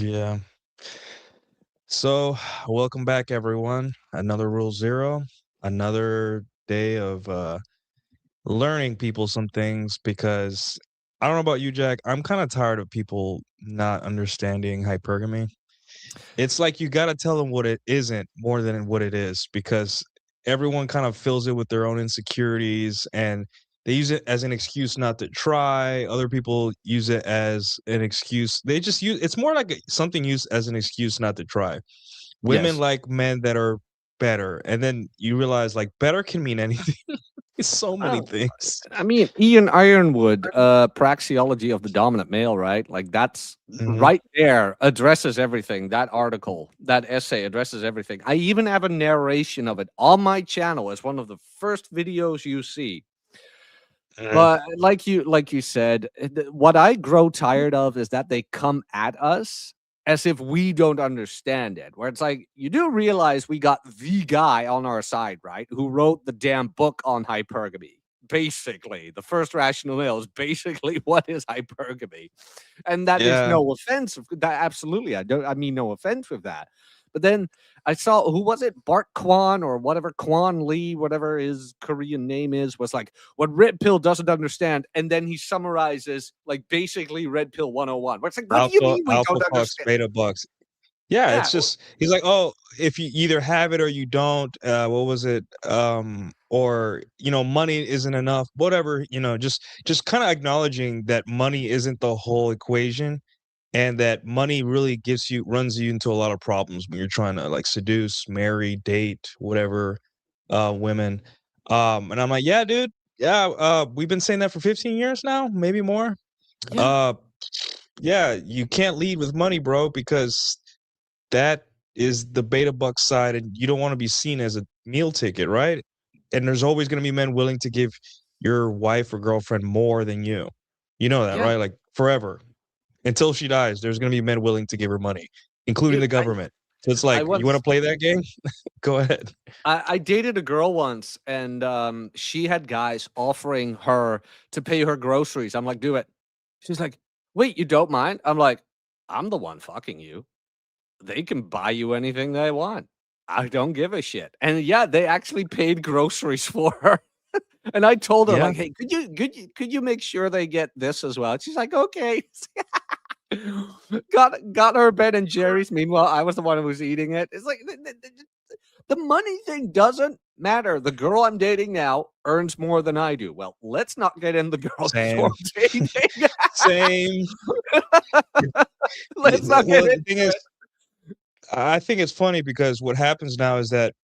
Yeah. So, welcome back, everyone. Another Rule Zero, another day of learning people some things because I don't know about you, Jack. I'm kind of tired of people not understanding hypergamy. It's like you got to tell them what it isn't more than what it is because everyone kind of fills it with their own insecurities and they use it as an excuse not to try. Other people use it as an excuse. They just use it's more like something used as an excuse not to try. Women Yes. like men that are better, and then you realize, like, better can mean anything. It's so many Well, things. I mean, Ian Ironwood, Praxeology of the Dominant Male, right? Like that's Mhm. right there addresses everything. That article, that essay addresses everything. I even have a narration of it on my channel as one of the first videos you see. Mhm. But like you said, what I grow tired of is that they come at us as if we don't understand it. Where it's like you do realize we got the guy on our side, right? Who wrote the damn book on hypergamy. Basically, the first rational male is basically what is hypergamy, and that is Yeah. no offense. That absolutely, I don't. I mean, no offense with that. But then I saw who was it, Bart Kwan or whatever Kwan Lee, whatever his Korean name is, was like what Red Pill doesn't understand, and then he summarizes like basically Red Pill 101. Where it's like, what do you Alpha mean we alpha don't fucks understand? beta bucks. Yeah, Yeah, it's just he's like, "Oh, if you either have it or you don't, what was it? Or, money isn't enough." Whatever, just kinda acknowledging that money isn't the whole equation and that money really runs you into a lot of problems when you're trying to, like, seduce, marry, date, whatever, women. And I'm like, "Yeah, dude. Yeah, we've been saying that for 15 years now, maybe more." yeah, Uh, yeah, you can't lead with money, bro, because that is the beta buck side, and you don't wanna be seen as a meal ticket, right? And there's always gonna be men willing to give your wife or girlfriend more than you. You know that, yeah, right? Like, forever. Until she dies, there's gonna be men willing to give her money, including dude. the government. So it's I like, you wanna once play that game? Go ahead. I dated a girl once, and she had guys offering her to pay her groceries. I'm like, do it. She's like, wait, you don't mind? I'm like, I'm the one fucking you. They can buy you anything they want. I don't give a shit. And yeah, they actually paid groceries for her. And I told her Yeah. like, "Hey, could you make sure they get this as well?" And she's like, "Okay." Got her Ben and Jerry's. Meanwhile, I was the one who was eating it. It's like the money thing doesn't matter. The girl I'm dating now earns more than I do. Well, let's not get in the girl you're Same. dating. Same. Let's not get Well, the thing into is, it. I think it's funny because what happens now is that,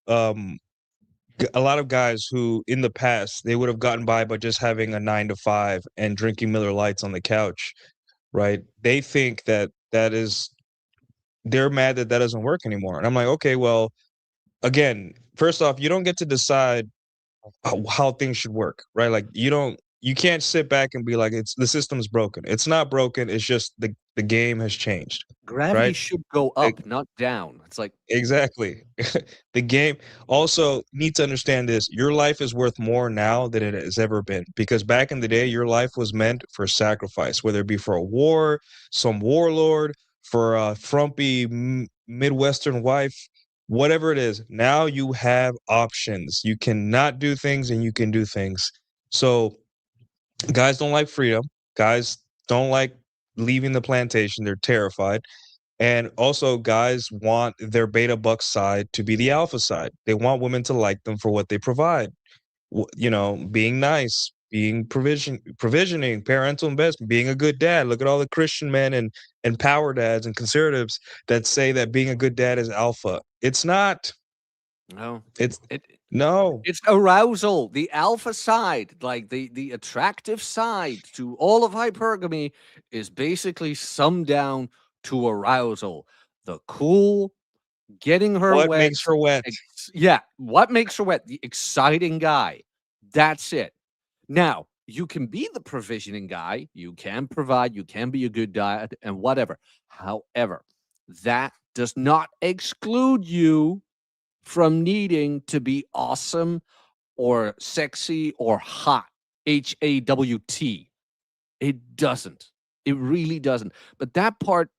a lot of guys who in the past they would have gotten by just having a 9 to 5 and drinking Miller Lights on the couch, right? They think that they're mad that that doesn't work anymore. And I'm like, okay, well, again, first off, you don't get to decide how things should work, right? Like you can't sit back and be like, it's the system's broken. It's not broken. It's just the game has changed, Gravity right? should go up, not down. It's like, Exactly. The game also need to understand this. Your life is worth more now than it has ever been because back in the day, your life was meant for sacrifice, whether it be for a war, some warlord, for a frumpy Midwestern wife, whatever it is. Now you have options. You cannot do things and you can do things. So guys don't like freedom. Guys don't like leaving the plantation. They're terrified. And also, guys want their beta buck side to be the alpha side. They want women to like them for what they provide. Being nice, being provisioning, parental investment, being a good dad. Look at all the Christian men and power dads and conservatives that say that being a good dad is alpha. It's not. no. It's It no. It's arousal, the alpha side, like the attractive side to all of hypergamy is basically summed down to arousal. The cool, getting her What wet, makes her wet? yeah, what makes her wet? The exciting guy. That's it. Now, you can be the provisioning guy, you can provide, you can be a good dad and whatever. However, that does not exclude you from needing to be awesome or sexy or hot. HAWT. It doesn't. It really doesn't. But that part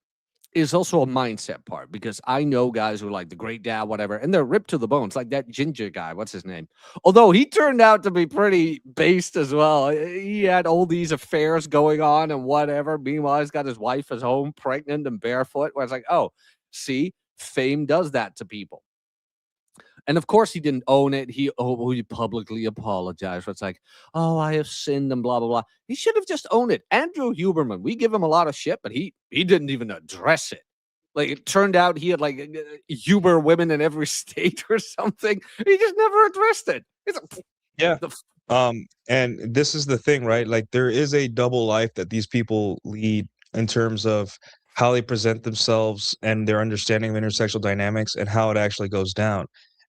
is also a mindset part because I know guys who are like the great dad, whatever, and they're ripped to the bones, like that ginger guy. What's his name? Although he turned out to be pretty based as well. He had all these affairs going on and whatever. Meanwhile, he's got his wife at home, pregnant and barefoot. Where it's like, oh, see, fame does that to people. And of course, he didn't own it. He publicly apologized. It's like, oh, I have sinned and blah blah blah. He should have just owned it. Andrew Huberman, we give him a lot of shit, but he didn't even address it. Like it turned out he had like Huber women in every state or something. He just never addressed it. It's like, Yeah. the And this is the thing, right? Like there is a double life that these people lead in terms of how they present themselves and their understanding of intersexual dynamics and how it actually goes down.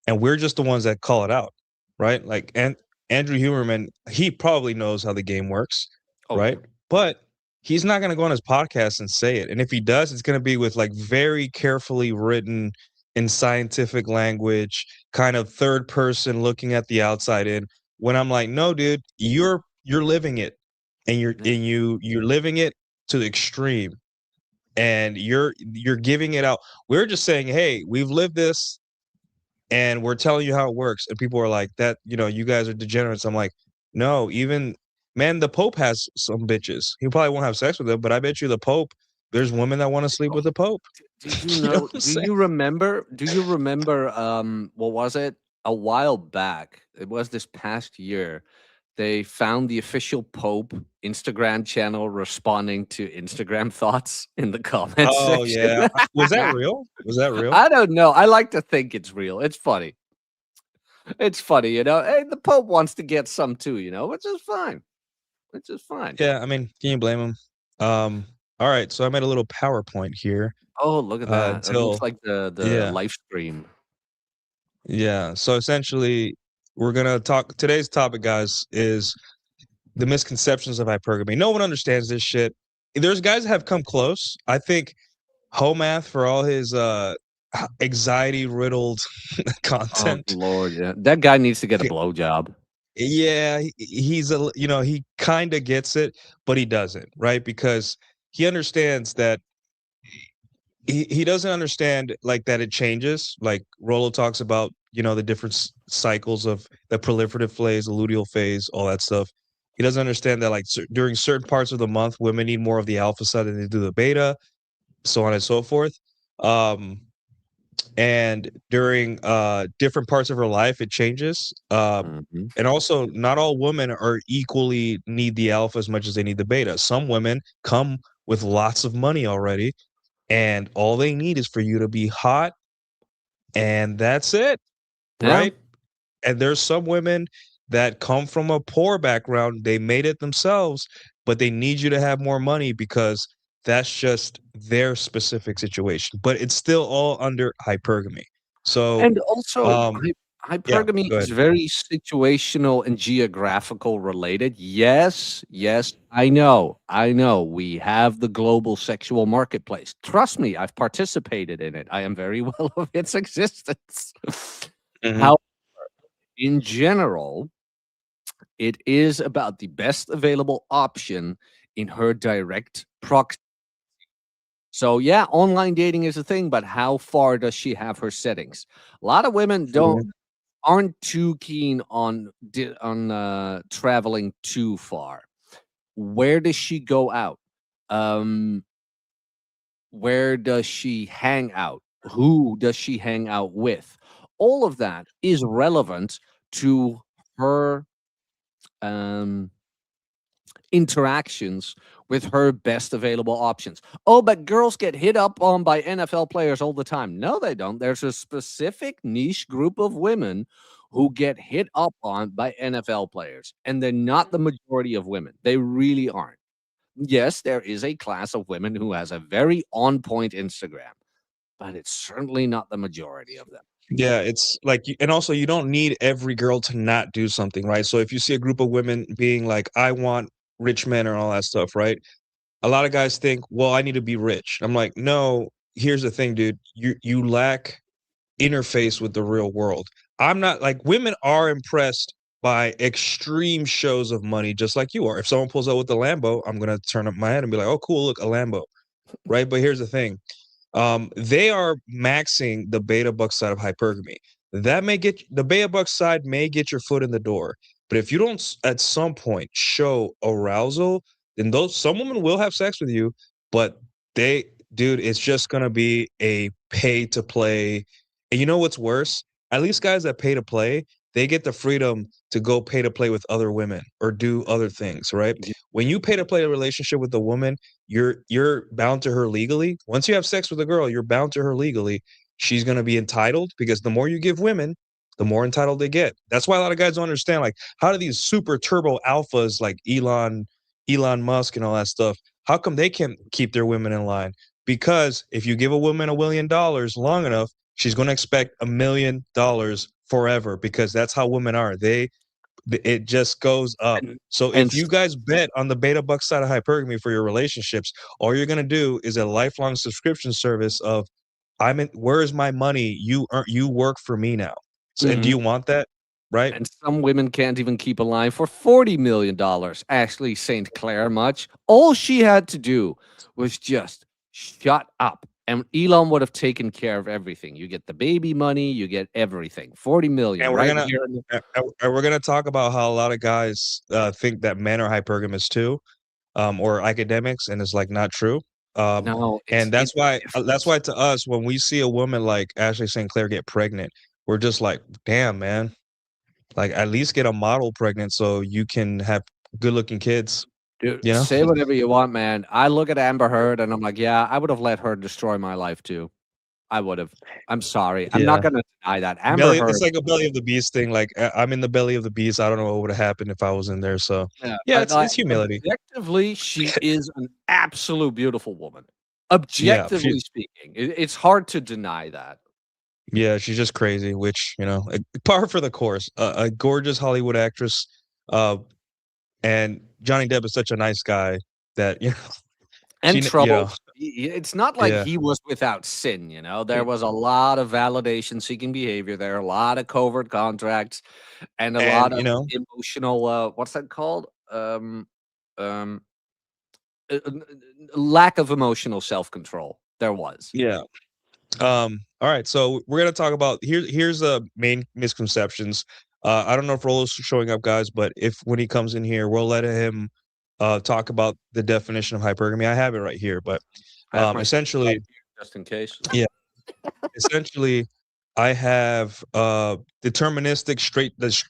And we're just the ones that call it out, right? Like and Andrew Huberman, he probably knows how the game works, oh yeah. right? But he's not going to go on his podcast and say it. And if he does, it's going to be with like very carefully written in scientific language, kind of third person looking at the outside in when I'm like, no, dude, you're living it, and you're living it to the extreme, and you're giving it out. We're just saying, hey, we've lived this, and we're telling you how it works, and people are like, that, you guys are degenerates. I'm like, no, even man, the Pope has some bitches. He probably won't have sex with them, but I bet you the Pope, there's women that want to sleep with the Pope. Did you You know know? what I'm Do saying? you remember? Do you remember? What was it? A while back, it was this past year. They found the official Pope Instagram channel responding to Instagram thoughts in the comment Oh section. yeah, was that real? Was that real? I don't know. I like to think it's real. It's funny. It's funny, Hey, the Pope wants to get some too, which is fine. Which is fine. Yeah, I mean, can you blame him? All right, so I made a little PowerPoint here. Oh, look at that. It looks Until like the yeah, live stream. yeah. So essentially, we're gonna talk. Today's topic, guys, is the misconceptions of hypergamy. No one understands this shit. There's guys that have come close. I think Homath, for all his anxiety riddled Oh content. Lord, yeah. That guy needs to get a blowjob. Yeah, he's he kind of gets it, but he doesn't, right? Because he understands that he doesn't understand like that it changes. Like Rollo talks about, the different cycles of the proliferative phase, the luteal phase, all that stuff. He doesn't understand that like during certain parts of the month, women need more of the alpha side than they do the beta, so on and so forth. Um, and during different parts of her life, it changes. Mhm. And also, not all women are equally need the alpha as much as they need the beta. Some women come with lots of money already, and all they need is for you to be hot, and that's it, Yeah. right? And there's some women that come from a poor background, they made it themselves, but they need you to have more money because that's just their specific situation. But it's still all under hypergamy. So, And also, um, yeah, hypergamy go is ahead. very situational and geographical related. Yes, yes, I know. We have the global sexual marketplace. Trust me, I've participated in it. I am very well of its existence. Mhm. How, in general, it is about the best available option in her direct proximity. So yeah, online dating is a thing, but how far does she have her settings? A lot of women don't Mhm. aren't too keen on traveling too far. Where does she go out? Um, where does she hang out? Who does she hang out with? All of that is relevant to her um interactions with her best available options. Oh, but girls get hit up on by NFL players all the time. No, they don't. There's a specific niche group of women who get hit up on by NFL players, and they're not the majority of women. They really aren't. Yes, there is a class of women who has a very on point Instagram, but it's certainly not the majority of them. Yeah, it's like, and also you don't need every girl to not do something, right? So if you see a group of women being like, I want rich men and all that stuff, right? A lot of guys think, well, I need to be rich. I'm like, no, here's the thing, dude. You lack interface with the real world. I'm not like women are impressed by extreme shows of money just like you are. If someone pulls out with a Lambo, I'm gonna turn up my head and be like, oh, cool, look, a Lambo. Right. But here's the thing. they are maxing the beta buck side of hypergamy. That may get the beta buck side may get your foot in the door, but if you don't at some point show arousal, then those some women will have sex with you, but they, dude, it's just gonna be a pay to play. And you know what's worse? At least guys that pay to play, they get the freedom to go pay to play with other women or do other things, right? Yeah. When you pay to play a relationship with a woman, you're bound to her legally. Once you have sex with a girl, you're bound to her legally. She's gonna be entitled because the more you give women, the more entitled they get. That's why a lot of guys don't understand, like, how do these super turbo alphas like Elon Musk and all that stuff, how come they can't keep their women in line? Because if you give a woman $1 million long enough, she's gonna expect $1 million forever because that's how women are. It just goes up. And So and if you guys bet on the beta buck side of hypergamy for your relationships, all you're gonna do is a lifelong subscription service of I'm in where is my money? You work for me now. So and do mhm. you want that? Right? And some women can't even keep a line for $40 million. Ashley St. Clair much. All she had to do was just shut up. And Elon would have taken care of everything. You get the baby money, you get everything. 40 million And we're right gonna here. In the and we're gonna talk about how a lot of guys think that men are hypergamous too, or academics, and it's like not true. Um, No, and it's that's different. why to us, when we see a woman like Ashley St. Clair get pregnant, we're just like, damn, man. Like, at least get a model pregnant so you can have good-looking kids, Dude, you know? say whatever you want, man. I look at Amber Heard and I'm like, yeah, I would have let her destroy my life too. I would have. I'm sorry. I'm not Yeah. gonna deny that. Amber Belly it's Heard. like a belly of the beast thing, like, I'm in the belly of the beast, I don't know what would have happened if I was in there, so Yeah, yeah, but, like, it's humility. objectively, she is an absolute beautiful woman. Yeah, Objectively speaking, it's hard to deny that. she's just crazy, which, par for the course. A gorgeous Hollywood actress, uh, and Johnny Depp is such a nice guy that, And you know troubles. It's not like yeah, he was without sin, you know? There was a lot of validation-seeking behavior there, a lot of covert contracts, and a and, lot of emotional, what's that called? Um, lack of emotional self-control. There was. yeah. All right, so we're gonna talk about here's the main misconceptions. I don't know if Rolo's showing up, guys, but if when he comes in here, we'll let him talk about the definition of hypergamy. I have it right here, but I have my right essentially, here just in case. yeah, essentially, I have deterministic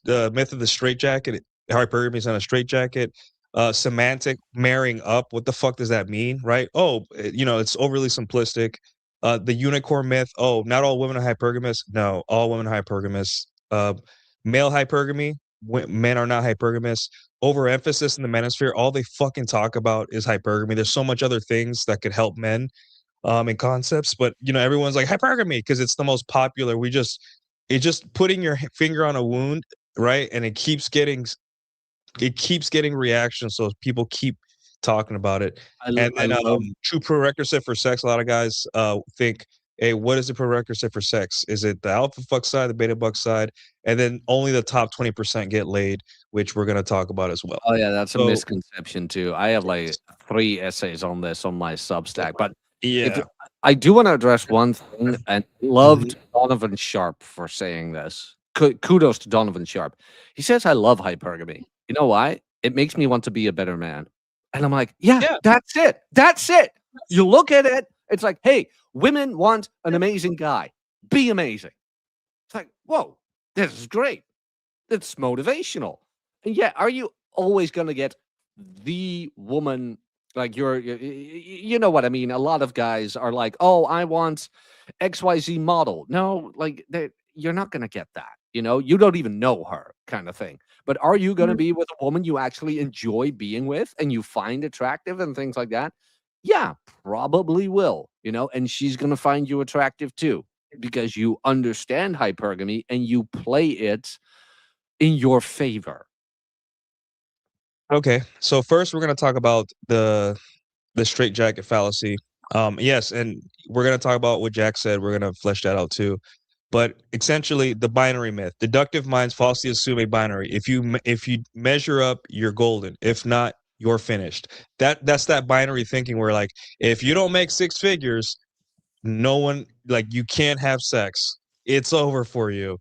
the myth of the straitjacket. Hypergamy is on a straitjacket. Semantic marrying up. What the fuck does that mean, right? Oh, it's overly simplistic. The unicorn myth. Oh, not all women are hypergamous. No, all women are hypergamous. Male hypergamy. Men are not hypergamous. Overemphasis in the manosphere. All they fucking talk about is hypergamy. There's so much other things that could help men and concepts, but everyone's like hypergamy because it's the most popular. It's just putting your finger on a wound, right? And it keeps getting reactions, so people keep talking about it. And I then love true prerequisite for sex, a lot of guys think, hey, what is the prerequisite for sex? Is it the alpha fuck side, the beta buck side? And then only the top 20% get laid, which we're going to talk about as well. Oh, yeah, that's a So misconception too. I have, like, 3 essays on this on my Substack, but if yeah. I do wanna address one thing, and Mhm. loved Donovan Sharp for saying this. Kudos to Donovan Sharp. He says, "I love hypergamy." You know why? It makes me want to be a better man. And I'm like, "Yeah, Yeah. that's it. That's it." You look at it, it's like, "Hey, women want an amazing guy. Be amazing." It's like, "Whoa, this is great." It's motivational. And yeah, are you always gonna get the woman like you know what I mean? A lot of guys are like, "Oh, I want XYZ model." No, like you're not gonna get that. You know, you don't even know her kind of thing. But are you gonna be with a woman you actually enjoy being with and you find attractive and things like that? Yeah, probably will, you know, and she's gonna find you attractive too because you understand hypergamy and you play it in your favor. Okay. So first, we're going to talk about the straitjacket fallacy. Yes, and we're gonna talk about what Jack said. We're gonna flesh that out too. But essentially, the binary myth: deductive minds falsely assume a binary. If you measure up, you're golden. If not, you're finished. That's that binary thinking where like if you don't make six figures, no one, like, you can't have sex. It's over for you.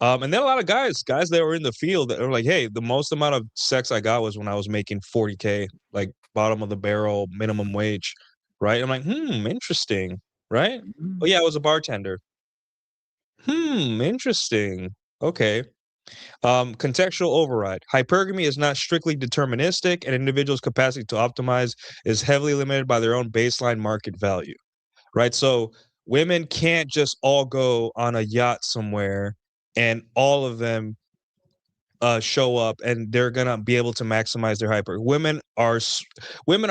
And then a lot of guys that were in the field that were like, hey, the most amount of sex I got was when I was making 40K, like bottom of the barrel minimum wage. Right. I'm like, interesting. Right. Oh Mm. yeah, I was a bartender. Interesting. Okay. Contextual override. Hypergamy is not strictly deterministic. An individual's capacity to optimize is heavily limited by their own baseline market value. Right. So women can't just all go on a yacht somewhere and all of them show up and they're gonna be able to maximize their hyper. Women are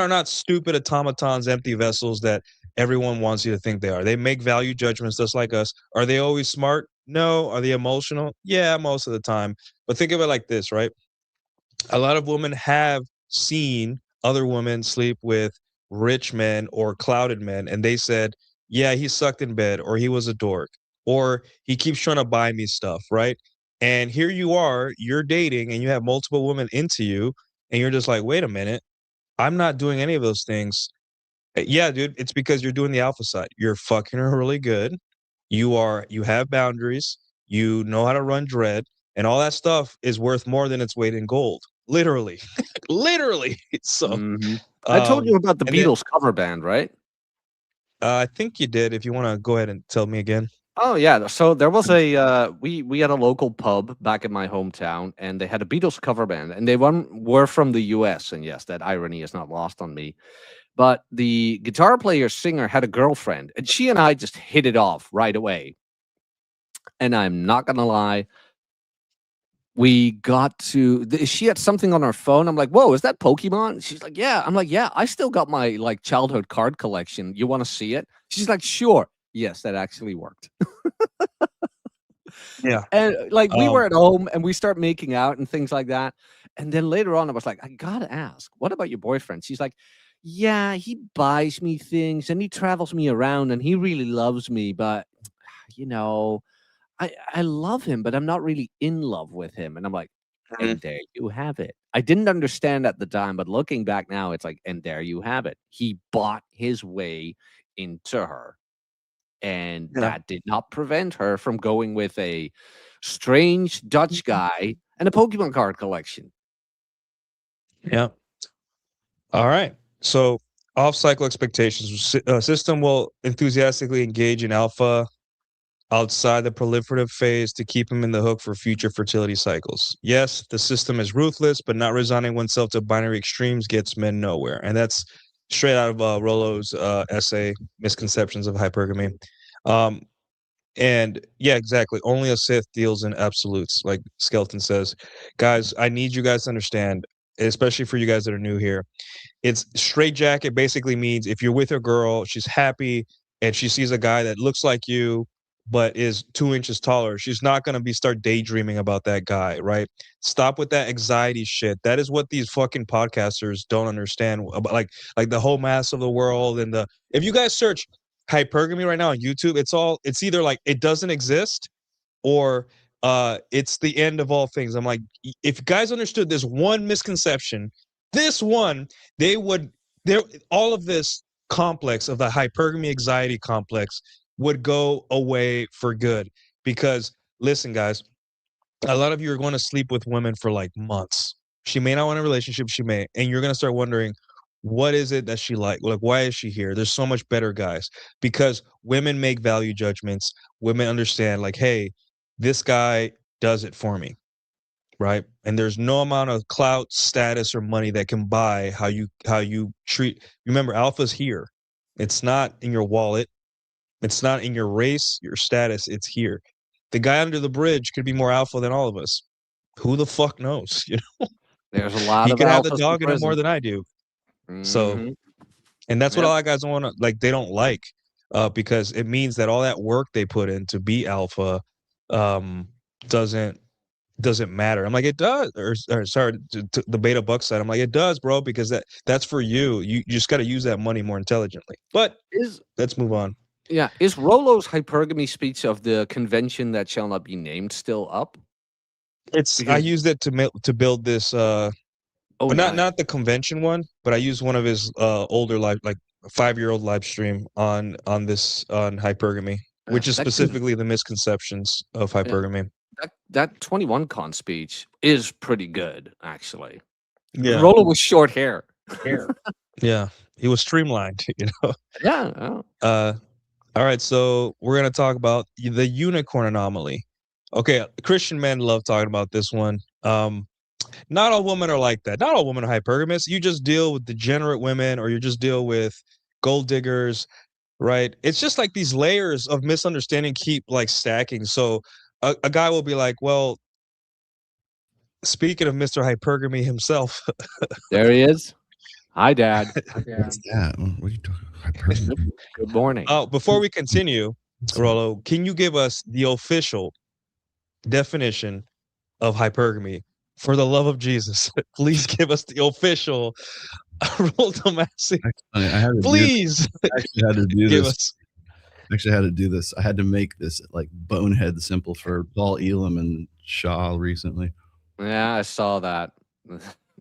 not stupid automatons, empty vessels that everyone wants you to think they are. They make value judgments just like us. Are they always smart? No. Are they emotional? Yeah, most of the time. But think of it like this, right? A lot of women have seen other women sleep with rich men or clouded men, and they said, yeah, he sucked in bed, or he was a dork, or he keeps trying to buy me stuff, right? And here you are, you're dating and you have multiple women into you, and you're just like, wait a minute, I'm not doing any of those things. Yeah, dude, it's because you're doing the alpha side. You're fucking her really good. You have boundaries. You know how to run dread, and all that stuff is worth more than its weight in gold. Literally, literally. So, Mhm. I told you um, about the and then Beatles cover band, right? I think you did. If you want to go ahead and tell me again. Oh yeah, so there was we had a local pub back in my hometown, and they had a Beatles cover band, and were from the U.S. And yes, that irony is not lost on me. But the guitar player singer had a girlfriend, and she and I just hit it off right away. And I'm not gonna lie, we got to she had something on her phone. I'm like, "Whoa, is that Pokemon?" She's like, "Yeah." I'm like, "Yeah, I still got my like childhood card collection. You want to see it?" She's like, "Sure." Yes, that actually worked. Yeah. And, like, we were Um, at home and we start making out and things like that, and then later on, I was like, "I gotta ask, what about your boyfriend?" She's like, "Yeah, he buys me things and he travels me around and he really loves me, but, you know, I love him, but I'm not really in love with him." And I'm like, mhm, "And there you have it." I didn't understand at the time, but looking back now, it's like, "And there you have it." He bought his way into her. And yeah. that did not prevent her from going with a strange Dutch guy and a Pokemon card collection. Yeah. All right. So off cycle expectations. System will enthusiastically engage in alpha outside the proliferative phase to keep him in the hook for future fertility cycles. Yes, the system is ruthless, but not resigning oneself to binary extremes gets men nowhere. And that's straight out of Rollo's essay, Misconceptions of Hypergamy. Um, and yeah, exactly. Only a Sith deals in absolutes, like Skeleton says. Guys, I need you guys to understand, especially for you guys that are new here, it's straight jacket basically means if you're with a girl, she's happy and she sees a guy that looks like you but is 2 inches taller, she's not gonna be start daydreaming about that guy, right? Stop with that anxiety shit. That is what these fucking podcasters don't understand about, like the whole mass of the world and the if you guys search hypergamy right now on YouTube, it's either like it doesn't exist or it's the end of all things. I'm like, if guys understood this one misconception, this one, they would there all of this complex of the hypergamy anxiety complex would go away for good. Because listen, guys, a lot of you are going to sleep with women for like months. She may not want a relationship, she may, and you're going to start wondering, what is it that she like why is she here? There's so much better guys. Because women make value judgments. Women understand like, hey, this guy does it for me, right? And there's no amount of clout, status, or money that can buy how you treat. Remember, alpha's here. It's not in your wallet. It's not in your race, your status. It's here. The guy under the bridge could be more alpha than all of us. Who the fuck knows? You know, There's a lot he of could have the alphas in dog in him more prison. than I do. So, Mhm. and that's what a Yep. lot of guys don't want to like. They don't like because it means that all that work they put in to be alpha um, doesn't doesn't matter. I'm like, it does. Or sorry, to the beta buck side. I'm like, it does, bro, because that's for you. You just got to use that money more intelligently. But Is let's move on. yeah, is Rollo's hypergamy speech of the convention that shall not be named still up? It's I Because used it to build this oh, but not nice. not the convention one, but I used one of his older life like a 5-year-old live stream on this on hypergamy, which is That can specifically the misconceptions of yeah, hypergamy. that 21 Con speech is pretty good, actually. Yeah. Rolo with short hair. Yeah. He was streamlined, Yeah, oh, Uh all right, so we're gonna talk about the unicorn anomaly. Okay, Christian men love talking about this one. Not all women are like that. Not all women are hypergamous. You just deal with degenerate women, or you just deal with gold diggers, right? It's just like these layers of misunderstanding keep like stacking. So a guy will be like, well, speaking of Mr. Hypergamy himself, there he is. Hi, Dad. What's that? What are you talking about? Hypergamy? Good morning. before we continue, Rollo, can you give us the official definition of hypergamy? For the love of Jesus, please give us the official Roll Tomasi. I had to Please I actually had to do give this. us. Actually, had to do this. I had to make this like bonehead simple for Paul Elam and Shaw recently. Yeah, I saw that.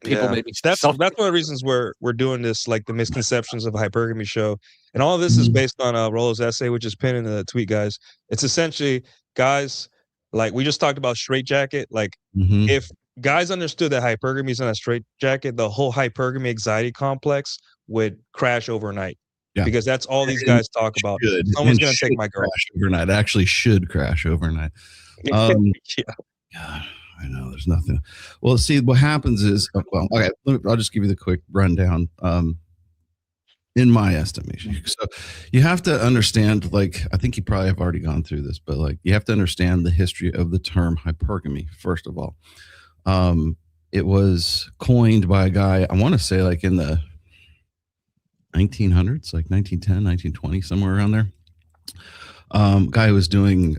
People maybe That's one of the reasons we're doing this, like the misconceptions of a hypergamy show, and all of this is based on Rollo's essay, which is pinned in the tweet, guys. It's essentially, guys, like we just talked about straitjacket. Like if guys understood that hypergamy is not a straitjacket, the whole hypergamy anxiety complex would crash overnight. Yeah. Because that's all these guys talk about. Should. Someone's And gonna should take my girl. crash overnight. Actually, should crash overnight. Yeah. God, I know there's nothing. Well, see, what happens is, well, okay, I'll just give you the quick rundown. In my estimation, so you have to understand, like, I think you probably have already gone through this, but like, you have to understand the history of the term hypergamy. First of all, it was coined by a guy, I want to say, like in the 1900s, like 1910, 1920, somewhere around there. Guy who was doing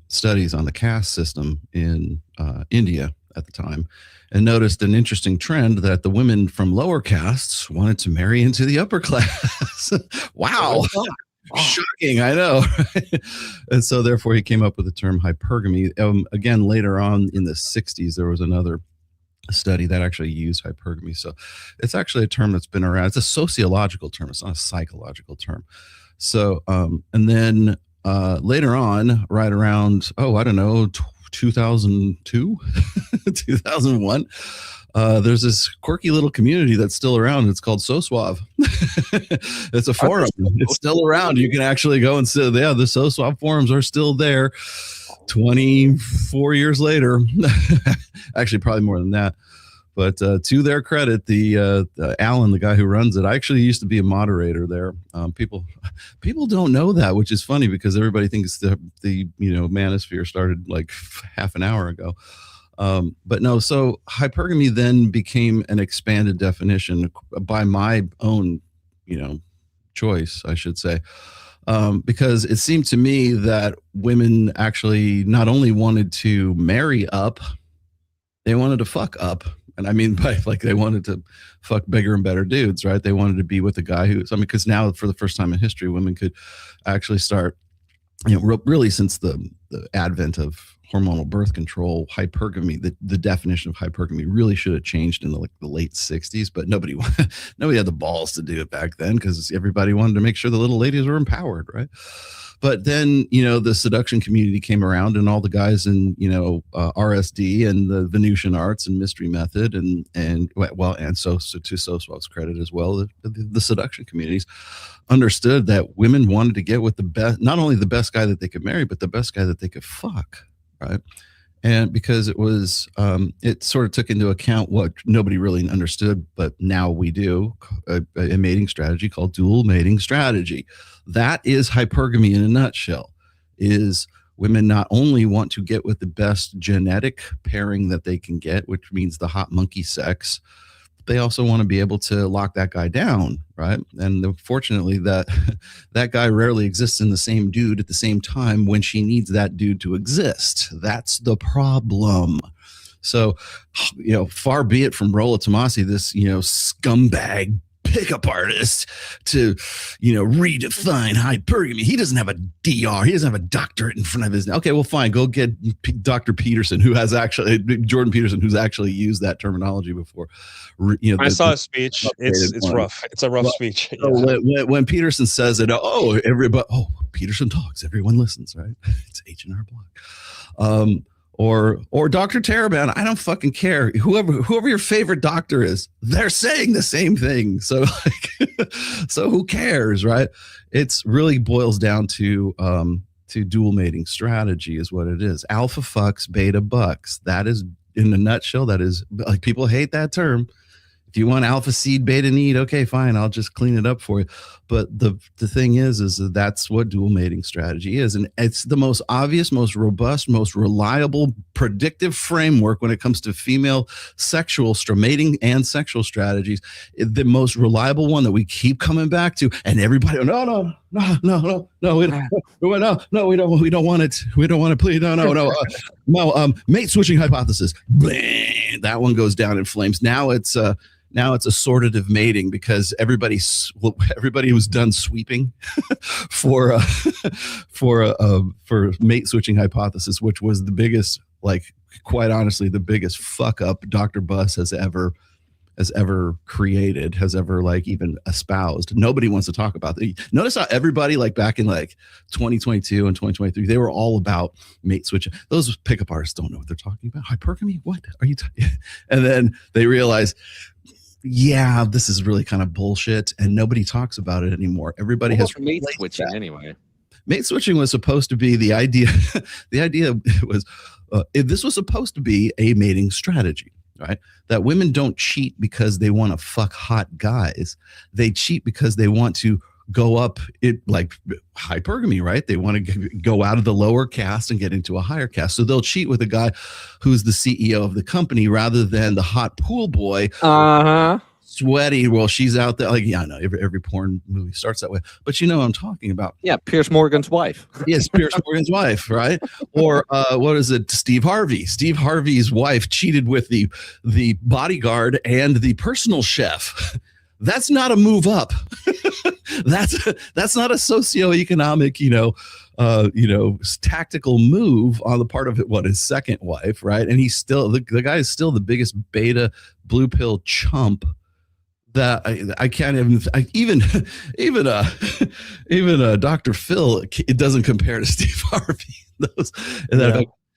studies on the caste system in India at the time, and noticed an interesting trend that the women from lower castes wanted to marry into the upper class. Wow. Shocking, I know. And so therefore he came up with the term hypergamy. Again, later on in the 60s, there was another study that actually used hypergamy. So it's actually a term that's been around. It's a sociological term. It's not a psychological term. So, and then later on, right around, I don't know, 2002, 2001, there's this quirky little community that's still around. It's called SOSWAV. It's a forum. It's still around. You can actually go and say, yeah, the SOSWAV forums are still there 24 years later. Actually, probably more than that. But to their credit, the Alan, the guy who runs it, I actually used to be a moderator there. People don't know that, which is funny because everybody thinks the manosphere started like half an hour ago. But no, so hypergamy then became an expanded definition by my own, choice, I should say. Because it seemed to me that women actually not only wanted to marry up, they wanted to fuck up. And I mean, by like, they wanted to fuck bigger and better dudes, right? They wanted to be with a guy because now for the first time in history, women could actually start, really since the advent of hormonal birth control, hypergamy, the definition of hypergamy really should have changed in the late 60s, but nobody had the balls to do it back then because everybody wanted to make sure the little ladies were empowered, right? But then, the seduction community came around, and all the guys in, RSD and the Venusian arts and mystery method and so to SOSWAV's credit as well, the seduction communities understood that women wanted to get with the best, not only the best guy that they could marry, but the best guy that they could fuck, right? And because it was, it sort of took into account what nobody really understood, but now we do, a mating strategy called dual mating strategy. That is hypergamy in a nutshell, is women not only want to get with the best genetic pairing that they can get, which means the hot monkey sex, they also want to be able to lock that guy down, right? And fortunately, that guy rarely exists in the same dude at the same time when she needs that dude to exist. That's the problem. So, far be it from Rollo Tomasi, this, scumbag pickup artist to, redefine hypergamy. He doesn't have a DR. He doesn't have a doctorate in front of his. Okay, well, fine. Go get Dr. Peterson, Jordan Peterson, who's actually used that terminology before. I saw his speech. It's rough. It's a rough speech. Yeah. When Peterson says it, Peterson talks, everyone listens, right? It's H&R Block. Or Dr. Taraban, I don't fucking care. Whoever your favorite doctor is, they're saying the same thing. So so who cares, right? It's really boils down to dual mating strategy is what it is. Alpha fucks, beta bucks. That is, in a nutshell, that is, like, people hate that term. If you want alpha seed, beta need, okay, fine, I'll just clean it up for you. But the thing is that's what dual mating strategy is. And it's the most obvious, most robust, most reliable, predictive framework when it comes to female sexual mating and sexual strategies. The most reliable one that we keep coming back to. And everybody, we don't want it. We don't want it, please. No. Mate switching hypothesis. Blah, that one goes down in flames. Now it's assortative mating because everybody who's done sweeping for mate switching hypothesis, which was the biggest, like, quite honestly, the biggest fuck up Dr. Buss has ever created, has ever, like, even espoused. Nobody wants to talk about it. Notice how everybody, like, back in like 2022 and 2023, they were all about mate switching. Those pickup artists don't know what they're talking about. Hypergamy? What are you talking? And then they realize, yeah, this is really kind of bullshit, and nobody talks about it anymore. Everybody has mate switching anyway. Mate switching was supposed to be the idea. The idea was this was supposed to be a mating strategy, right? That women don't cheat because they want to fuck hot guys. They cheat because they want to go up it, like hypergamy, right? They want to go out of the lower caste and get into a higher caste. So they'll cheat with a guy who's the CEO of the company rather than the hot pool boy. Sweaty while she's out there. Like, yeah, I know every porn movie starts that way, but you know what I'm talking about. Yeah, Pierce Morgan's wife. Yes, Pierce Morgan's wife, right? Or what is it? Steve Harvey. Steve Harvey's wife cheated with the bodyguard and the personal chef. That's not a move up. that's not a socioeconomic, tactical move on the part of his second wife, right? And he's still the guy is still the biggest beta blue pill chump that I can't even Dr. Phil, it doesn't compare to Steve Harvey.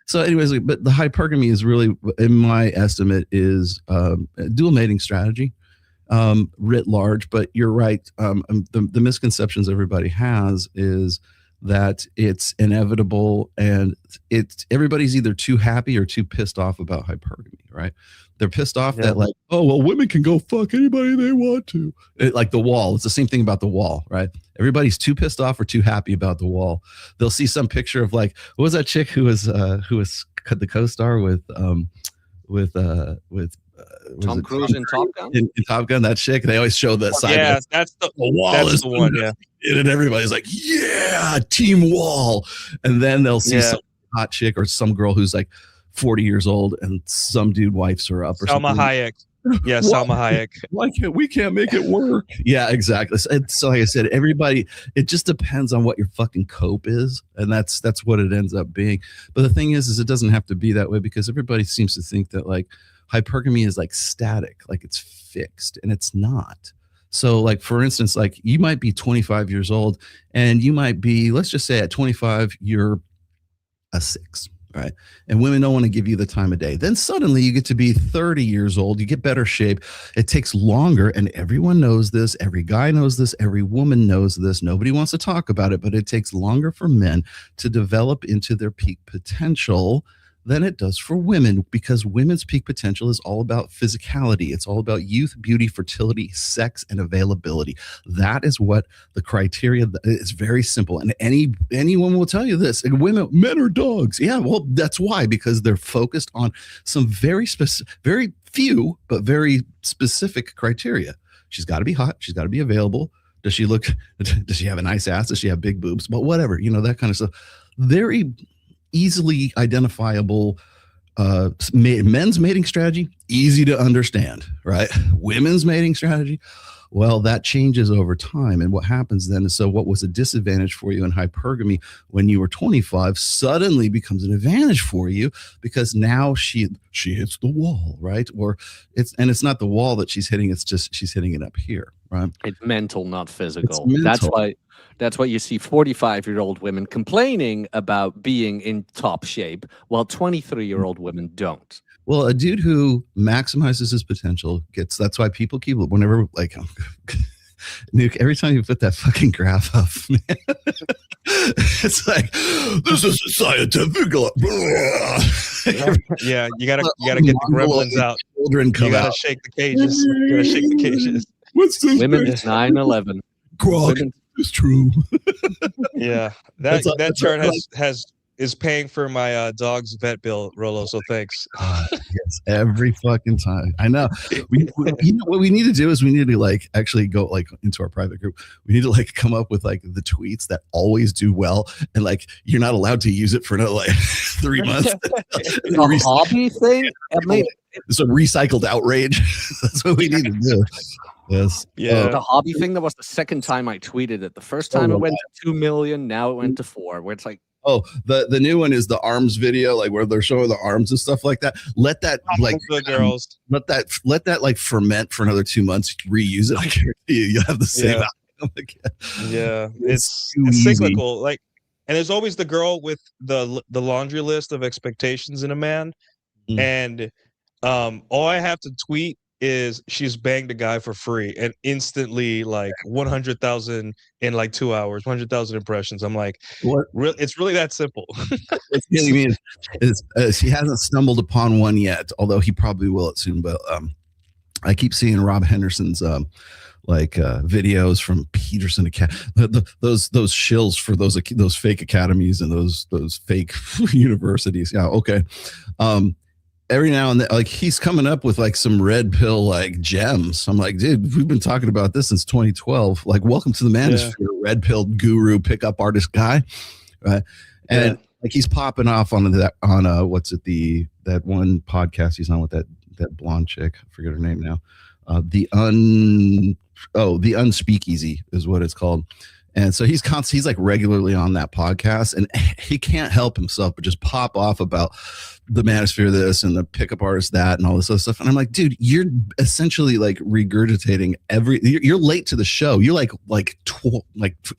So anyways, but the hypergamy is really, in my estimate, is a dual mating strategy. Writ large, but you're right. The misconceptions everybody has is that it's inevitable and everybody's either too happy or too pissed off about hypergamy, right? They're pissed off that, like, oh, well, women can go fuck anybody they want to. Like the wall. It's the same thing about the wall, right? Everybody's too pissed off or too happy about the wall. They'll see some picture of, like, what was that chick who was the co-star with Tom Cruise in Top Gun? In Top Gun, that chick, they always show that side. Yeah, that's the wall. That's the one, yeah. And everybody's like, yeah, Team Wall. And then they'll see some hot chick or some girl who's like 40 years old and some dude wipes her up or Salma something. Hayek. Yeah, Salma Hayek. Why can't make it work? Yeah, exactly. So like I said, everybody, it just depends on what your fucking cope is, and that's what it ends up being. But the thing is it doesn't have to be that way, because everybody seems to think that, like, hypergamy is like static, like it's fixed, and it's not. So, like, for instance, like, you might be 25 years old and you might be, let's just say at 25, you're a 6. Right. And women don't want to give you the time of day. Then suddenly you get to be 30 years old. You get better shape. It takes longer. And everyone knows this. Every guy knows this. Every woman knows this. Nobody wants to talk about it, but it takes longer for men to develop into their peak potential than it does for women, because women's peak potential is all about physicality. It's all about youth, beauty, fertility, sex, and availability. That is what the criteria is. Very simple. And anyone will tell you this. And men are dogs. Yeah, well, that's why, because they're focused on some very few, but very specific criteria. She's got to be hot. She's got to be available. Does she have a nice ass? Does she have big boobs? But whatever, that kind of stuff. Very easily identifiable men's mating strategy, easy to understand, right? Women's mating strategy, well, that changes over time. And what happens then is, so what was a disadvantage for you in hypergamy when you were 25 suddenly becomes an advantage for you, because now she hits the wall, right? Or it's not the wall that she's hitting, it's just she's hitting it up here, right? It's mental, not physical. It's That's mental. why you see 45-year-old women complaining about being in top shape, while 23-year-old women don't. Well, a dude who maximizes his potential gets. That's why people keep whenever like Nuke. Every time you put that fucking graph up, man, it's like this is a scientific. Yeah, you gotta get the gremlins out. Children come You gotta out. shake the cages. You gotta shake the cages. What's this? Women's 9/11. Grog Women, is true. Yeah, that chart is paying for my dog's vet bill, Rolo. So thanks. Yes, every fucking time. I know. You know what we need to do is we need to like actually go like into our private group. We need to like come up with like the tweets that always do well, and like you're not allowed to use it for another like 3 months. the hobby thing. I mean, It's a recycled outrage. That's what we need to do. Yes. Yeah. the hobby thing, that was the second time I tweeted it. The first time it went to 2 million. Now it went to 4. Where it's like, Oh, the new one is the arms video, like where they're showing the arms and stuff like that. Let that like the girls. let that like ferment for another 2 months. Reuse it. I guarantee you'll have the same Yeah. outcome again. Yeah, It's it's too easy. cyclical. Like, and there's always the girl with the laundry list of expectations in a man, Mm. and all I have to tweet is she's banged a guy for free, and instantly like 100,000 in like 2 hours, 100,000 impressions. I'm like, What it's really that simple. what's getting me is he hasn't stumbled upon one yet, although he probably will it soon. But I keep seeing Rob Henderson's videos from Peterson Academy, those shills for those fake academies and those fake universities. Yeah, okay. Every now and then, like he's coming up with like some red pill like gems. I'm like, dude, we've been talking about this since 2012. Like, welcome to the manosphere, red pill guru, pickup artist guy, right? And like he's popping off on that what's it that one podcast he's on with that blonde chick. I forget her name now. The Unspeakeasy is what it's called. And so he's like regularly on that podcast, and he can't help himself but just pop off about the manosphere this and the pickup artist that and all this other stuff. And I'm like, dude, you're essentially like regurgitating you're late to the show. You're like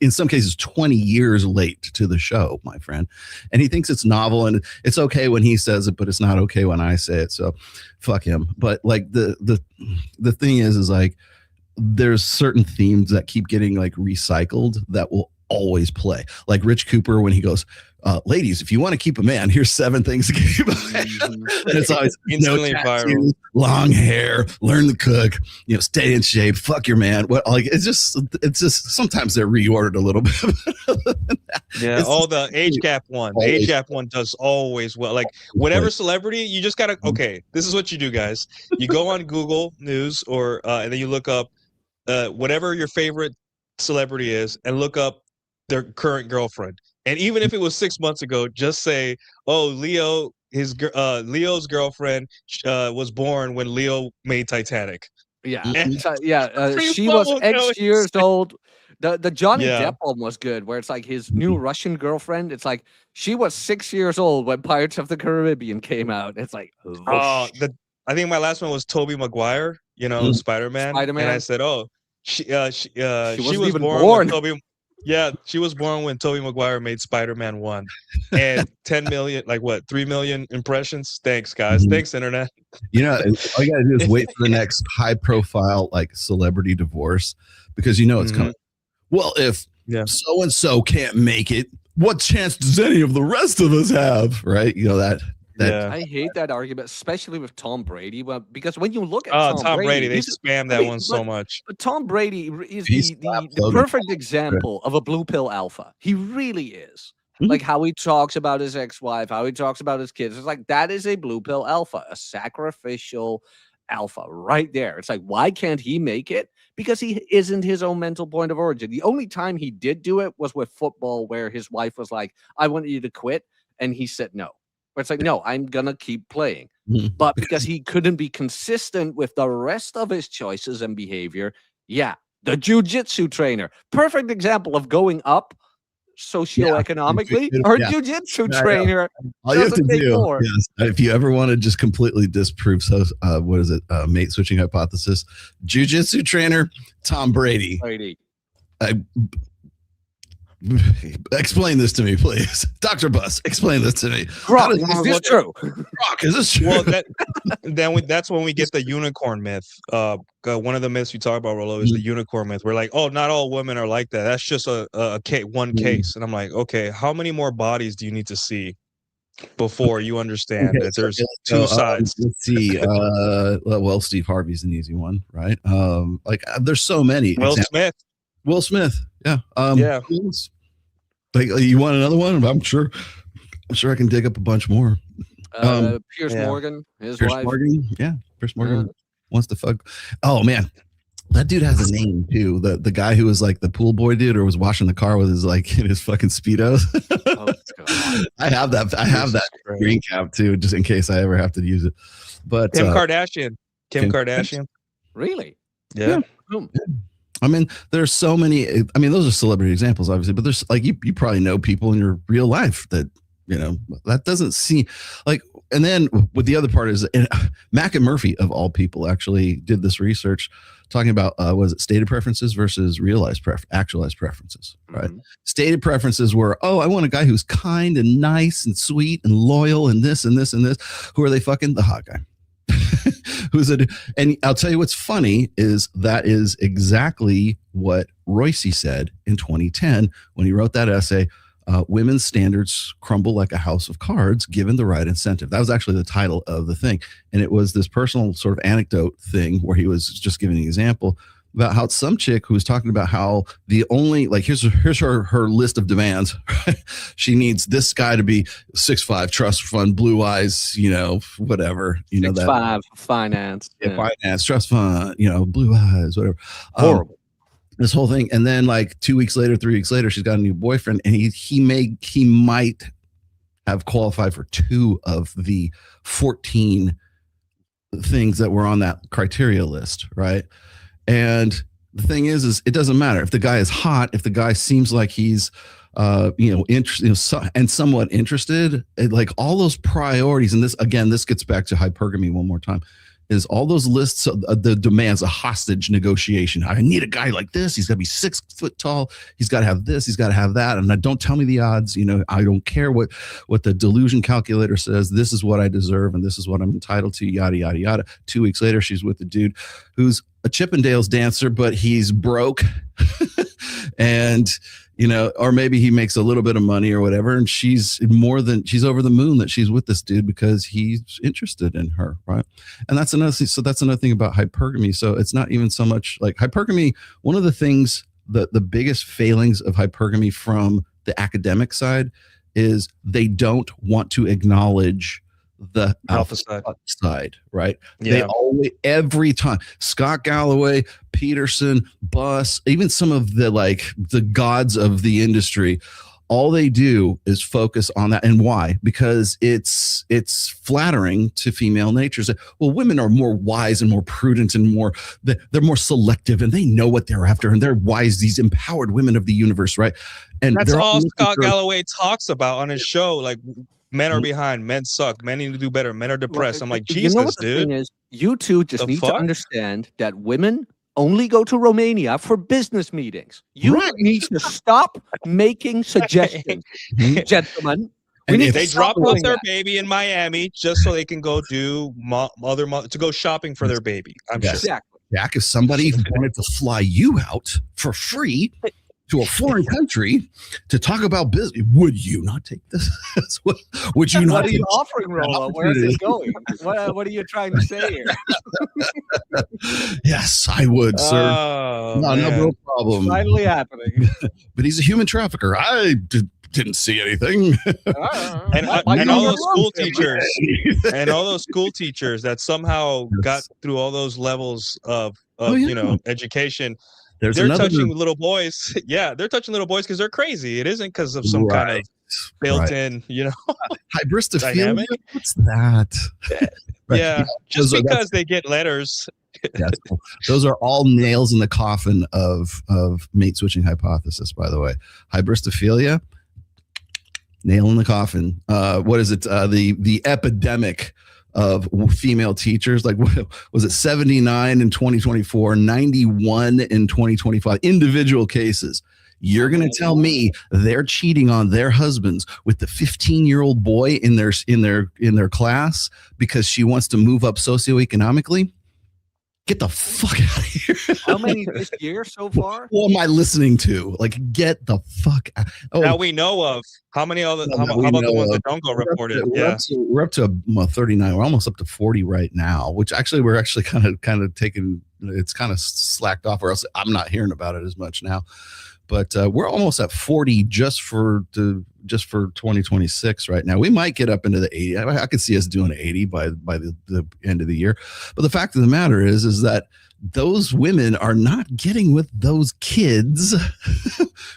in some cases 20 years late to the show, my friend. And he thinks it's novel and it's okay when he says it, but it's not okay when I say it. So fuck him. But like the thing is like, there's certain themes that keep getting like recycled that will always play. Like Rich Cooper when he goes, ladies, if you want to keep a man, here's 7 things to keep a man. And it's always Instantly viral. Long hair, learn to cook, stay in shape, fuck your man. What like it's just sometimes they're reordered a little bit. Yeah, the age gap one. The age gap one does always well. Like whatever celebrity, you just gotta this is what you do, guys. You go on Google News or and then you look up whatever your favorite celebrity is and look up their current girlfriend. And even if it was 6 months ago, just say, "Oh, Leo's girlfriend was born when Leo made Titanic." yeah, And she was X years old. The Johnny Yeah. Depp one was good, where it's like his new Russian girlfriend. It's like she was 6 years old when Pirates of the Caribbean came out. It's like, I think my last one was Tobey Maguire, Spider-Man. Spider-Man. And I said, she wasn't was even born born. when Tobey. Yeah, she was born when Tobey Maguire made Spider-Man 1. And 10 million, 3 million impressions. Thanks, guys. Mhm. Thanks, internet. All you gotta do is wait for the next high profile like celebrity divorce, because it's coming. Well, if so and so can't make it, what chance does any of the rest of us have? Right? I hate that argument, especially with Tom Brady. Well, because when you look at Tom Brady, they spam that one so much. But Tom Brady is He's the perfect example of a blue pill alpha. He really is. Mhm. Like how he talks about his ex-wife, how he talks about his kids. It's like that is a blue pill alpha, a sacrificial alpha right there. It's like, why can't he make it? Because he isn't his own mental point of origin. The only time he did do it was with football, where his wife was like, "I want you to quit," and he said no. where it's like, no, I'm gonna keep playing. Mhm. But because he couldn't be consistent with the rest of his choices and behavior, yeah, the jujitsu trainer, perfect example of going up socioeconomically. Her Yeah. jujitsu Yeah, I know. trainer All you have to doesn't take do, more. yes, if you ever want to just completely disprove, what is it, mate switching hypothesis? Jiu-jitsu trainer, Tom Brady. Brady. Explain this to me, please. Dr. Buss, explain this to me. Gronk, is this true? Gronk, is this true? Well, that's when we get the unicorn myth. One of the myths you talk about, Rolo, is the unicorn myth. We're like, oh, not all women are like that. That's just one case. And I'm like, okay, how many more bodies do you need to see before you understand that there's two sides? Let's see. Well, Steve Harvey's an easy one, right? There's so many. Will Smith. Yeah. Yeah. Like, you want another one? I'm sure I can dig up a bunch more. Piers Morgan, his wife. Yeah, Piers Morgan wants to fuck. Oh man, that dude has a name too. The guy who was like the pool boy dude, or was washing the car with his in his fucking speedos. Oh, God. I have that green cap too, just in case I ever have to use it. But Kim Kardashian. Really? Yeah. I mean, there's so many. I mean, those are celebrity examples, obviously, but there's like you probably know people in your real life that that doesn't seem like. And then with the other part is, Mac and Murphy of all people actually did this research talking about was it stated preferences versus actualized preferences, right? Mm-hmm. Stated preferences were, oh, I want a guy who's kind and nice and sweet and loyal and this and this and this. Who are they fucking? The hot guy. And I'll tell you what's funny is that is exactly what Royce said in 2010 when he wrote that essay, Women's Standards Crumble Like a House of Cards Given the Right Incentive. That was actually the title of the thing. And it was this personal sort of anecdote thing where he was just giving an example about how some chick who was talking about how the only, like, here's her list of demands. She needs this guy to be 6'5", trust fund, blue eyes, whatever, 6'5", finance, finance, trust fund, blue eyes, whatever. Horrible. This whole thing, and then like 2 weeks later, 3 weeks later, she's got a new boyfriend, and he might have qualified for 2 of the 14 things that were on that criteria list, right? And the thing is it doesn't matter if the guy is hot, if the guy seems like he's, interested, and somewhat interested, like all those priorities. And this gets back to hypergamy one more time. Is all those lists of the demands, a hostage negotiation. I need a guy like this. He's got to be 6 foot tall. He's got to have this. He's got to have that. And don't tell me the odds. I don't care what the delusion calculator says. This is what I deserve, and this is what I'm entitled to. Yada yada yada. 2 weeks later, she's with the dude who's a Chippendales dancer, but he's broke, and or maybe he makes a little bit of money or whatever, and she's over the moon that she's with this dude because he's interested in her, right? And that's another thing. So that's another thing about hypergamy. So it's not even so much like hypergamy. One of the things that the biggest failings of hypergamy from the academic side is they don't want to acknowledge the alpha side, right? Yeah. They always, every time, Scott Galloway, Peterson, Buss, even some of the gods of the industry, all they do is focus on that. And why? Because it's flattering to female nature. So, well, women are more wise and more prudent and they're more selective, and they know what they're after, and they're wise, these empowered women of the universe, right? And that's all Scott Galloway talks about on his show. Like, men are behind, men suck, men need to do better, men are depressed. I'm like, Jesus, what the dude. Thing is, you two just need to understand that women only go to Romania for business meetings. You need to stop making suggestions, gentlemen. They drop off their baby in Miami just so they can go do to go shopping for their baby. I'm sure. Exactly. Jack, if somebody wanted to fly you out for free to a foreign country to talk about business, would you not take this? Would you not? What are you offering, Rolo? Where is it going? What are you trying to say here? Yes, I would, sir. No problem. It's finally happening. But he's a human trafficker. I didn't see anything. and all those school teachers and all those school teachers that somehow got through all those levels of education. There's they're another touching little boys. Yeah, they're touching little boys because they're crazy. It isn't because of some kind right, of built-in, hybristophilia. dynamic. What's that? Right. Yeah, just because they get letters. Yes, those are all nails in the coffin of mate switching hypothesis. By the way, hybristophilia, nail in the coffin. What is it? The epidemic of female teachers. Like, was it 79 in 2024, 91 in 2025? Individual cases. You're going to tell me they're cheating on their husbands with the 15-year-old boy in their class because she wants to move up socioeconomically? Get the fuck out of here. How many this year so far? What am I listening to? Like, get the fuck out. Oh, Now we know of how many other. How about the ones that don't go reported? We're up to 39. We're almost up to 40 right now, which actually we're actually kind of taking. It's kind of slacked off, or else I'm not hearing about it as much now. But we're almost at 40 just for 2026 right now. We might get up into the 80. I could see us doing 80 by the end of the year. But the fact of the matter is that those women are not getting with those kids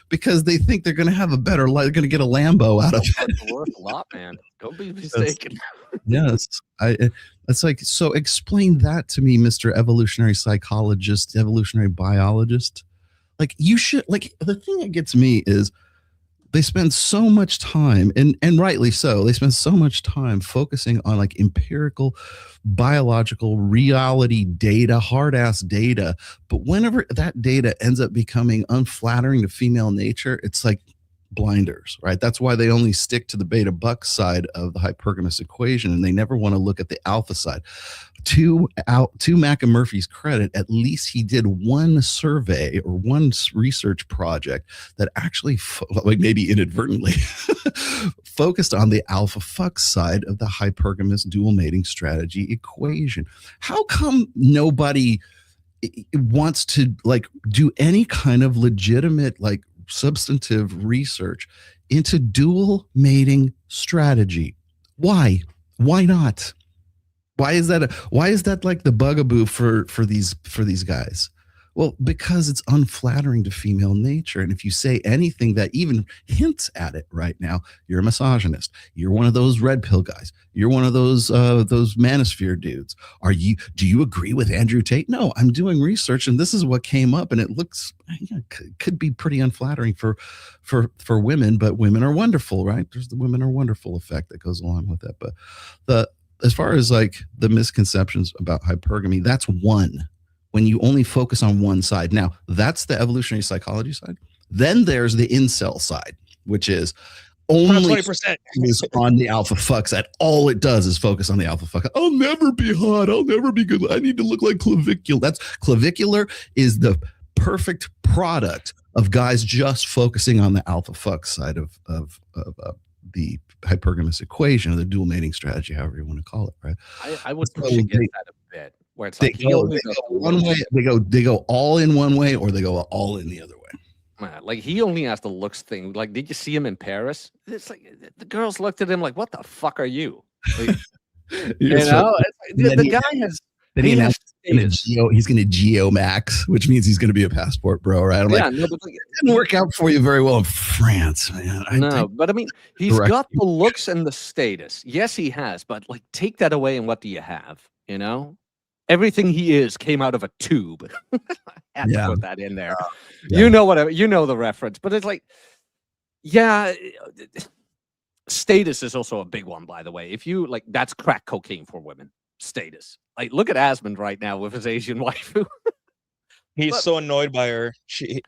because they think they're going to have a better life. They're going to get a Lambo out of it. It's worth a lot, man. Don't be mistaken. Yes. It's like, so explain that to me, Mr. Evolutionary Psychologist, evolutionary biologist. Like, you should, like, the thing that gets me is they spend so much time, and rightly so, they spend so much time focusing on like empirical, biological reality data, hard ass data. But whenever that data ends up becoming unflattering to female nature, it's like blinders, right? That's why they only stick to the beta buck side of the hypergamous equation, and they never want to look at the alpha side. To McAmurphy's credit, at least he did one survey or one research project that actually, like maybe inadvertently, focused on the alpha fuck side of the hypergamous dual mating strategy equation. How come nobody wants to like do any kind of legitimate, like, substantive research into dual mating strategy? Why not? Why is that like the bugaboo for these guys? Well, because it's unflattering to female nature. And if you say anything that even hints at it right now, you're a misogynist. You're one of those red pill guys. You're one of those manosphere dudes. Do you agree with Andrew Tate? No, I'm doing research and this is what came up, and it looks, could be pretty unflattering for women, but women are wonderful, right? There's the women are wonderful effect that goes along with that. But as far as like the misconceptions about hypergamy, that's one. When you only focus on one side. Now, that's the evolutionary psychology side. Then there's the incel side, which is only 20% is on the alpha fuck side. All it does is focus on the alpha fuck. I'll never be hot. I'll never be good. I need to look like clavicular. Clavicular is the perfect product of guys just focusing on the alpha fuck side of the hypergamous equation, or the dual mating strategy, however you want to call it, right? I would push against that a bit. Where it's like they go all in one way, or they go all in the other way. Man, like, he only has the looks thing. Like, did you see him in Paris? It's like the girls looked at him like, "What the fuck are you?" Like, the guy has. He's going to GeoMax, which means he's going to be a passport bro, right? It didn't work out for you very well in France, man. But I mean, he's got the looks and the status. Yes, he has, but like, take that away, and what do you have? Everything he is came out of a tube. I had to put that in there. You know the reference, but it's like, status is also a big one, by the way. If you like, that's crack cocaine for women. Status. Like, look at Asmund right now with his Asian wife. He's so annoyed by her.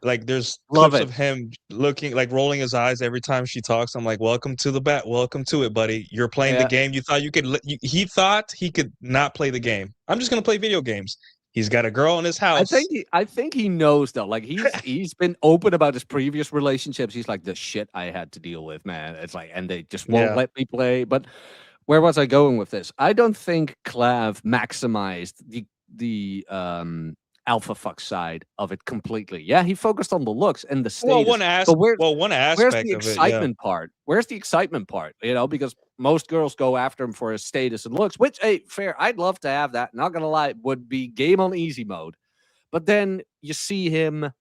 There's clips of him looking, like, rolling his eyes every time she talks. I'm like, welcome to the bat. Welcome to it, buddy. You're playing the game. You thought you could. He thought he could not play the game. I'm just gonna play video games. He's got a girl in his house. I think he knows though. Like, he's been open about his previous relationships. He's like, the shit I had to deal with, man. It's like, and they just won't let me play. But where was I going with this? I don't think Clav maximized the alpha fuck side of it completely. Yeah, he focused on the looks and the status. Well, one aspect where's the excitement of it, part? Where's the excitement part? Because most girls go after him for his status and looks, which, hey, fair. I'd love to have that. Not gonna lie, would be game on easy mode. But then you see him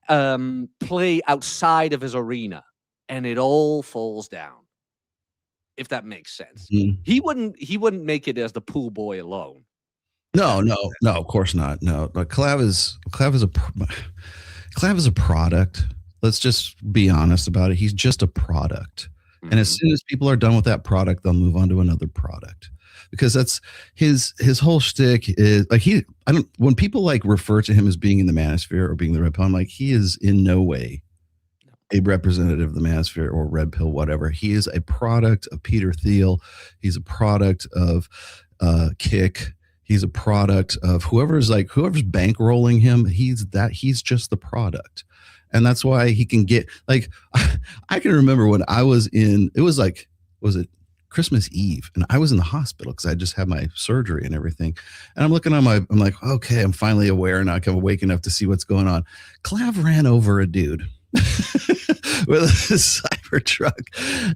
play outside of his arena, and it all falls down. If that makes sense, Mhm. he wouldn't make it as the pool boy alone. No, of course not. No, but Clav is a product. Let's just be honest about it. He's just a product. And as Mhm. soon as people are done with that product, they'll move on to another product. Because that's his whole shtick is like when people like refer to him as being in the manosphere or being the red pill, I'm like, he is in no way a representative of the manosphere or red pill, whatever. He is a product of Peter Thiel. He's a product of Kick. He's a product of whoever's bankrolling him. He's just the product. And that's why he can get like I can remember when I was was it Christmas Eve, and I was in the hospital because I just had my surgery and everything. And I'm looking I'm like, okay, I'm finally aware now. I'm awake enough to see what's going on. Clav ran over a dude with a cyber truck.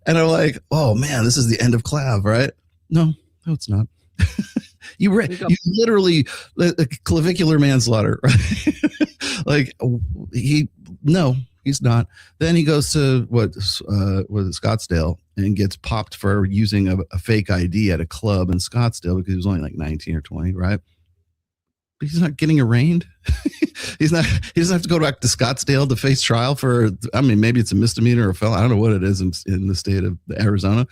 And I'm like, oh man, this is the end of Clav, right? No, it's not. You literally clavicular manslaughter, right? Like he's not. Then he goes to Scottsdale and gets popped for using a fake ID at a club in Scottsdale because he was only like 19 or 20, right? But he's not getting arraigned. He doesn't have to go back to Scottsdale to face trial for, I mean, maybe it's a misdemeanor or a felony. I don't know what it is in the state of Arizona.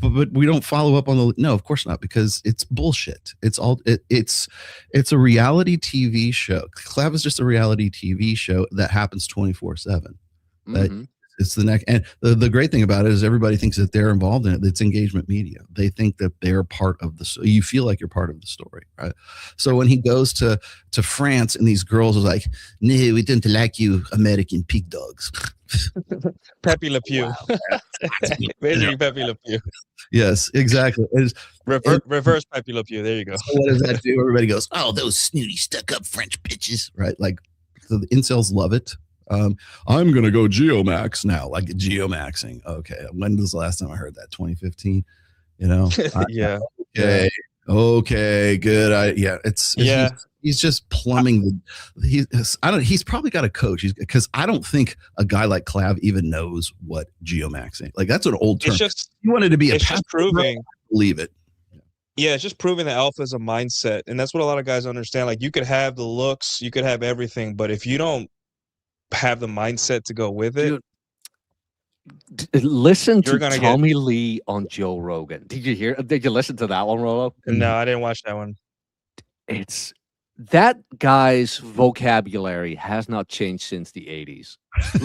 But we don't follow up on no, of course not, because it's bullshit. It's a reality TV show. Clav is just a reality TV show that happens 24/7. Mhm. It's the next, and the great thing about it is everybody thinks that they're involved in it. It's engagement media. They think that they're part of you feel like you're part of the story, right? So when he goes to France and these girls are like, no, we didn't like you American pig dogs. Pepe Le Pew. Wow. Basically Pepe Le Pew. Yes, exactly. Reverse Pepe Le Pew. There you go. So what does that do? Everybody goes, oh, those snooty stuck up French bitches, right? Like, so the incels love it. I'm gonna go Geomax now, like geomaxing. Okay, when was the last time I heard that? 2015. You know? Yeah. Okay, good. Yeah. He's just plumbing he's probably got a coach. Because I don't think a guy like Clav even knows what geomaxing. Like that's an old term. It's just you wanted to be it's just proving. Believe it. Yeah, it's just proving that alpha is a mindset, and that's what a lot of guys understand. Like you could have the looks, you could have everything, but if you don't have the mindset to go with it, listen to Tommy Lee on Joe Rogan. Did you listen to that one, Rolo? No, I didn't watch that one. It's that guy's vocabulary has not changed since the 80s.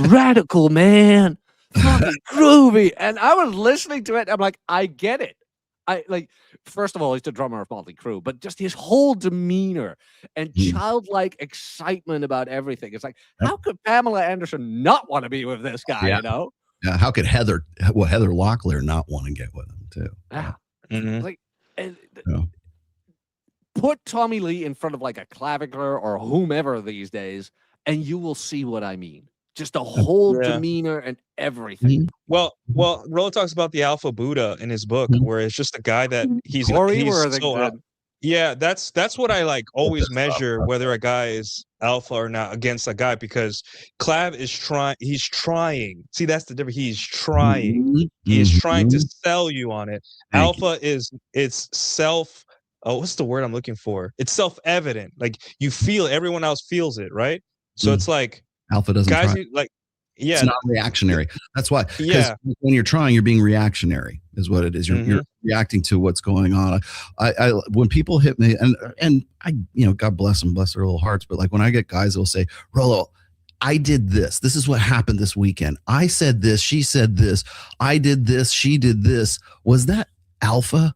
Radical, man. Fucking groovy. And I was listening to it. I'm like, I get it. First of all, he's the drummer of Motley Crue, but just his whole demeanor and childlike excitement about everything. It's like, how could Pamela Anderson not want to be with this guy? Yeah. You know? Yeah. How could Heather Locklear not want to get with him too? Yeah. Mm-hmm. Put Tommy Lee in front of like a Clavicular or whomever these days, and you will see what I mean. Just the whole demeanor and everything. Well, Rolo talks about the Alpha Buddha in his book, where it's just a guy that he's yeah, that's what I like always measure whether a guy is alpha or not against a guy, because Clav is he's trying. See, that's the difference. He's trying. He is trying to sell you on it. Alpha it's self. Oh, what's the word I'm looking for? It's self-evident. Like you feel, everyone else feels it, right? So it's like alpha doesn't guys try. It's not reactionary. That's why. Because when you're trying, you're being reactionary, is what it is. You're reacting to what's going on. I when people hit me, and I, God bless them, bless their little hearts. But like when I get guys that will say, Rollo, I did this. This is what happened this weekend. I said this. She said this. I did this. She did this. Was that alpha?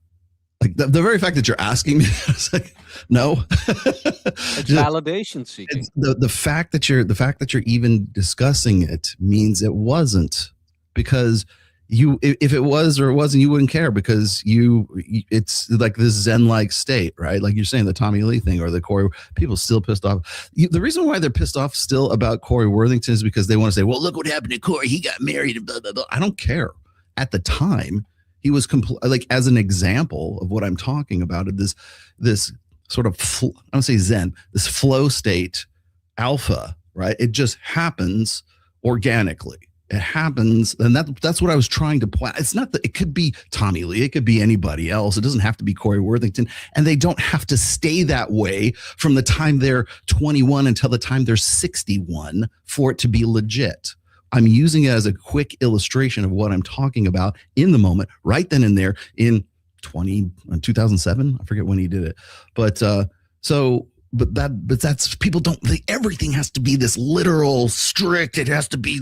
Like the very fact that you're asking me, I was like, no. It's validation seeking. The fact that you're even discussing it means it wasn't, because if it was or it wasn't, you wouldn't care, because it's like this Zen-like state, right? Like you're saying the Tommy Lee thing or the Corey, people still pissed off. The reason why they're pissed off still about Corey Worthington is because they want to say, well, look what happened to Corey. He got married and blah, blah, blah. I don't care. At the time, he was like, as an example of what I'm talking about, this sort of I don't say Zen, this flow state alpha, right? It just happens organically. It happens, and that's what I was trying to point. It's not that it could be Tommy Lee, it could be anybody else. It doesn't have to be Corey Worthington, and they don't have to stay that way from the time they're 21 until the time they're 61 for it to be legit. I'm using it as a quick illustration of what I'm talking about in the moment, right then and there in 2007. I forget when he did it, but that's people don't think everything has to be this literal strict. It has to be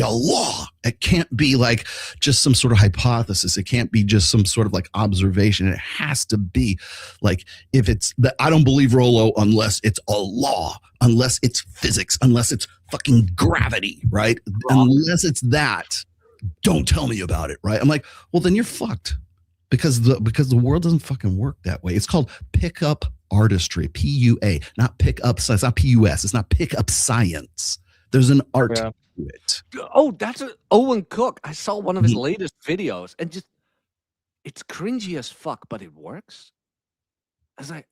a law. It can't be like just some sort of hypothesis. It can't be just some sort of like observation. It has to be like, if it's that, I don't believe Rolo unless it's a law, unless it's physics, unless it's fucking gravity, right? Unless it's that, don't tell me about it, right? I'm like, well, then you're fucked, because the world doesn't fucking work that way. It's called pickup artistry, PUA, not pick up science, not PUS. It's not pick up science. There's an art to it. Oh, that's Owen Cook. I saw one of his latest videos, and just it's cringy as fuck, but it works. I was like,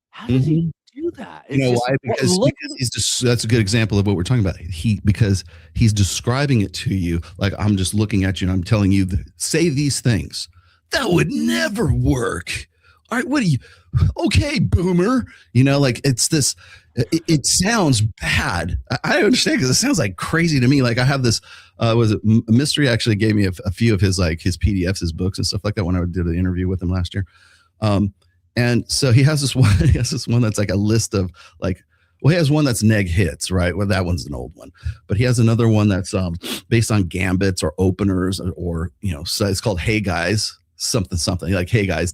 how does he do that? It's why? Because he's just, that's a good example of what we're talking about. Because he's describing it to you like, I'm just looking at you and I'm telling you, say these things. That would never work. All right, what do you? Okay, boomer. Like it's this. It sounds bad. I understand, because it sounds like crazy to me. Like I have this. Was it Mystery actually gave me a few of his his PDFs, his books and stuff like that when I did the interview with him last year. And so he has this one. He has this one that's like a list of like. Well, he has one that's neg hits, right? Well, that one's an old one, but he has another one that's based on gambits or openers, or so it's called Hey Guys. Something like, hey guys, ...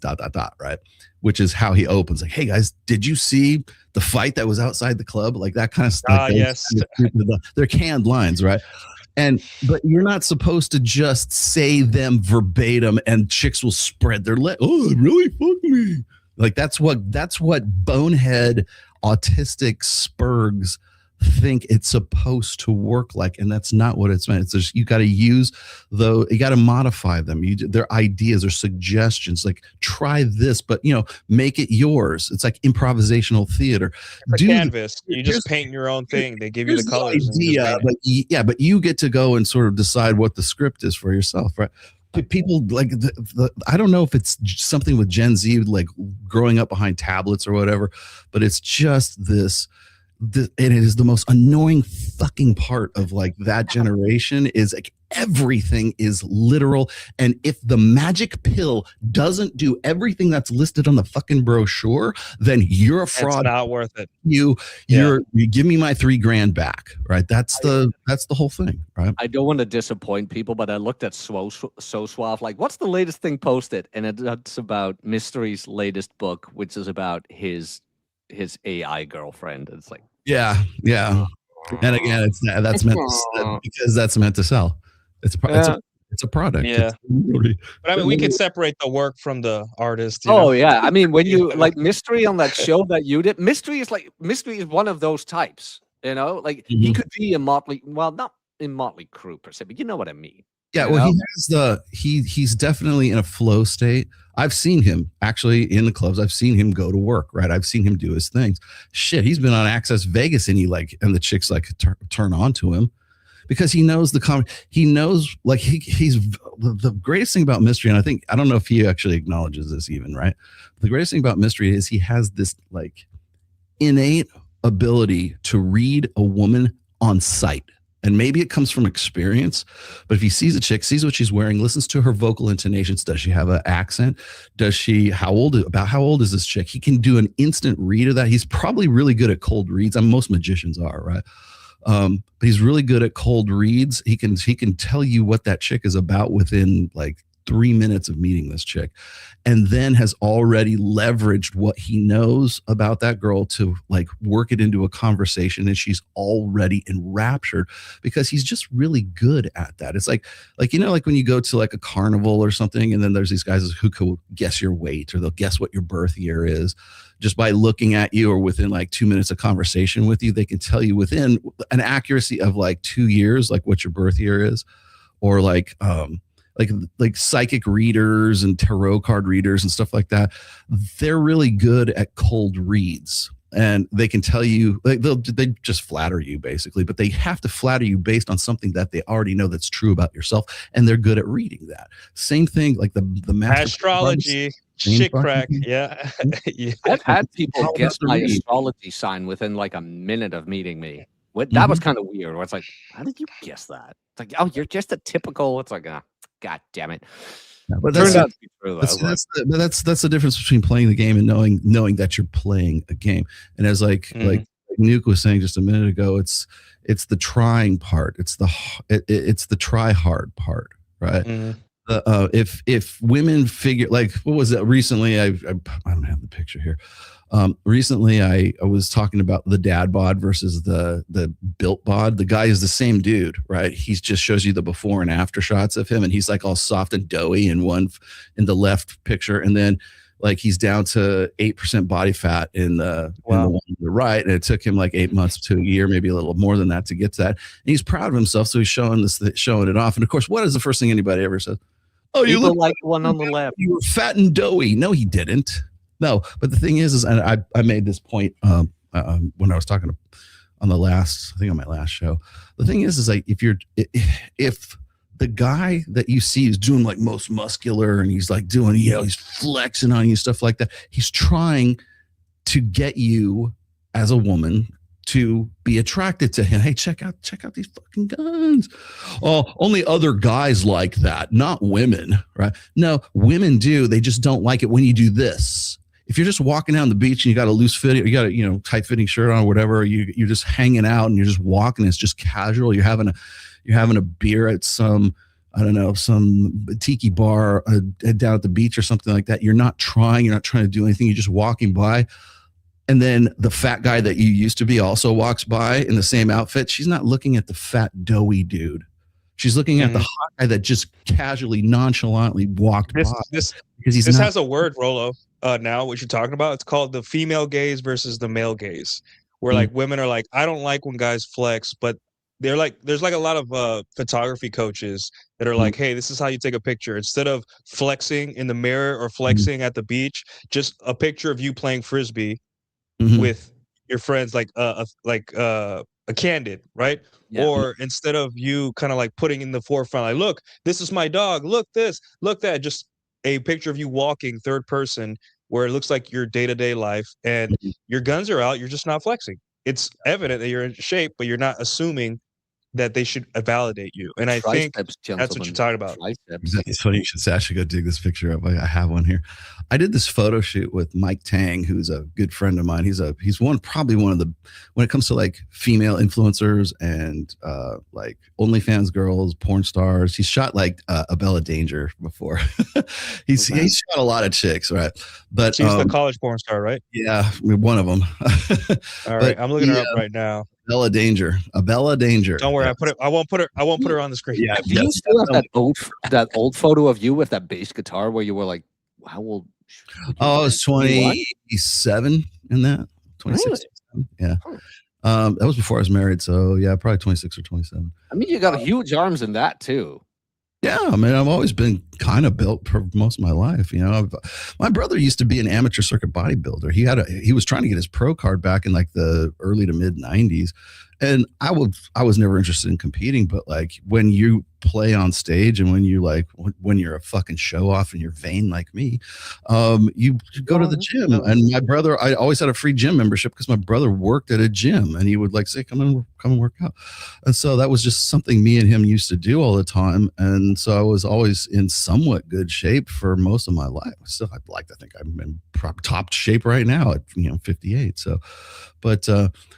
right? Which is how he opens, like, hey guys, did you see the fight that was outside the club? Like that kind of stuff. Yes. They're canned lines, right? But you're not supposed to just say them verbatim and chicks will spread their leg. Oh, it really fucked me. Like that's what bonehead autistic spurgs think it's supposed to work like, and that's not what it's meant. It's just, you got to use you got to modify them. Their ideas or suggestions, like try this, but make it yours. It's like improvisational theater. It's a canvas. You just paint your own thing. They give you the colors. But you get to go and sort of decide what the script is for yourself, right? People like I don't know if it's something with Gen Z, like growing up behind tablets or whatever, but it's just this. And it is the most annoying fucking part of like that generation is like everything is literal. And if the magic pill doesn't do everything that's listed on the fucking brochure, then you're a fraud. It's not worth it. You give me my $3,000 back, right? That's the whole thing, right? I don't want to disappoint people, but I looked at So Suave, like, what's the latest thing posted? And it's about Mystery's latest book, which is about his AI girlfriend. It's like, yeah. And again, that's meant to sell. It's a product. Yeah. But I mean, we could separate the work from the artist. Yeah. I mean, when you like Mystery on that show that you did, Mystery is one of those types, like he could be a Motley, well, not in Motley Crue per se, but you know what I mean. Yeah, well, he's definitely in a flow state. I've seen him actually in the clubs. I've seen him go to work, right? I've seen him do his things. Shit, he's been on Access Vegas, and the chicks like turn on to him because he knows he knows, like, he's the greatest thing about Mystery, and I don't know if he actually acknowledges this even, right? The greatest thing about Mystery is he has this like innate ability to read a woman on sight. And maybe it comes from experience, but if he sees a chick, sees what she's wearing, listens to her vocal intonations, does she have an accent? How old is this chick? He can do an instant read of that. He's probably really good at cold reads. Most magicians are, right? But he's really good at cold reads. He can tell you what that chick is about within like 3 minutes of meeting this chick, and then has already leveraged what he knows about that girl to like work it into a conversation, and she's already enraptured because he's just really good at that. It's like when you go to like a carnival or something, and then there's these guys who could guess your weight, or they'll guess what your birth year is just by looking at you, or within like 2 minutes of conversation with you, they can tell you within an accuracy of like 2 years, like what your birth year is, or like psychic readers and tarot card readers and stuff like that. They're really good at cold reads. and they can tell you, like, they just flatter you basically, but they have to flatter you based on something that they already know that's true about yourself, and they're good at reading that. Same thing, like the master Astrology, shit crack. Yeah. Yeah. I've had people All guess about the my read. astrology sign within like a minute of meeting me. That was kind of weird. Where it's like, how did you guess that? It's like, oh, you're just a typical. It's like, god damn it. Yeah, but Turned that's out to be true, though. that's the difference between playing the game and knowing that you're playing a game. And as like Nuke was saying just a minute ago, it's the trying part. It's the try hard part, right? If women figure, like, what was that recently? I don't have the picture here. Recently I was talking about the dad bod versus the built bod. The guy is the same dude, right? He just shows you the before and after shots of him, and he's like all soft and doughy in the left picture, and then like he's down to 8% body fat in the one on the right, and it took him like 8 months to a year, maybe a little more than that, to get to that. And he's proud of himself, so he's showing it off. And of course, what is the first thing anybody ever says? Oh, you look like one on the left. You were fat and doughy. No, he didn't. No, but the thing is and I made this point when I was talking on my last show. The thing is like, if the guy that you see is doing like most muscular and he's like doing, he's flexing on you, stuff like that, he's trying to get you as a woman to be attracted to him. Hey, check out these fucking guns. Oh, only other guys like that, not women, right? No, women do. They just don't like it when you do this. If you're just walking down the beach and you got a loose fit, you got a tight fitting shirt on or whatever, you're just hanging out and you're just walking. It's just casual. You're having a beer at some, I don't know, some tiki bar down at the beach or something like that. You're not trying to do anything. You're just walking by. And then the fat guy that you used to be also walks by in the same outfit. She's not looking at the fat, doughy dude. She's looking at the hot guy that just casually, nonchalantly walked by. This has a word, Rolo. Now, what you're talking about, it's called the female gaze versus the male gaze, where like women are like, I don't like when guys flex, but they're like, there's like a lot of photography coaches that are like, hey, this is how you take a picture. Instead of flexing in the mirror or flexing at the beach, just a picture of you playing frisbee with your friends, like a candid, right? Yeah. Or instead of you kind of like putting in the forefront, like, look, this is my dog, look this, look that, just a picture of you walking third person where it looks like your day-to-day life and your guns are out, you're just not flexing. It's evident that you're in shape, but you're not assuming that they should validate you. And I think that's what you're talking about. It's funny you should say. I should go dig this picture up. I have one here. I did this photo shoot with Mike Tang, who's a good friend of mine. He's probably one of the, when it comes to like female influencers and like OnlyFans girls, porn stars, he's shot like a Bella Danger before. He's shot a lot of chicks, right? But she's the college porn star, right? Yeah, one of them. All right, I'm looking her up right now. Bella Danger, a Bella Danger. Don't worry, I won't put her on the screen. Yeah, do you still have that old photo of you with that bass guitar where you were like, how old? Oh, I was 27 in that. 26. Really? Yeah. That was before I was married, so yeah, probably 26 or 27. I mean, you got huge arms in that too. Yeah, I mean, I've always been kind of built for most of my life. My brother used to be an amateur circuit bodybuilder. He was trying to get his pro card back in like the early to mid 90s. And I was never interested in competing, but like when you play on stage and when you're a fucking show off and you're vain like me, you go to the gym. And my brother, I always had a free gym membership because my brother worked at a gym and he would like say, come and work out. And so that was just something me and him used to do all the time. And so I was always in somewhat good shape for most of my life. Still, I'd like to think I'm in top shape right now at 58. So, but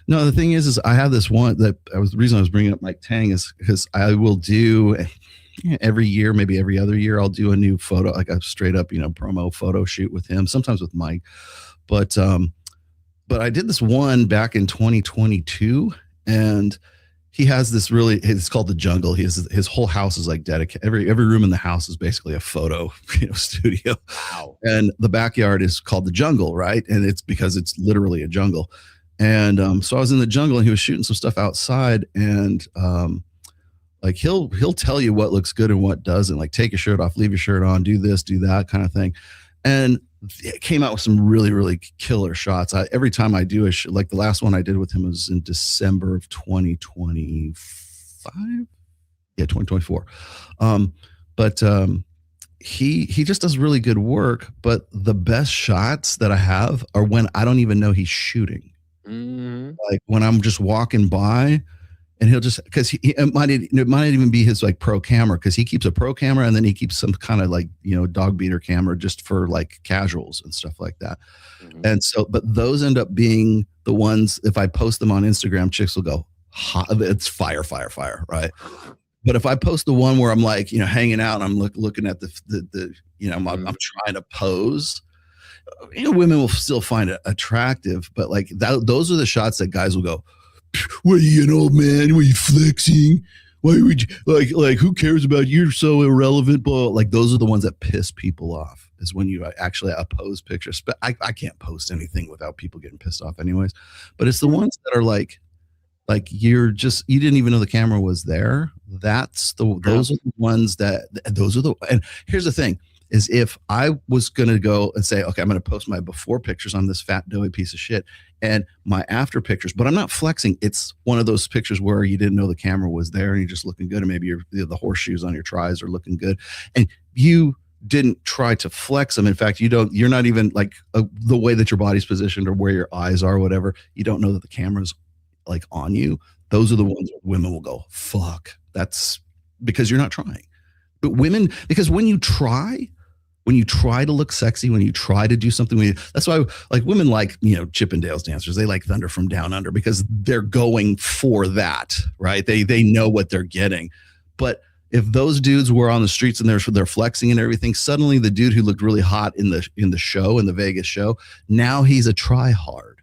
no, the thing is I have this one the reason I was bringing up Mike Tang is because I will do every year, maybe every other year, I'll do a new photo, like a straight up, promo photo shoot with him, sometimes with Mike. But I did this one back in 2022 and he has this it's called The Jungle. His whole house is like dedicated. Every room in the house is basically a photo, studio. Wow. And the backyard is called The Jungle, right? And it's because it's literally a jungle. And so I was in the jungle and he was shooting some stuff outside and like he'll tell you what looks good and what doesn't, like take your shirt off, leave your shirt on, do this, do that kind of thing. And it came out with some really, really killer shots. Every time I do like the last one I did with him was in December of 2025. Yeah, 2024. But he just does really good work. But the best shots that I have are when I don't even know he's shooting. Like when I'm just walking by, and he'll just, because it might even be his like pro camera, because he keeps a pro camera and then he keeps some kind of like, you know, dog beater camera just for like casuals and stuff like that. And so, but those end up being the ones, if I post them on Instagram, chicks will go, it's fire, right? But if I post the one where I'm like, you know, hanging out and I'm looking at the you know, I'm trying to pose, you know, women will still find it attractive, but like those are the shots that guys will go, what are you, an old man? What are you flexing? Why would you, like who cares about you? You're so irrelevant. But like those are the ones that piss people off, is when you actually post pictures. But I can't post anything without people getting pissed off anyways. But it's the ones that are like you didn't even know the camera was there. Those are the ones and here's the thing. Is if I was going to go and say, okay, I'm going to post my before pictures on this fat, doughy piece of shit and my after pictures, but I'm not flexing. It's one of those pictures where you didn't know the camera was there and you're just looking good. And maybe the horseshoes on your tries are looking good. And you didn't try to flex them. In fact, you're not even like the way that your body's positioned or where your eyes are, whatever. You don't know that the camera's like on you. Those are the ones women will go, fuck. That's because you're not trying. But women, because when you try to look sexy, when you try to do something, that's why like women like, you know, Chippendales dancers, they like Thunder from Down Under because they're going for that, right? They know what they're getting. But if those dudes were on the streets and they're flexing and everything, suddenly the dude who looked really hot in the show, in the Vegas show, now he's a try hard.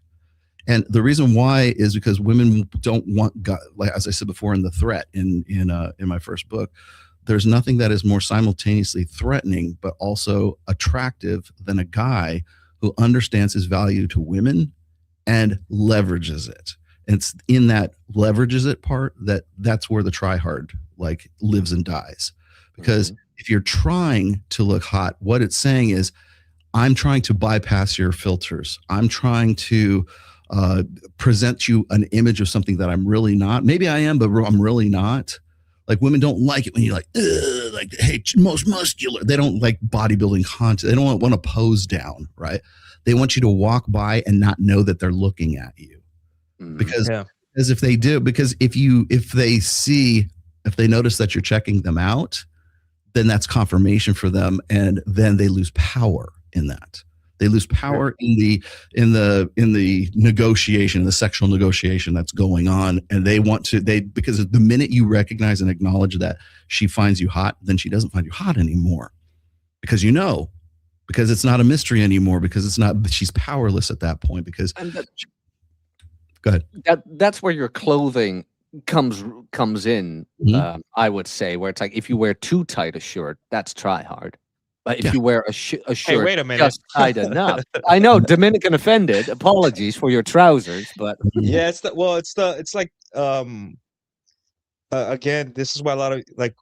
And the reason why is because women don't want, like as I said before in The Threat in my first book, there's nothing that is more simultaneously threatening but also attractive than a guy who understands his value to women and leverages it. And it's in that leverages it part that's where the try hard like lives and dies. Because if you're trying to look hot, what it's saying is, I'm trying to bypass your filters. I'm trying to present you an image of something that I'm really not. Maybe I am, but I'm really not. Like women don't like it when you're like, hey, most muscular. They don't like bodybuilding content. They don't want to pose down, right? They want you to walk by and not know that they're looking at you. Because if they do, because if they notice that you're checking them out, then that's confirmation for them, and then they lose power in that. They lose power in the negotiation, the sexual negotiation that's going on. And because the minute you recognize and acknowledge that she finds you hot, then she doesn't find you hot anymore. Because it's not a mystery anymore, because she's powerless at that point. Because go ahead. That's where your clothing comes in, I would say, where it's like if you wear too tight a shirt, that's try hard. But if you wear a shirt wait a minute. just tight enough, I know Dominican offended. Apologies for your trousers, but yeah, it's like again, this is why a lot of like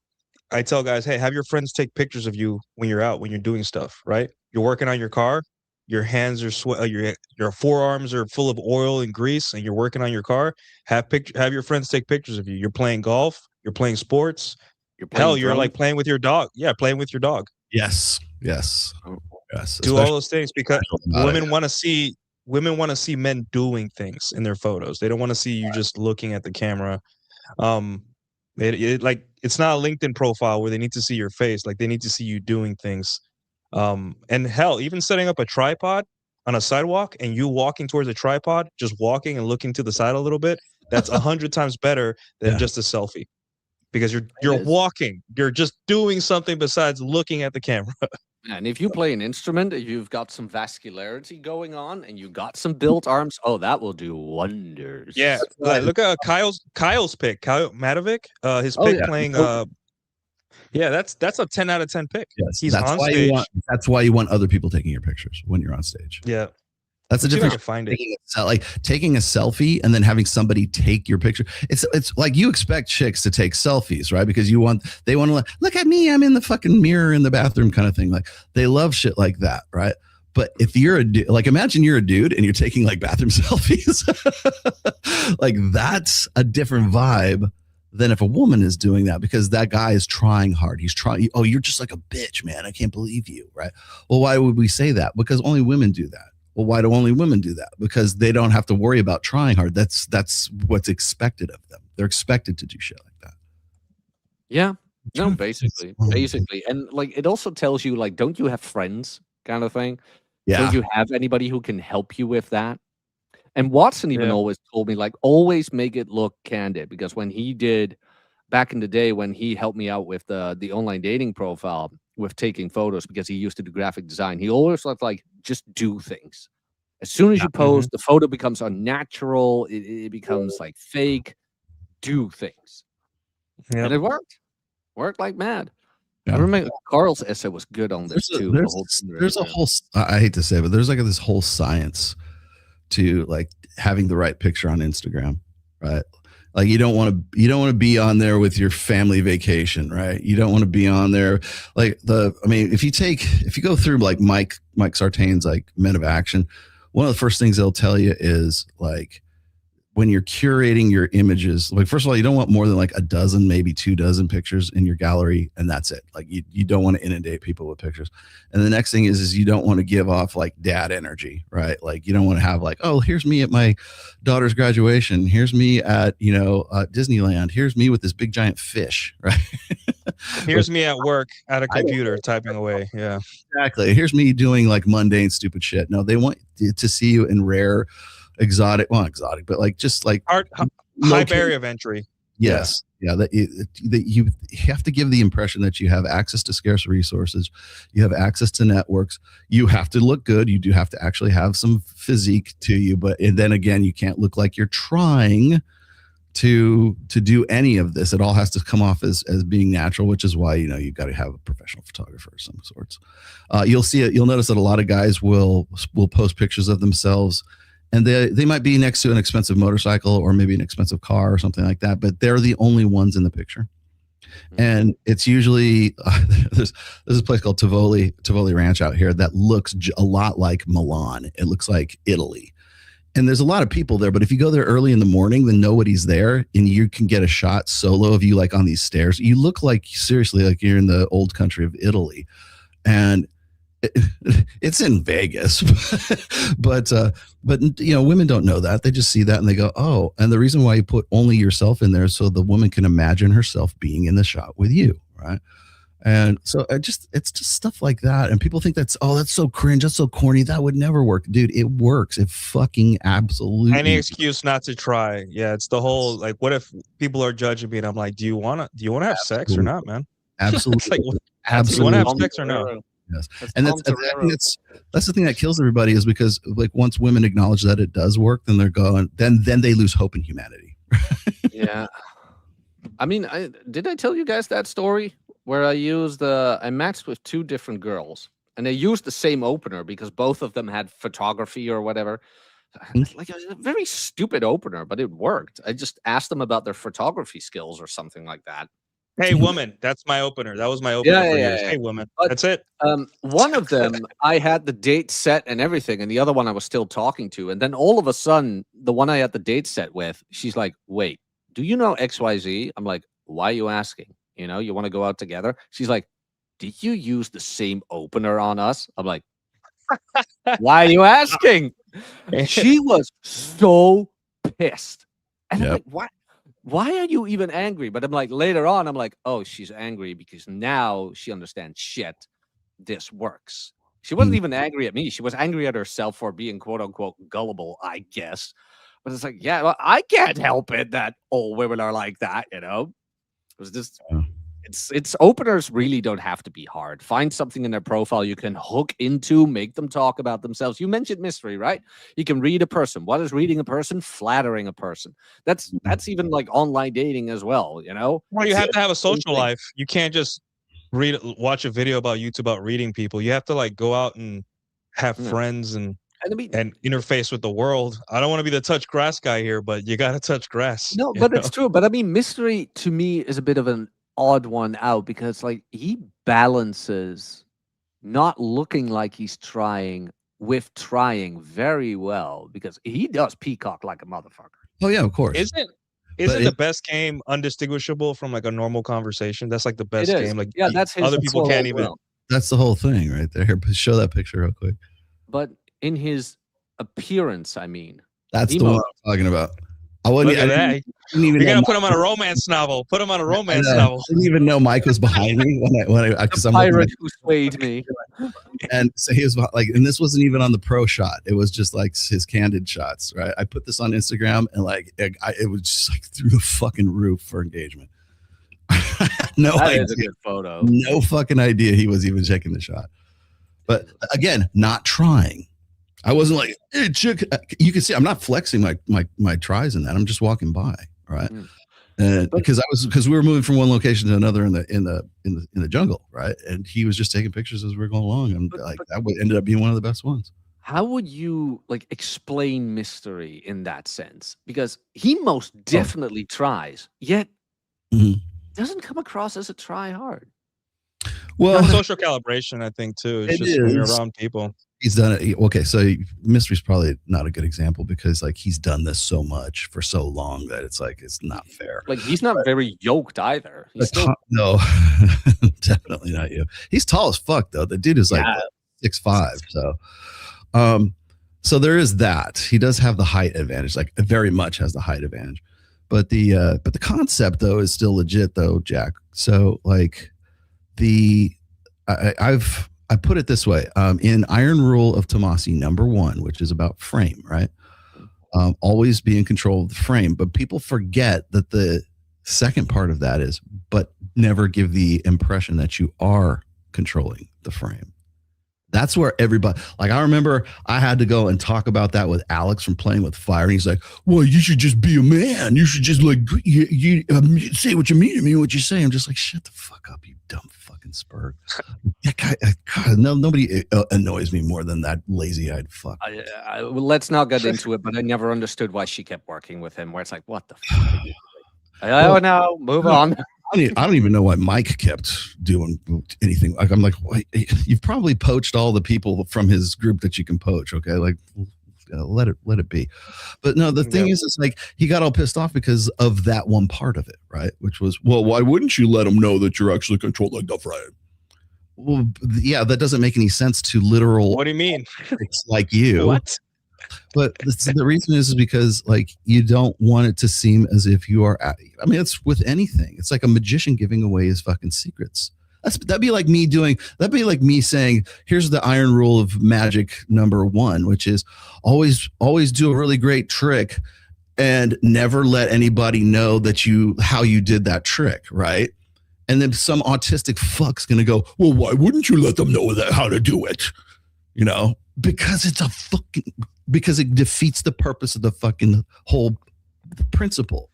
I tell guys, hey, have your friends take pictures of you when you're out, when you're doing stuff, right? You're working on your car, your hands are your forearms are full of oil and grease, and you're working on your car. Have your friends take pictures of you. You're playing golf, you're playing sports. You're like playing with your dog. Yeah, playing with your dog. Yes. Do all those things because women want to see men doing things in their photos. They don't want to see you just looking at the camera. It's not a LinkedIn profile where they need to see your face. Like they need to see you doing things. And hell, even setting up a tripod on a sidewalk and you walking towards a tripod, just walking and looking to the side a little bit, that's 100 times better than just a selfie. Because you're walking, you're just doing something besides looking at the camera. And if you play an instrument, you've got some vascularity going on, and you've got some built arms. Oh, that will do wonders. Yeah, look at Kyle's pick, Kyle Matovic. His pick playing. That's a 10 out of 10 pick. Yes, he's on stage. That's why you want other people taking your pictures when you're on stage. Yeah. That's the difference. Like taking a selfie and then having somebody take your picture. It's like you expect chicks to take selfies, right? Because they want to look at me. I'm in the fucking mirror in the bathroom kind of thing. Like they love shit like that, right? But if you're a dude, like imagine you're a dude and you're taking like bathroom selfies, like that's a different vibe than if a woman is doing that, because that guy is trying hard. He's trying. Oh, you're just like a bitch, man. I can't believe you, right? Well, why would we say that? Because only women do that. Well, why do only women do that? Because they don't have to worry about trying hard. That's what's expected of them. They're expected to do shit like that. Yeah. No, basically. And like it also tells you like, don't you have friends kind of thing? Don't Yeah. you have anybody who can help you with that? And Watson even Yeah. always told me, like, always make it look candid, because when he did back in the day, when he helped me out with the online dating profile with taking photos, because he used to do graphic design, he always looked like, just do things. As soon as you pose, the photo becomes unnatural, it becomes like fake. Do things. And Yep. it worked like mad. I Yeah. remember Carl's essay was good on this too. There's a whole, I hate to say it, but there's like this whole science to like having the right picture on Instagram, right? Like you don't want to be on there with your family vacation, right? You don't want to be on there like if you go through like Mike Sartain's like Men of Action, one of the first things they'll tell you is like, when you're curating your images, like first of all, you don't want more than like a dozen, maybe 24 pictures in your gallery, and that's it. Like you don't want to inundate people with pictures. And the next thing is you don't want to give off like dad energy, right? Like you don't want to have like, oh, here's me at my daughter's graduation. Here's me at Disneyland. Here's me with this big giant fish, right? Here's me at work at a computer typing away. Yeah, exactly. Here's me doing like mundane, stupid shit. No, they want to see you in rare, exotic, but like just like high barrier of entry. Yes. Yeah. That you have to give the impression that you have access to scarce resources. You have access to networks. You have to look good. You do have to actually have some physique to you. But and then again, you can't look like you're trying to do any of this. It all has to come off as being natural, which is why, you've got to have a professional photographer of some sorts. You'll see it. You'll notice that a lot of guys will post pictures of themselves, and they might be next to an expensive motorcycle or maybe an expensive car or something like that, but they're the only ones in the picture. And it's usually there's a place called Tivoli Ranch out here that looks a lot like Milan. It looks like Italy. And there's a lot of people there, but if you go there early in the morning, then nobody's there, and you can get a shot solo of you like on these stairs. You look like, seriously, like you're in the old country of Italy. And it's in Vegas, but women don't know that. They just see that and they go, oh. And the reason why you put only yourself in there is so the woman can imagine herself being in the shot with you, right? And so it's just stuff like that. And people think that's so cringe, that's so corny. That would never work, dude. It works. It fucking absolutely. Any excuse not to try. Yeah, it's the whole like, what if people are judging me and I'm like, do you want to have sex or not, man? Absolutely. Like, absolutely. Do you want to have sex or no? Yes. And that's the thing that kills everybody, is because like once women acknowledge that it does work, then they're going, then they lose hope in humanity. Yeah. I mean, did I tell you guys that story where I matched with two different girls, and they used the same opener because both of them had photography or whatever. Like it was a very stupid opener, but it worked. I just asked them about their photography skills or something like that. Hey, woman, that's my opener. That was my opener for years. Hey, woman, that's it. One of them, I had the date set and everything, and the other one I was still talking to. And then all of a sudden, the one I had the date set with, she's like, wait, do you know XYZ? I'm like, why are you asking? You want to go out together? She's like, did you use the same opener on us? I'm like, why are you asking? She was so pissed. And I'm like, what? Why are you even angry? But I'm like, later on, I'm like, oh, she's angry because now she understands shit. This works. She wasn't even angry at me. She was angry at herself for being quote unquote gullible, I guess. But it's like, yeah, well, I can't help it that all women are like that, It was just, it's openers really don't have to be hard. Find something in their profile you can hook into, make them talk about themselves. You mentioned mystery, right? You can read a person. What is reading a person? Flattering a person. That's even like online dating as well, Well, you have to have a social life. You can't just watch a video about YouTube about reading people. You have to like go out and have friends and interface with the world. I don't want to be the touch grass guy here, but you got to touch grass. No, but it's true. But I mean, mystery to me is a bit of an odd one out, because like he balances not looking like he's trying with trying very well because he does peacock like a motherfucker. Oh yeah, of course. Isn't the best game undistinguishable from like a normal conversation? That's like the It best is. game. Like Yeah, that's his other people solo can't even. realm. That's the whole thing right there. Here, show that picture real quick. But in his appearance, I mean. That's the one I'm talking about. Look at that. You're gonna put him on a romance novel. Put him on a romance novel. I didn't even know Mike was behind me when I because I'm pirate who swayed me. And so he was like, and this wasn't even on the pro shot. It was just like his candid shots, right? I put this on Instagram and like it was just like through the fucking roof for engagement. No that idea. is a good photo. No fucking idea he was even checking the shot. But again, not trying. I wasn't like, hey, chick. You can see I'm not flexing my tries in that. I'm just walking by, right? Because we were moving from one location to another in the jungle, right? And he was just taking pictures as we were going along, and that ended up being one of the best ones. How would you like explain mystery in that sense? Because he most definitely tries, yet doesn't come across as a try hard. Well, social calibration, I think too. It's just when you're around people. He's done it. Okay, so mystery's probably not a good example because like he's done this so much for so long that it's like it's not fair. Like he's not very yoked either. No, definitely not you. He's tall as fuck though. The dude is like 6'5". So there is that. He does have the height advantage. Like very much has the height advantage. But the concept though is still legit though, Jack. So like I put it this way, in Iron Rule of Tomasi, number 1, which is about frame, right? Always be in control of the frame. But people forget that the second part of that is, but never give the impression that you are controlling the frame. That's where everybody, like I remember I had to go and talk about that with Alex from Playing with Fire. And he's like, well, you should just be a man. You should just like, you say what you mean what you say. I'm just like, shut the fuck up, you dumb fucking spurg. That guy, God, nobody annoys me more than that lazy-eyed fuck. Let's not get into it, but I never understood why she kept working with him. Where it's like, what the fuck? Oh no, move on. I don't even know why Mike kept doing anything. Like I'm like, you've probably poached all the people from his group that you can poach. Okay, like let it be. But no, the thing is, it's like he got all pissed off because of that one part of it, right? Which was, well, why wouldn't you let him know that you're actually controlling the frame? Well, yeah, that doesn't make any sense to literal. What do you mean? It's like you. What? But the reason is because like you don't want it to seem as if you are. I mean, it's with anything. It's like a magician giving away his fucking secrets. That'd be like me saying, here's the iron rule of magic number 1, which is always do a really great trick and never let anybody know that how you did that trick, right? And then some autistic fuck's gonna go, well, why wouldn't you let them know how to do it? You know, because because it defeats the purpose of the fucking whole principle.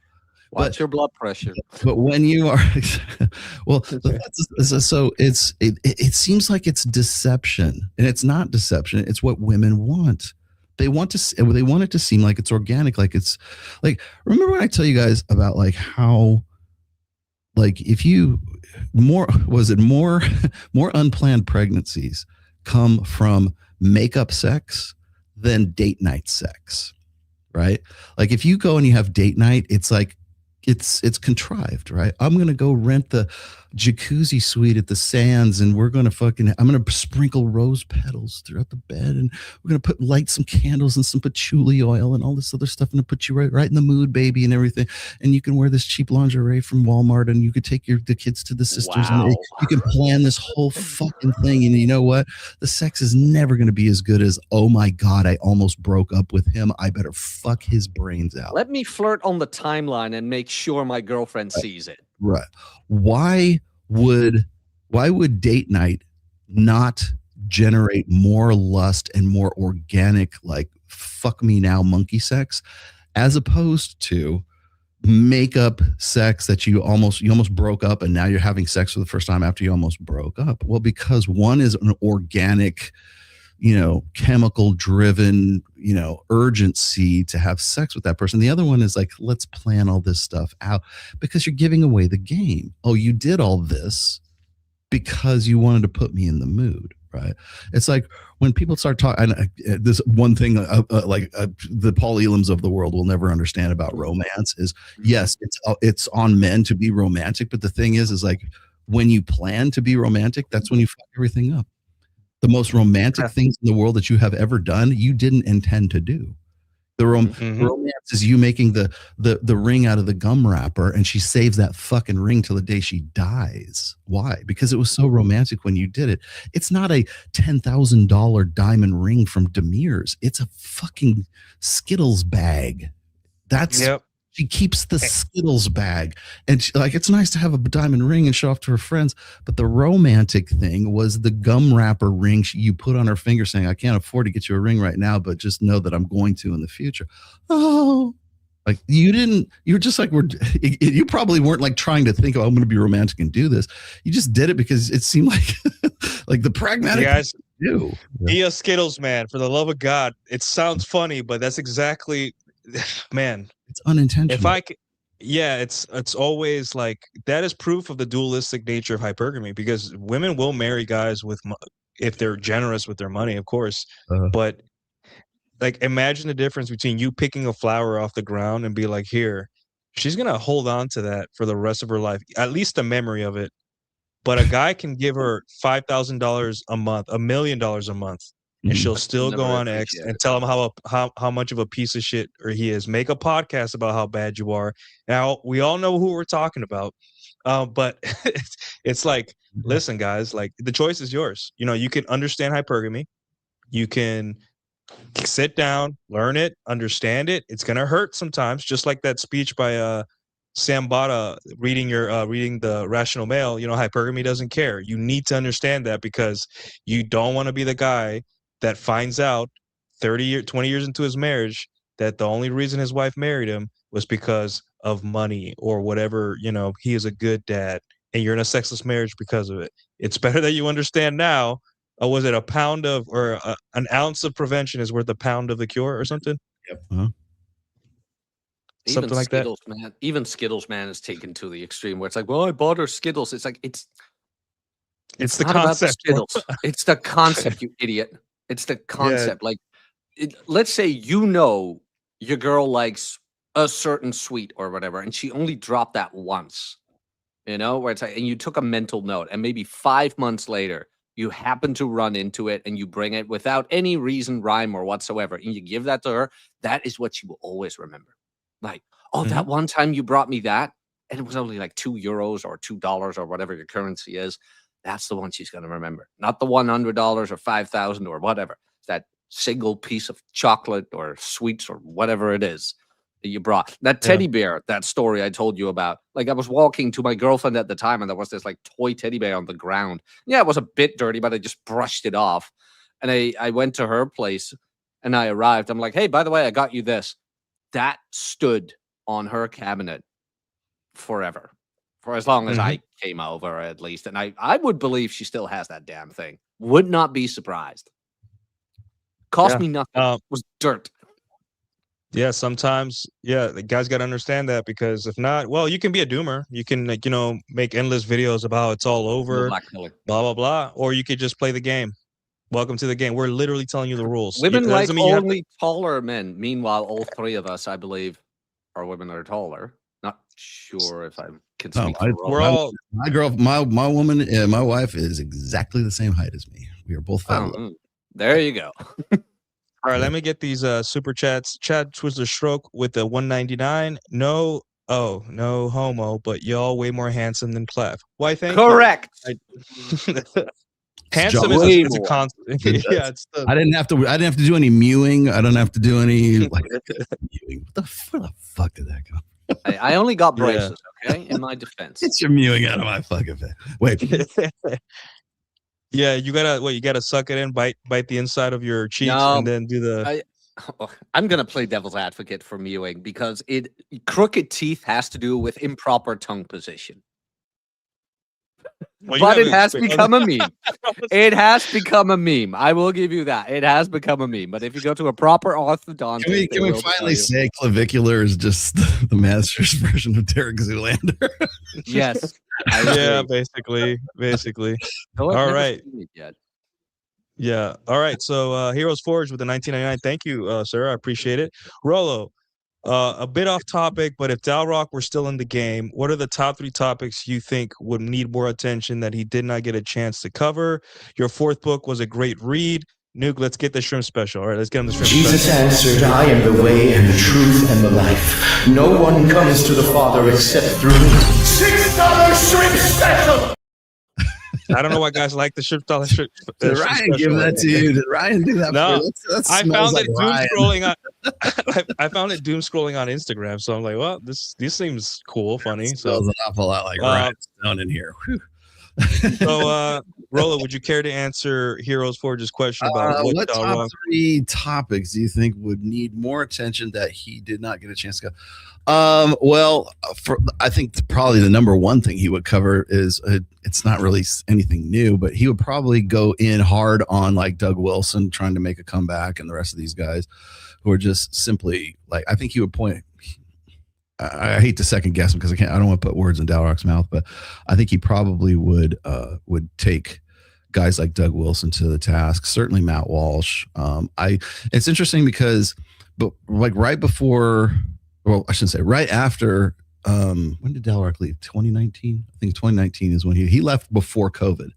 Watch your blood pressure. But when you are, well, so it seems like it's deception, and it's not deception. It's what women want. They want it to seem like it's organic, like it's like. Remember when I tell you guys about like how, like if you more unplanned pregnancies come from makeup sex than date night sex, right? Like if you go and you have date night, it's like it's contrived, right? I'm going to go rent the jacuzzi suite at the Sands and I'm going to sprinkle rose petals throughout the bed and we're going to light some candles and some patchouli oil and all this other stuff and to put you right in the mood, baby, and everything. And you can wear this cheap lingerie from Walmart and you could take the kids to the sisters. Wow. And you can plan this whole fucking thing. And you know what? The sex is never going to be as good as, oh my God, I almost broke up with him. I better fuck his brains out. Let me flirt on the timeline and make sure my girlfriend sees it. Right. Why would date night not generate more lust and more organic, like fuck me now monkey sex, as opposed to makeup sex that you almost broke up and now you're having sex for the first time after you almost broke up? Well, because one is an organic, chemical driven, urgency to have sex with that person. The other one is like, let's plan all this stuff out because you're giving away the game. Oh, you did all this because you wanted to put me in the mood. right? It's like when people start talking, this one thing the Paul Elams of the world will never understand about romance is, yes, it's on men to be romantic, but the thing is like when you plan to be romantic, that's when you fuck everything up. The most romantic things in the world that you have ever done, you didn't intend to do. The romance is you making the ring out of the gum wrapper, and she saves that fucking ring till the day she dies. Why? Because it was so romantic when you did it. It's not a $10,000 diamond ring from Demir's. It's a fucking Skittles bag. That's She keeps the Skittles bag, and it's nice to have a diamond ring and show off to her friends. But the romantic thing was the gum wrapper ring you put on her finger, saying, "I can't afford to get you a ring right now, but just know that I'm going to in the future." Oh, like you didn't. You're just like you probably weren't like trying to think, "Oh, I'm going to be romantic and do this." You just did it because it seemed like like the pragmatic guys do. Be a Skittles man, for the love of God. It sounds funny, but that's exactly, man. It's unintentional. It's always like that is proof of the dualistic nature of hypergamy, because women will marry guys if they're generous with their money, of course. But like, imagine the difference between you picking a flower off the ground and be like, here, she's gonna hold on to that for the rest of her life, at least the memory of it. But a guy can give her $5,000 a month, $1 million a month, and she'll still go on X and tell him how much of a piece of shit he is. Make a podcast about how bad you are. Now, we all know who we're talking about, but it's like, listen, guys, like the choice is yours. You can understand hypergamy. You can sit down, learn it, understand it. It's gonna hurt sometimes, just like that speech by Sam Bada reading the Rational Male. Hypergamy doesn't care. You need to understand that, because you don't want to be the guy that finds out 20 years into his marriage that the only reason his wife married him was because of money or whatever. He is a good dad, and you're in a sexless marriage because of it. It's better that you understand now. Was it an ounce of prevention is worth a pound of the cure or something? Yep. Something like that. Man, even Skittles, man, is taken to the extreme where it's like, well, I bought her Skittles. It's like it's the not concept. About the Skittles. It's the concept, you idiot. It's the concept. Yeah. Like, let's say your girl likes a certain sweet or whatever, and she only dropped that once. Where it's like, and you took a mental note, and maybe 5 months later, you happen to run into it, and you bring it without any reason, rhyme, or whatsoever, and you give that to her. That is what she will always remember. Like, that one time you brought me that, and it was only like €2 or $2 or whatever your currency is. That's the one she's going to remember, not the $100 or 5,000 or whatever. It's that single piece of chocolate or sweets or whatever it is that you brought. That teddy bear, that story I told you about. Like, I was walking to my girlfriend at the time, and there was this like toy teddy bear on the ground. Yeah, it was a bit dirty, but I just brushed it off. And I went to her place, and I arrived. I'm like, hey, by the way, I got you this. That stood on her cabinet forever, for as long as I came over, at least. And I would believe she still has that damn thing. Would not be surprised. Cost me nothing. It was dirt. Yeah, sometimes, the guys got to understand that, because if not, well, you can be a doomer. You can, make endless videos about how it's all over, blah, blah, blah. Or you could just play the game. Welcome to the game. We're literally telling you the rules. Women like only taller men. Meanwhile, all three of us, I believe, are women that are taller. Not sure if I can speak for we're all my woman and my wife is exactly the same height as me. We are both 5'11". There you go. All right, let me get these super chats. Chad Twizzler Stroke with the 199. No homo, but y'all way more handsome than Clef. Why? Thank Correct. You. Handsome is a constant. I didn't have to do any mewing. I don't have to do any like mewing. Where the fuck did that go? I only got braces, okay? In my defense. Get your mewing out of my fucking face. Wait. Yeah, you gotta suck it in, bite the inside of your cheeks, and then do the I'm gonna play devil's advocate for mewing, because crooked teeth has to do with improper tongue position. Well, but it has become a meme. It has become a meme. I will give you that. It has become a meme. But if you go to a proper orthodontist, can we finally say clavicular is just the master's version of Derek Zoolander? Yes. Yeah, basically. All right. Yeah. All right. So Heroes Forge with the 1999. Thank you, sir. I appreciate it. Rolo, a bit off topic, but if Dalrock were still in the game, what are the top 3 topics you think would need more attention that he did not get a chance to cover? Your 4th book was a great read. Nuke, let's get the shrimp special. All right, let's get him the shrimp Jesus special. answered, I am the way and the truth and the life. No one comes to the Father except through me. $6 shrimp special! I don't know why guys like the shrimp dollar shrimp. Did Ryan give that to you? Did Ryan do that No, for you? That I smells found like it doom Ryan. scrolling on. I found it doom scrolling on Instagram, so I'm like, well, this seems cool, funny. It So smells an awful lot like Ryan Stone in here. Whew. So, Rolla, would you care to answer Heroes Forge's question about what top 3 topics do you think would need more attention that he did not get a chance to go? Well, I think probably the number one thing he would cover is it's not really anything new, but he would probably go in hard on like Doug Wilson trying to make a comeback and the rest of these guys who are just simply like, I think he would point. I hate to second guess him because I don't want to put words in Dalrock's mouth, but I think he probably would take guys like Doug Wilson to the task. Certainly Matt Walsh. It's interesting because, but like right before, well, I shouldn't say right after. When did Dalrock leave? 2019. I think 2019 is when he left before COVID.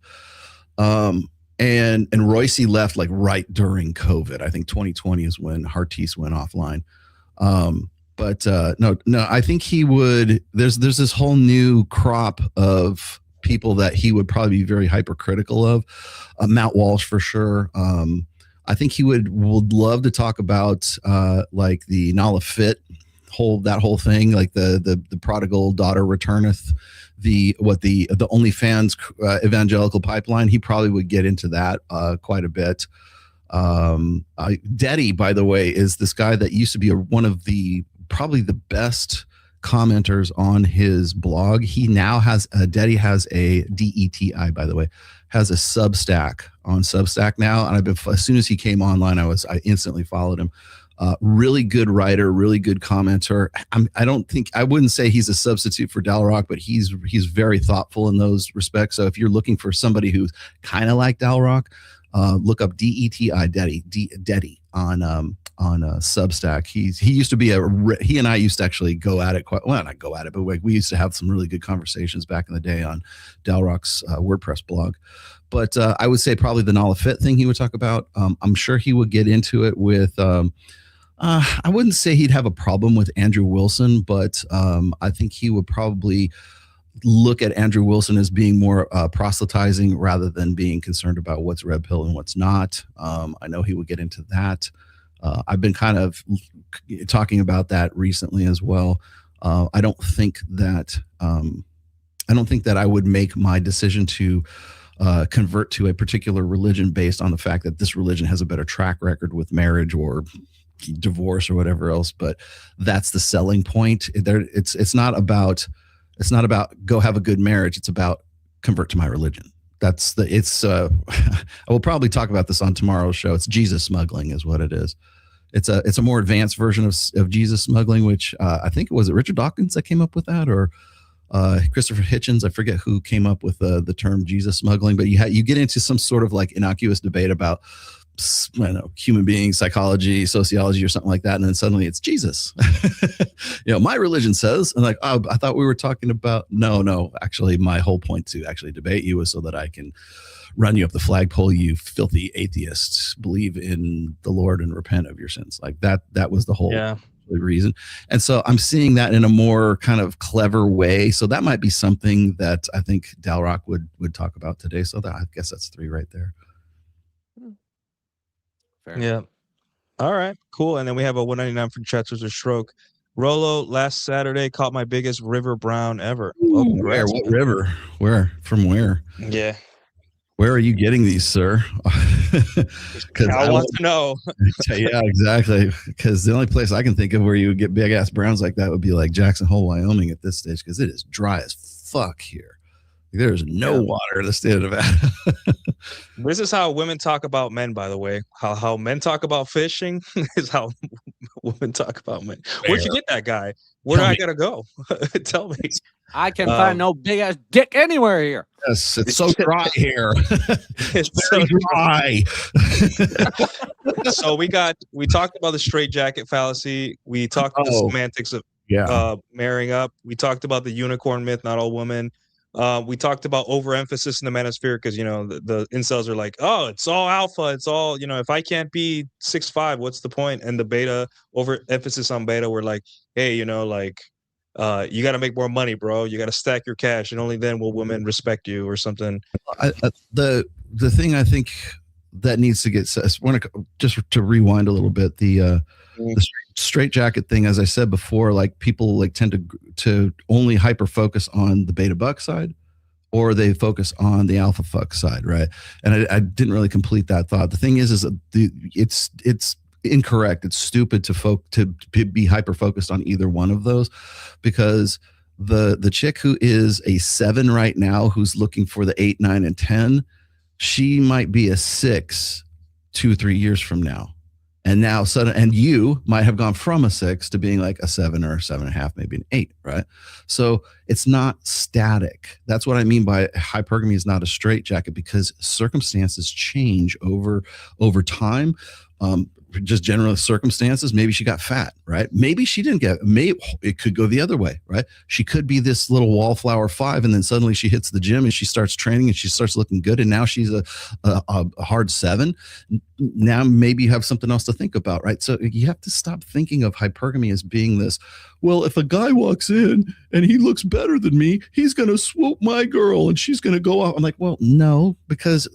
And Royce left like right during COVID. I think 2020 is when Hartis went offline. But no, I think he would. There's this whole new crop of people that he would probably be very hypercritical of. Matt Walsh for sure. I think he would love to talk about like the Nala Fit that whole thing, like the prodigal daughter returneth, the OnlyFans evangelical pipeline. He probably would get into that quite a bit. Deddy, by the way, is this guy that used to be one of the probably the best commenters on his blog. He now has Deddy has a DETI, by the way, has a Substack on Substack now. And as soon as he came online, I instantly followed him. Really good writer, really good commenter. I wouldn't say he's a substitute for Dalrock, but he's very thoughtful in those respects. So if you're looking for somebody who's kind of like Dalrock, look up DETI Deddy on Substack. He used to be he and I used to actually go at it not go at it, but we used to have some really good conversations back in the day on Dalrock's WordPress blog. But I would say probably the Nala Fit thing he would talk about. I'm sure he would get into it with. I wouldn't say he'd have a problem with Andrew Wilson, but I think he would probably look at Andrew Wilson as being more proselytizing rather than being concerned about what's red pill and what's not. I know he would get into that. I've been kind of talking about that recently as well. I don't think that I would make my decision to convert to a particular religion based on the fact that this religion has a better track record with marriage or divorce or whatever else. But that's the selling point. It's not about go have a good marriage. It's about convert to my religion. I will probably talk about this on tomorrow's show. It's Jesus smuggling is what it is. It's a more advanced version of Jesus smuggling, which I think was it Richard Dawkins that came up with that, or Christopher Hitchens. I forget who came up with the term Jesus smuggling, but you get into some sort of like innocuous debate about, I don't know, human beings, psychology, sociology, or something like that, and then suddenly it's Jesus. My religion says, and like, oh, I thought we were talking about. No, actually, my whole point to actually debate you is so that I can run you up the flagpole, you filthy atheists. Believe in the Lord and repent of your sins. Like that was the whole reason. And so I'm seeing that in a more kind of clever way. So that might be something that I think Dalrock would talk about today. So I guess that's 3 right there. Fair. Yeah. All right, cool. And then we have a 199 from Chatsworth or Stroke. Rolo, last Saturday caught my biggest river brown ever. Oh, where? What river? Where? From where? Yeah. Where are you getting these, sir? I want to know. Yeah, exactly. Because the only place I can think of where you would get big ass browns like that would be like Jackson Hole, Wyoming at this stage, because it is dry as fuck here. There's no water in the state of Nevada. This is how women talk about men, by the way. How men talk about fishing is how Women talk about men. Where'd you get that guy? Where do I gotta go? Tell me. I can find no big ass dick anywhere here. Yes, it's so dry here. It's Very so dry. So we talked about the straight jacket fallacy. We talked about the semantics of marrying up. We talked about the unicorn myth, not all women. We talked about overemphasis in the manosphere because the incels are like, oh, it's all alpha, it's all if I can't be 6'5", what's the point? And the beta overemphasis on beta, we're like, hey, you got to make more money, bro. You got to stack your cash, and only then will women respect you or something. The thing I think that needs to get just to rewind a little bit, the straight jacket thing, as I said before, like people like tend to only hyper focus on the beta buck side, or they focus on the alpha fuck side, right? And I didn't really complete that thought. The thing is that it's incorrect. It's stupid to be hyper focused on either one of those, because the chick who is a 7 right now, who's looking for the 8, 9, and 10, she might be a 6 2-3 years from now. And now and you might have gone from a 6 to being like a 7 or a 7.5, maybe an 8, right? So it's not static. That's what I mean by hypergamy is not a straitjacket, because circumstances change over time. Just general circumstances. Maybe she got fat, right? Maybe she didn't maybe it could go the other way, right? She could be this little wallflower 5, and then suddenly she hits the gym and she starts training and she starts looking good, and now she's a hard 7. Now maybe you have something else to think about, right? So you have to stop thinking of hypergamy as being this, well, if a guy walks in and he looks better than me, he's going to swoop my girl and she's going to go out. I'm like, well, no, because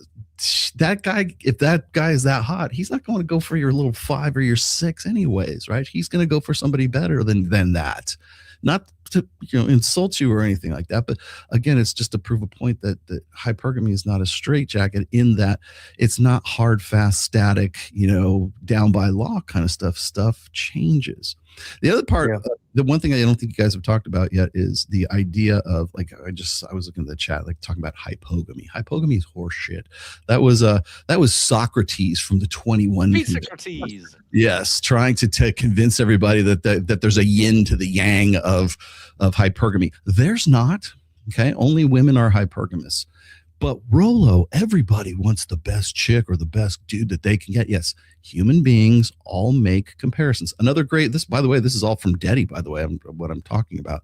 that guy, if that guy is that hot, he's not going to go for your little 5 or your 6 anyways, right? He's going to go for somebody better than that. Not to insult you or anything like that, but again, it's just to prove a point that hypergamy is not a straitjacket, in that it's not hard, fast, static, down by law kind of stuff. Stuff changes. The other part, the one thing I don't think you guys have talked about yet, is the idea of, like, I was looking at the chat, like talking about hypogamy. Hypogamy is horseshit. That was Socrates from the 21. Socrates. Yes, trying to convince everybody that there's a yin to the yang of hypergamy. There's not. Okay, only women are hypergamous. But Rolo, everybody wants the best chick or the best dude that they can get. Yes, human beings all make comparisons. Another great, by the way, this is all from Deddy, by the way, what I'm talking about.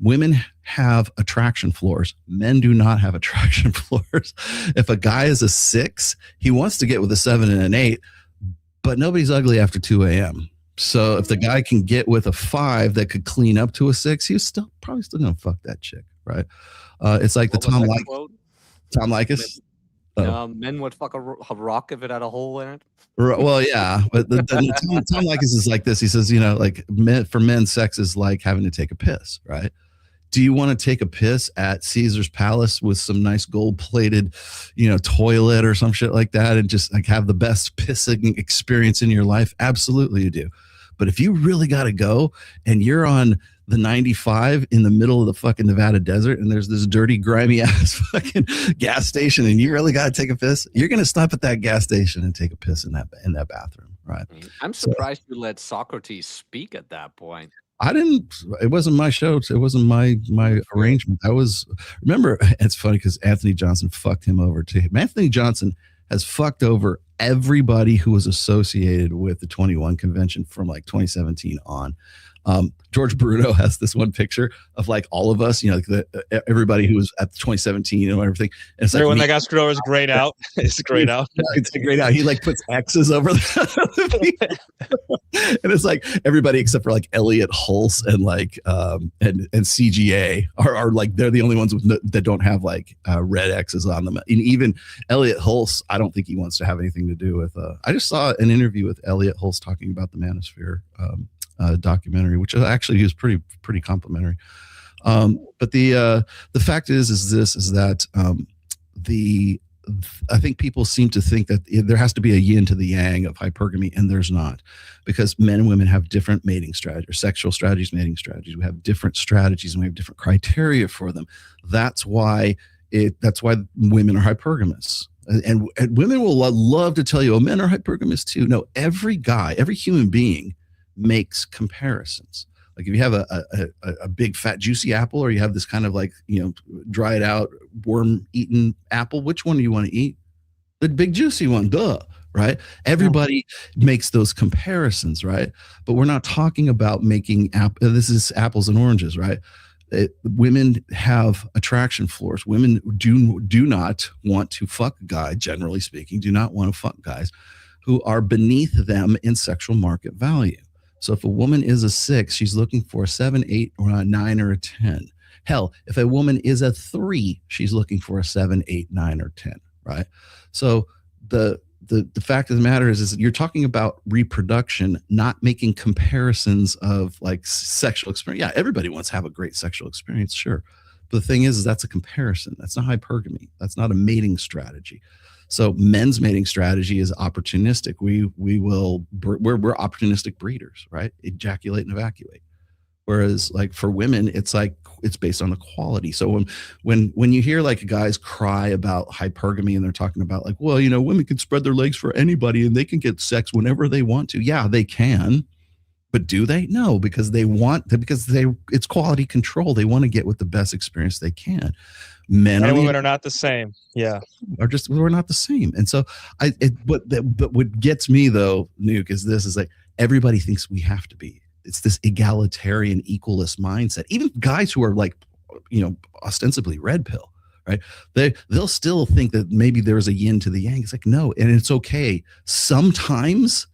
Women have attraction floors. Men do not have attraction floors. If a guy is a 6, he wants to get with a 7 and an 8, but nobody's ugly after 2 a.m. So if the guy can get with a 5 that could clean up to a 6, he's probably still going to fuck that chick, right? It's like the Tom Likas. Men would fuck a rock if it had a hole in it. Well, yeah, but the Tom Likas is like this. He says, like for men, sex is like having to take a piss, right? Do you want to take a piss at Caesar's Palace with some nice gold-plated, toilet or some shit like that, and just like have the best pissing experience in your life? Absolutely, you do. But if you really got to go and you're on the 95 in the middle of the fucking Nevada desert, and there's this dirty, grimy ass fucking gas station, and you really got to take a piss, you're going to stop at that gas station and take a piss in that bathroom, right? I'm surprised you let Socrates speak at that point. I didn't. It wasn't my show. It wasn't my arrangement. Remember, it's funny because Anthony Johnson fucked him over too. Anthony Johnson has fucked over everybody who was associated with the 21 convention from like 2017 on. George Bruno has this one picture of like all of us, everybody who was at 2017 and everything. And it's everyone that got screwed over is grayed out. It's grayed out. It's grayed out. He like puts X's over the and it's like everybody except for like Elliot Hulse and like and CGA are like, they're the only ones that don't have like red X's on them. And even Elliot Hulse, I don't think he wants to have anything to do with. I just saw an interview with Elliot Hulse talking about the Manosphere documentary, which actually is pretty complimentary. But the fact is that I think people seem to think that there has to be a yin to the yang of hypergamy, and there's not, because men and women have different mating strategies, sexual strategies, mating strategies. We have different strategies and we have different criteria for them. That's why women are hypergamous. And women will love to tell you, oh, men are hypergamous too. No, every guy, every human being makes comparisons. Like if you have a big fat juicy apple, or you have this kind of like, dried out worm eaten apple, which one do you want to eat? The big juicy one, duh, right? Everybody makes those comparisons, right? But we're not talking about making this is apples and oranges, right? Women have attraction floors. Women do not want to fuck a guy, generally speaking, do not want to fuck guys who are beneath them in sexual market value. So if a woman is a 6, she's looking for a 7, 8, or a 9, or a 10. Hell, if a woman is a 3, she's looking for a 7, 8, 9, or 10, right? So the fact of the matter is you're talking about reproduction, not making comparisons of like sexual experience. Yeah, everybody wants to have a great sexual experience, sure. But the thing is that's a comparison. That's not hypergamy. That's not a mating strategy. So men's mating strategy is opportunistic. We're opportunistic breeders, right? Ejaculate and evacuate. Whereas like for women, it's based on the quality. So when you hear like guys cry about hypergamy and they're talking about like, well, women can spread their legs for anybody and they can get sex whenever they want to. Yeah, they can. But do they? No, because it's quality control. They want to get with the best experience they can. Men and women are not the same. Yeah, we're not the same. And so but what gets me though, Nuke, is like everybody thinks we have to be. It's this egalitarian, equalist mindset. Even guys who are like, ostensibly red pill, right? They'll still think that maybe there's a yin to the yang. It's like, no, and it's okay. Sometimes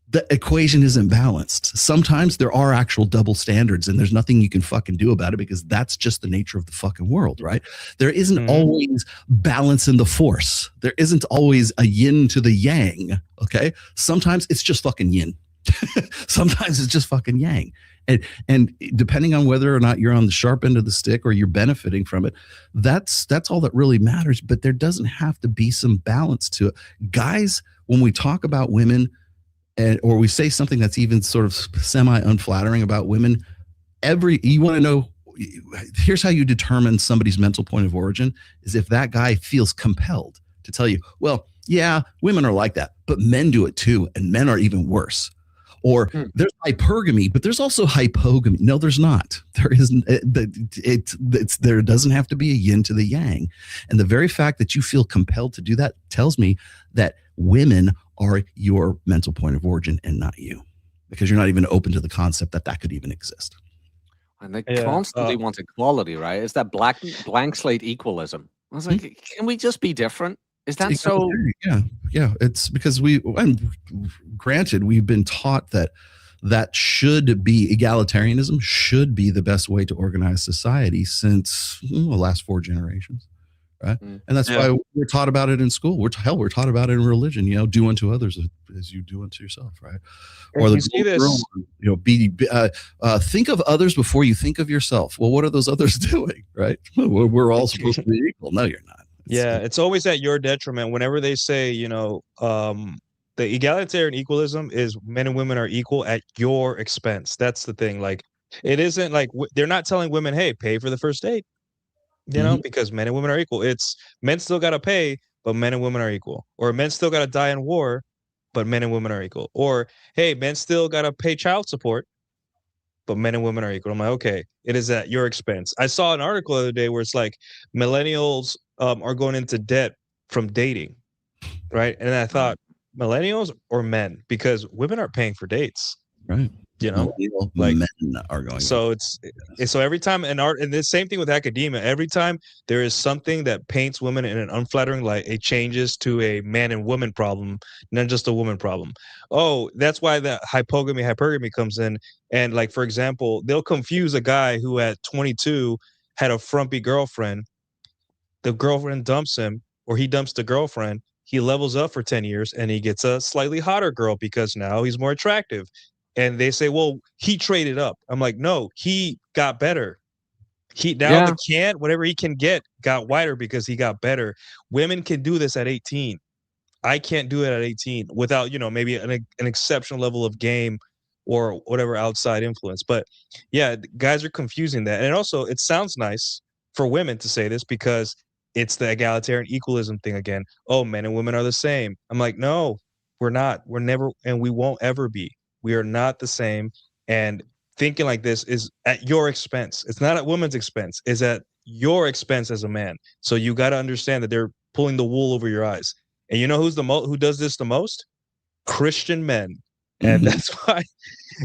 the equation isn't balanced. Sometimes there are actual double standards and there's nothing you can fucking do about it because that's just the nature of the fucking world, right? There isn't always balance in the force. There isn't always a yin to the yang, okay? Sometimes it's just fucking yin. Sometimes it's just fucking yang. And depending on whether or not you're on the sharp end of the stick or you're benefiting from it, that's all that really matters. But there doesn't have to be some balance to it. Guys, when we talk about women, or we say something that's even sort of semi-unflattering about women, you want to know, here's how you determine somebody's mental point of origin, is if that guy feels compelled to tell you, well, yeah, women are like that, but men do it too, and men are even worse. Or there's hypergamy, but there's also hypogamy. No, there's not. There isn't. There doesn't have to be a yin to the yang. And the very fact that you feel compelled to do that tells me that women are your mental point of origin and not you, because you're not even open to the concept that could even exist. And they constantly want equality, right? It's that blank slate equalism. I was like, can we just be different? Is that so? Yeah. It's because granted, we've been taught that should be egalitarianism, should be the best way to organize society since the last 4 generations, right? And that's why we're taught about it in school. We're taught about it in religion. Do unto others as you do unto yourself, right? Or you see this, think of others before you think of yourself. Well, what are those others doing, right? We're all supposed to be equal. No, you're not. It's always at your detriment. Whenever they say, the egalitarian equalism is men and women are equal at your expense. That's the thing. Like, it isn't like they're not telling women, hey, pay for the first date, because men and women are equal. It's men still got to pay, but men and women are equal. Or men still got to die in war, but men and women are equal. Or, hey, men still got to pay child support, but men and women are equal. I'm like, okay, it is at your expense. I saw an article the other day where it's like millennials are going into debt from dating, right? And I thought, millennials or men? Because women are paying for dates, right? Like men are going. So so every time in art, and the same thing with academia, every time there is something that paints women in an unflattering light, it changes to a man and woman problem, not just a woman problem. Oh, that's why the hypergamy comes in. And like, for example, they'll confuse a guy who at 22 had a frumpy girlfriend. The girlfriend dumps him, or he dumps the girlfriend. He levels up for 10 years and he gets a slightly hotter girl because now he's more attractive. And they say, well, he traded up. I'm like, no, he got better. Whatever he can get got wider because he got better. Women can do this at 18. I can't do it at 18 without, maybe an exceptional level of game or whatever outside influence. But yeah, guys are confusing that. And also, it sounds nice for women to say this because it's the egalitarian equalism thing again. Oh, men and women are the same. I'm like, no, we're not. We're never, and we won't ever be. We are not the same. And thinking like this is at your expense. It's not at women's expense. It's at your expense as a man. So you got to understand that they're pulling the wool over your eyes. And you know who does this the most? Christian men. And that's why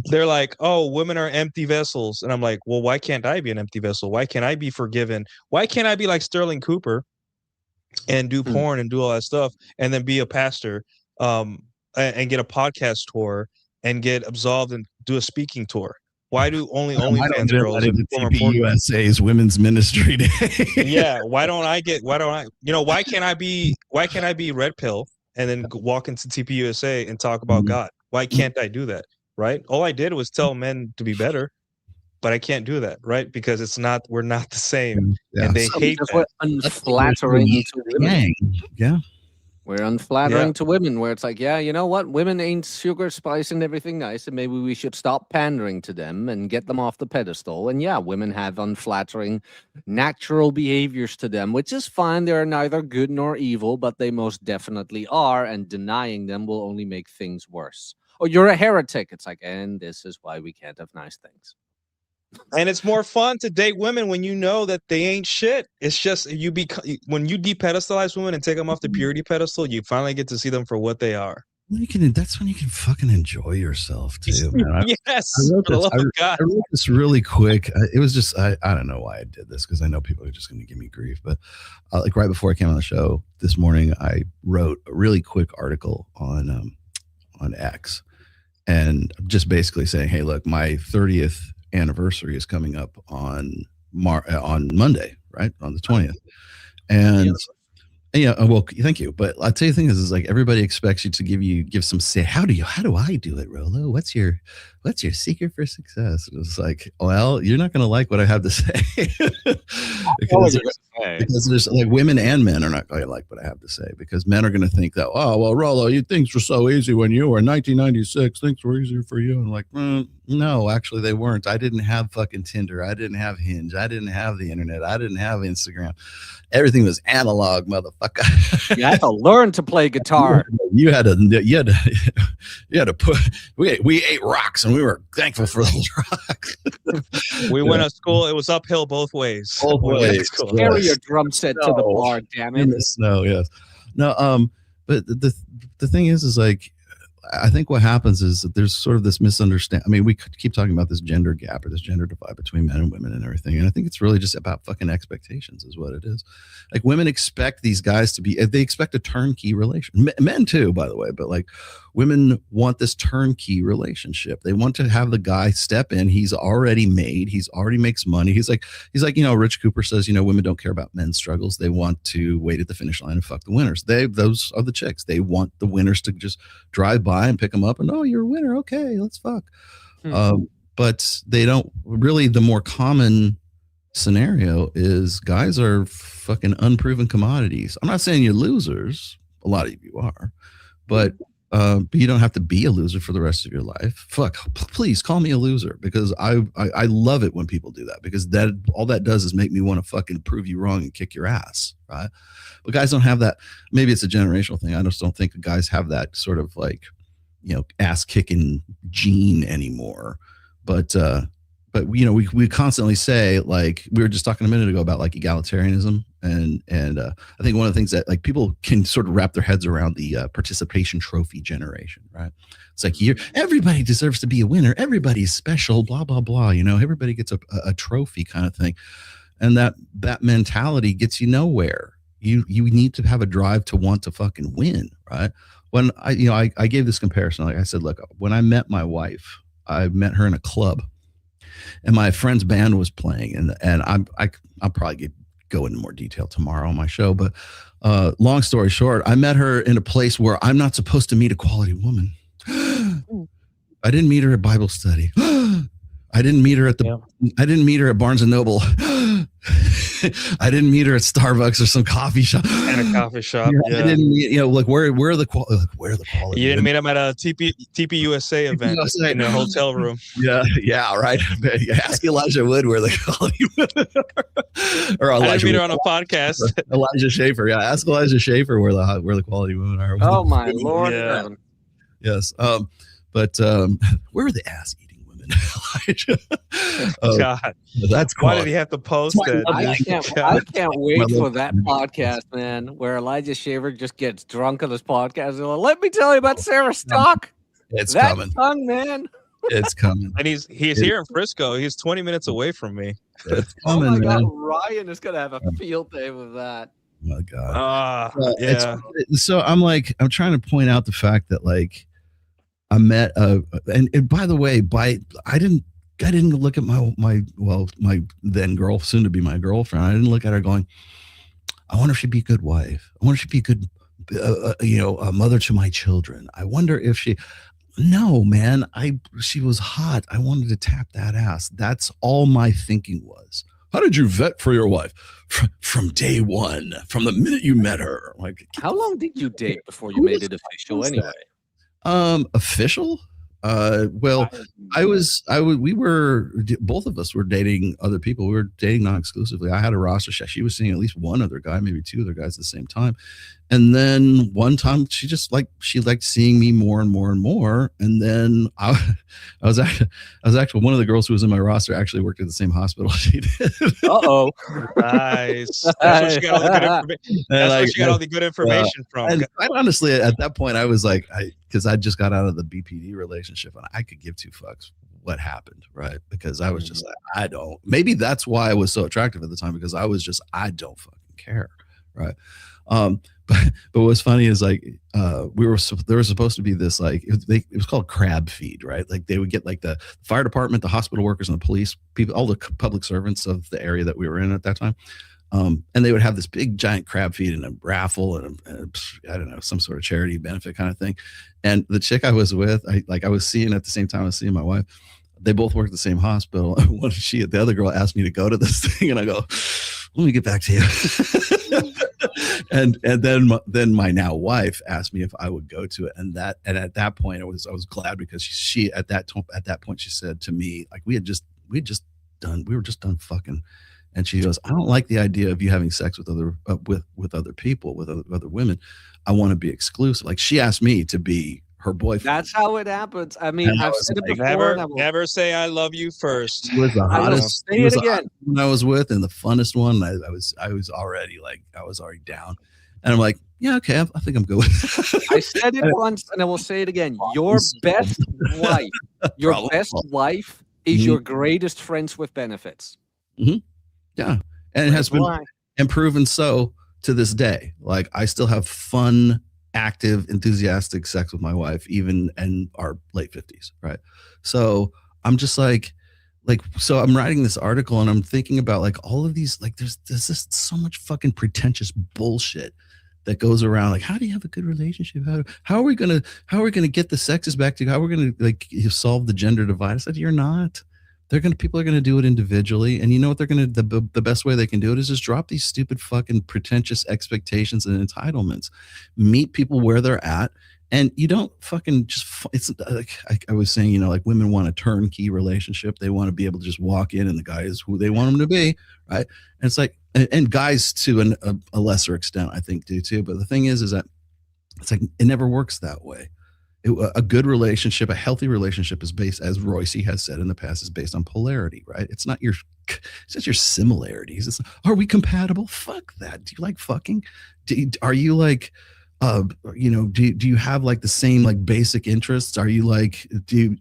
they're like, oh, women are empty vessels. And I'm like, well, why can't I be an empty vessel? Why can't I be forgiven? Why can't I be like Sterling Cooper and do porn and do all that stuff and then be a pastor and get a podcast tour and get absolved and do a speaking tour? Why do OnlyFans girls and former USA's Women's Ministry Day? Yeah, why can't I be Red Pill and then walk into TPUSA and talk about God? Why can't I do that? Right? All I did was tell men to be better, but I can't do that, right? Because we're not the same. Yeah. And they hate that. We're unflattering to women. Yeah. We're unflattering to women, where it's like, yeah, you know what? Women ain't sugar, spice, and everything nice, and maybe we should stop pandering to them and get them off the pedestal. And yeah, women have unflattering, natural behaviors to them, which is fine. They are neither good nor evil, but they most definitely are, and denying them will only make things worse. Oh, you're a heretic. It's like, and this is why we can't have nice things. And it's more fun to date women when you know that they ain't shit. It's just when you depedestalize women and take them off the purity pedestal, you finally get to see them for what they are. That's when you can fucking enjoy yourself too, man. Yes, I wrote for the love of God. I wrote this really quick. It was just I don't know why I did this, because I know people are just going to give me grief. But like right before I came on the show this morning, I wrote a really quick article on X, and just basically saying, hey, look, my 30th anniversary is coming up on Monday, right, on the 20th, and yeah, well, thank you. But I'll tell you the thing is like everybody expects you to give some say. How do I do it, Rolo? What's your secret for success? It's like, well, you're not going to like what I have to say because there's like women and men are not going to like what I have to say, because men are going to think that, oh, well, Rolo, things were so easy when you were in 1996. Things were easier for you. And like, no, actually they weren't. I didn't have fucking Tinder. I didn't have Hinge. I didn't have the internet. I didn't have Instagram. Everything was analog, motherfucker. You had to learn to play guitar. You had to put. We ate rocks, and we were thankful for those rocks. We went to school. It was uphill both ways. Both ways. Carry your drum set to the bar, damn it. In the snow, yes. No, but the thing is like, I think what happens is that there's sort of this misunderstanding. I mean, we could keep talking about this gender gap or this gender divide between men and women and everything. And I think it's really just about fucking expectations is what it is. Like women expect these guys to be, they expect a turnkey relation. Men too, by the way, but like women want this turnkey relationship. They want to have the guy step in. He's already made, he's already makes money. He's like, Rich Cooper says, women don't care about men's struggles. They want to wait at the finish line and fuck the winners. Those are the chicks. They want the winners to just drive by and pick them up and, oh, you're a winner. Okay, let's fuck. But they don't really. The more common scenario is guys are fucking unproven commodities. I'm not saying you're losers. A lot of you are, but you don't have to be a loser for the rest of your life. Fuck, please call me a loser, because I love it when people do that, because that all that does is make me want to fucking prove you wrong and kick your ass, right? But guys don't have that. Maybe it's a generational thing. I just don't think guys have that sort of like, ass kicking gene anymore. But we constantly say, like we were just talking a minute ago about like egalitarianism, and I think one of the things that like people can sort of wrap their heads around the participation trophy generation, right? It's like everybody deserves to be a winner, everybody's special, blah blah blah. Everybody gets a trophy kind of thing, and that mentality gets you nowhere. You need to have a drive to want to fucking win, right? When I gave this comparison, like I said, look, when I met my wife, I met her in a club, and my friend's band was playing, and I'll probably go into more detail tomorrow on my show. But long story short, I met her in a place where I'm not supposed to meet a quality woman. I didn't meet her at Bible study. I didn't meet her at Barnes and Noble. I didn't meet her at Starbucks or some coffee shop. And a coffee shop. I didn't meet, like where are the quality? You didn't meet him at a TP USA event USA. in a hotel room. Yeah, right. Ask Elijah Wood where the quality or I didn't Elijah meet her Wood. on a podcast. Elijah Schaefer. Yeah, ask Elijah Schaefer where the quality women are. Oh my Lord. Yeah. Yes. But where are the ass eating women? Elijah? God, That's why did he have to post that? I can't wait for that podcast, man, where Elijah Shaver just gets drunk on this podcast. And like, let me tell you about Sarah Stock. It's that coming. Tongue, man. It's coming. And he's here in Frisco. He's 20 minutes away from me. It's Oh coming, my God, man. Ryan is gonna have a field day with that. Oh my God. Yeah. So I'm trying to point out the fact that like I met and by the way, I didn't look at my then girl, soon to be my girlfriend. I didn't look at her going, I wonder if she'd be a good wife. I wonder if she'd be a good a mother to my children. I wonder if she. No, man. She was hot. I wanted to tap that ass. That's all my thinking was. How did you vet for your wife? From day one, from the minute you met her. Like, How long did you date before you made it official anyway? Official? Well, we were, both of us were dating other people. We were dating non-exclusively. I had a roster. She was seeing at least one other guy, maybe two other guys at the same time. And then one time she liked seeing me more and more and more. And then I was actually one of the girls who was in my roster actually worked at the same hospital she did. Uh-oh. Nice. That's where she got all the good information. That's where she got all the good information from. And I honestly, at that point, I was like, because I just got out of the BPD relationship and I could give two fucks what happened, right? Because I was just like, maybe that's why I was so attractive at the time, because I was just, I don't fucking care, right? But what's funny is like there was supposed to be this like it was called crab feed, right? Like they would get like the fire department, the hospital workers, and the police people, all the public servants of the area that we were in at that time. And they would have this big giant crab feed and a raffle and I don't know, some sort of charity benefit kind of thing. And the chick I was with, I was seeing at the same time I was seeing my wife. They both worked at the same hospital. The other girl asked me to go to this thing, and I go, let me get back to you. and then my now wife asked me if I would go to it, and at that point I was glad, because she at that point she said to me, like we were just done fucking, and she goes, I don't like the idea of you having sex with other other people, with other women. I want to be exclusive. Like she asked me to be her boyfriend. That's how it happens. I mean, I've said it before. Never say I love you first. It was the hottest. Say it again. One I was with, and the funnest one. I was already down, and I'm like, yeah, okay, I think I'm good. I said it once, and I will say it again. Your best wife is your greatest friends with benefits. Mm-hmm. Yeah, and it has been proven so to this day. Like I still have fun, active, enthusiastic sex with my wife, even in our late 50s, right? So I'm just like so I'm writing this article and I'm thinking about like all of these, like there's just so much fucking pretentious bullshit that goes around. Like, how do you have a good relationship? How are we gonna get the sexes back to you? How are we gonna like solve the gender divide? I said, you're not. People are gonna do it individually, and you know what they're gonna the best way they can do it is just drop these stupid fucking pretentious expectations and entitlements. Meet people where they're at, and you don't fucking just. It's like I was saying, you know, like women want a turnkey relationship. They want to be able to just walk in, and the guy is who they want him to be, right? And it's like, and guys to a lesser extent, I think, do too. But the thing is that it's like it never works that way. A good relationship, a healthy relationship is based, as Royce has said in the past, is based on polarity, right? It's not your similarities. Are we compatible? Fuck that. Do you like fucking? Are you like, do you have like the same like basic interests? Are you like, do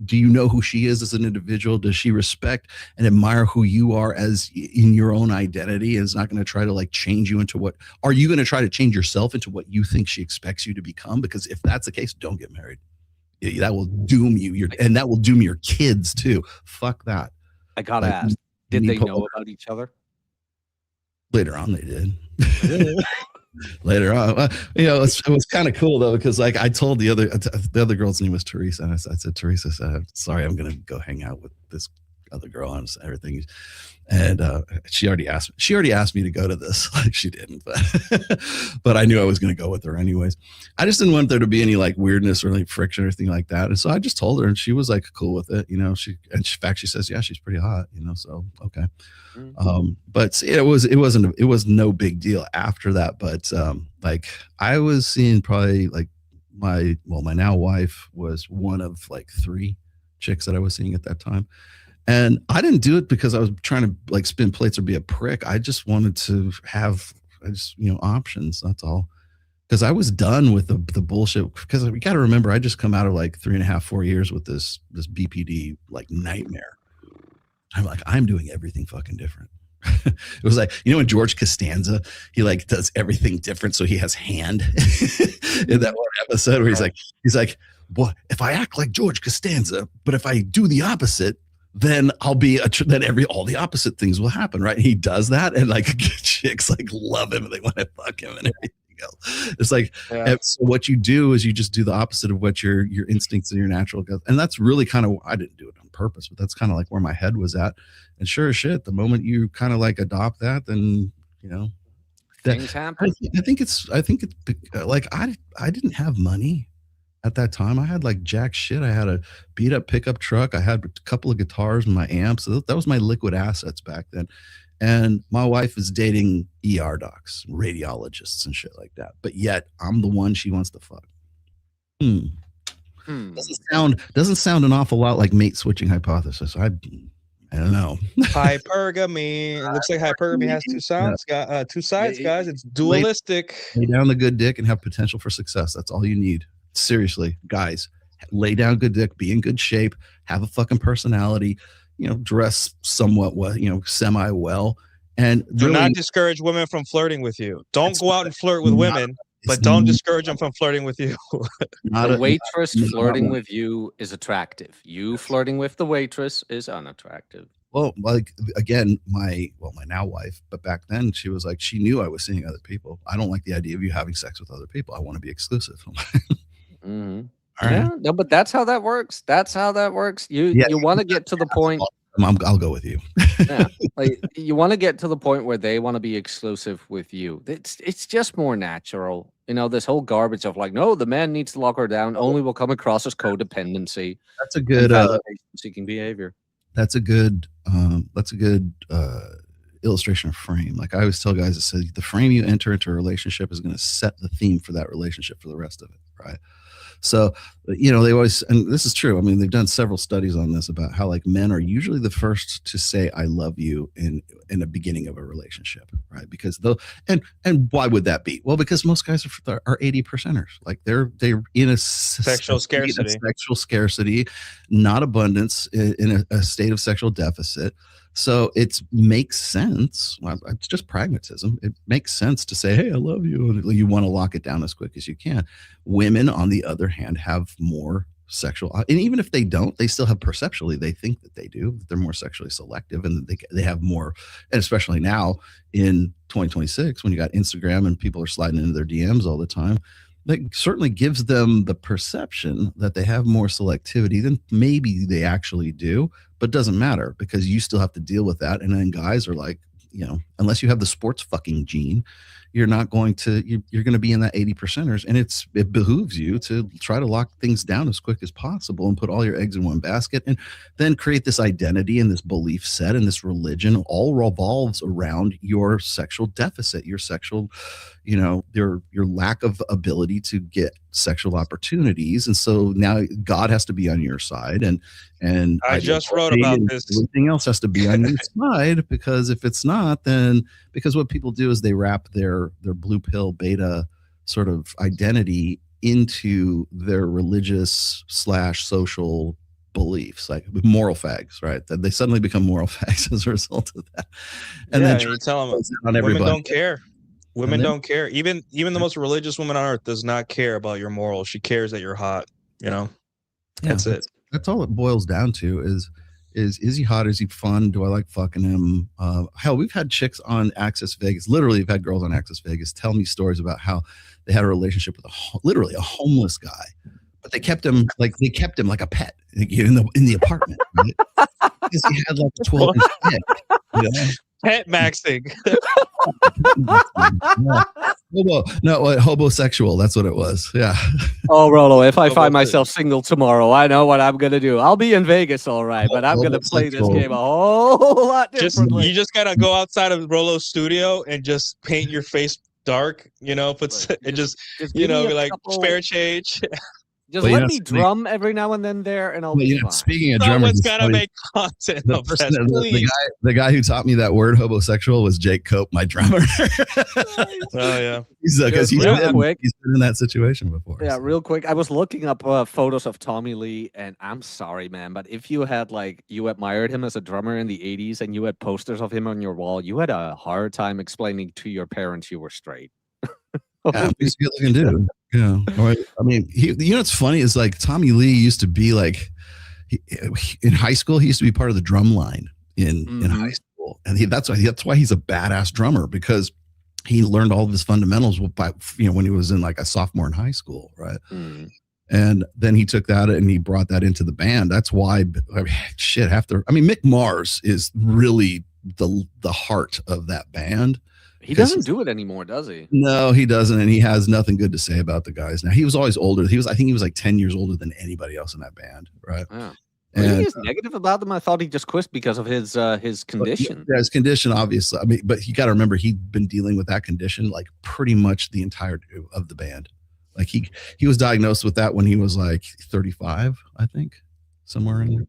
you know who she is as an individual? Does she respect and admire who you are as in your own identity? And is not going to try to like change you into what? Are you going to try to change yourself into what you think she expects you to become? Because if that's the case, don't get married. That will doom you. And that will doom your kids too. Fuck that. I gotta ask, did they know about each other? Later on, they did. Later on, it was kind of cool though, because like I told the other girl's name was Teresa, and I said, Teresa, sorry, I'm gonna go hang out with this other girl and everything. And she already asked me to go to this. Like she didn't, but I knew I was going to go with her anyways. I just didn't want there to be any like weirdness or like friction or anything like that. And so I just told her, and she was like cool with it. In fact, she says, yeah, she's pretty hot. So okay. But it was no big deal after that. But like I was seeing probably like my now wife was one of like 3 chicks that I was seeing at that time. And I didn't do it because I was trying to like spin plates or be a prick. I just wanted to have options. That's all. Because I was done with the bullshit. Because we got to remember, I just come out of like 3.5, 4 years with this BPD like nightmare. I'm like, I'm doing everything fucking different. It was like, when George Costanza, he like does everything different. So he has hand in that one episode where he's like, what if I act like George Costanza, but if I do the opposite, then I'll be all the opposite things will happen, right? And he does that, and like chicks like love him and they want to fuck him and everything else. It's like, so what you do is you just do the opposite of what your instincts and your natural goes. And that's really kind of, I didn't do it on purpose, but that's kind of like where my head was at. And sure as shit, the moment you kind of like adopt that, then things happen. I think it's like I didn't have money at that time. I had like jack shit. I had a beat up pickup truck. I had a couple of guitars and my amps. So that was my liquid assets back then. And my wife is dating ER docs, radiologists and shit like that. But yet I'm the one she wants to fuck. Doesn't sound an awful lot like mate switching hypothesis. I don't know. Hypergamy. It looks like hypergamy has two sides, guys. It's dualistic. Lay down the good dick and have potential for success. That's all you need. Seriously, guys, lay down good dick, be in good shape, have a fucking personality, dress somewhat well, semi well, and do not discourage women from flirting with you. Don't go out and flirt with women, but don't discourage them from flirting with you. The waitress flirting with you is attractive. You flirting with the waitress is unattractive. Well, like again, my now wife, but back then she was like, she knew I was seeing other people. I don't like the idea of you having sex with other people. I want to be exclusive. Mm-hmm. Yeah, no, but that's how that works. You want to get to the point. I'll go with you. Yeah, like you want to get to the point where they want to be exclusive with you. It's just more natural. This whole garbage of like, no, the man needs to lock her down. Only will come across as codependency. That's a good seeking behavior. That's a good illustration of frame. Like I always tell guys, I say the frame you enter into a relationship is going to set the theme for that relationship for the rest of it, right? So, they always, and this is true. I mean, they've done several studies on this about how like men are usually the first to say "I love you" in the beginning of a relationship, right? Because and why would that be? Well, because most guys are 80%ers. Like they're in a sexual scarcity, not abundance, in a state of sexual deficit. So it makes sense. Well, it's just pragmatism. It makes sense to say, hey, I love you. And you want to lock it down as quick as you can. Women, on the other hand, have more sexual, and even if they don't, they still have perceptually, they think that they do, that they're more sexually selective and they have more, and especially now in 2026, when you got Instagram and people are sliding into their DMs all the time, that certainly gives them the perception that they have more selectivity than maybe they actually do, but doesn't matter because you still have to deal with that. And then guys are like, unless you have the sports fucking gene, you're not going to, you're going to be in that 80%ers. And it behooves you to try to lock things down as quick as possible and put all your eggs in one basket and then create this identity and this belief set and this religion all revolves around your sexual deficit, your sexual, your lack of ability to get sexual opportunities. And so now God has to be on your side. And I just wrote about this. Everything else has to be on your side, because if it's not, then because what people do is they wrap their blue pill beta sort of identity into their religious / social beliefs, like moral fags, right? That they suddenly become moral fags as a result of that. And then you tell them women don't care. Women don't care. Even the most religious woman on earth does not care about your morals. She cares that you're hot. That's it. That's all it boils down to is he hot? Is he fun? Do I like fucking him? Hell, we've had chicks on Access Vegas. Literally, we've had girls on Access Vegas tell me stories about how they had a relationship with literally a homeless guy, but they kept him like a pet in the apartment. Right? because he had like a 12-inch dick. You know? Pet maxing. Hobosexual. That's what it was. Yeah. Oh, Rolo, if I How find about myself single tomorrow, I know what I'm going to do. I'll be in Vegas, all right, but I'm going to play this game a whole lot differently. You just gotta go outside of Rolo's studio and just paint your face dark, and just give me be a like couple- spare change. Just let me drum every now and then there, and I'll be fine. Speaking of drummers, Someone's gotta make content of that, please. the guy who taught me that word hobosexual was Jake Cope, my drummer. Oh yeah, because he's been in that situation before. Yeah, so. real quick. I was looking up photos of Tommy Lee, and I'm sorry, man, but if you had you admired him as a drummer in the '80s, and you had posters of him on your wall, you had a hard time explaining to your parents you were straight. Yeah, he's a good looking dude. Yeah. I mean, what's funny is like Tommy Lee used to be like in high school, he used to be part of the drum line in high school. And that's why he's a badass drummer, because he learned all of his fundamentals by, when he was in like a sophomore in high school. Right. And then he took that and he brought that into the band. That's why Mick Mars is really the heart of that band. He doesn't do it anymore, does he? No, he doesn't, and he has nothing good to say about the guys. Now, he was always older. I think he was like 10 years older than anybody else in that band, right? Yeah. And he's negative about them. I thought he just quit because of his condition. Yeah, his condition, obviously. I mean, but you got to remember, he'd been dealing with that condition like pretty much the entire of the band. Like he was diagnosed with that when he was like 35, I think, somewhere in there.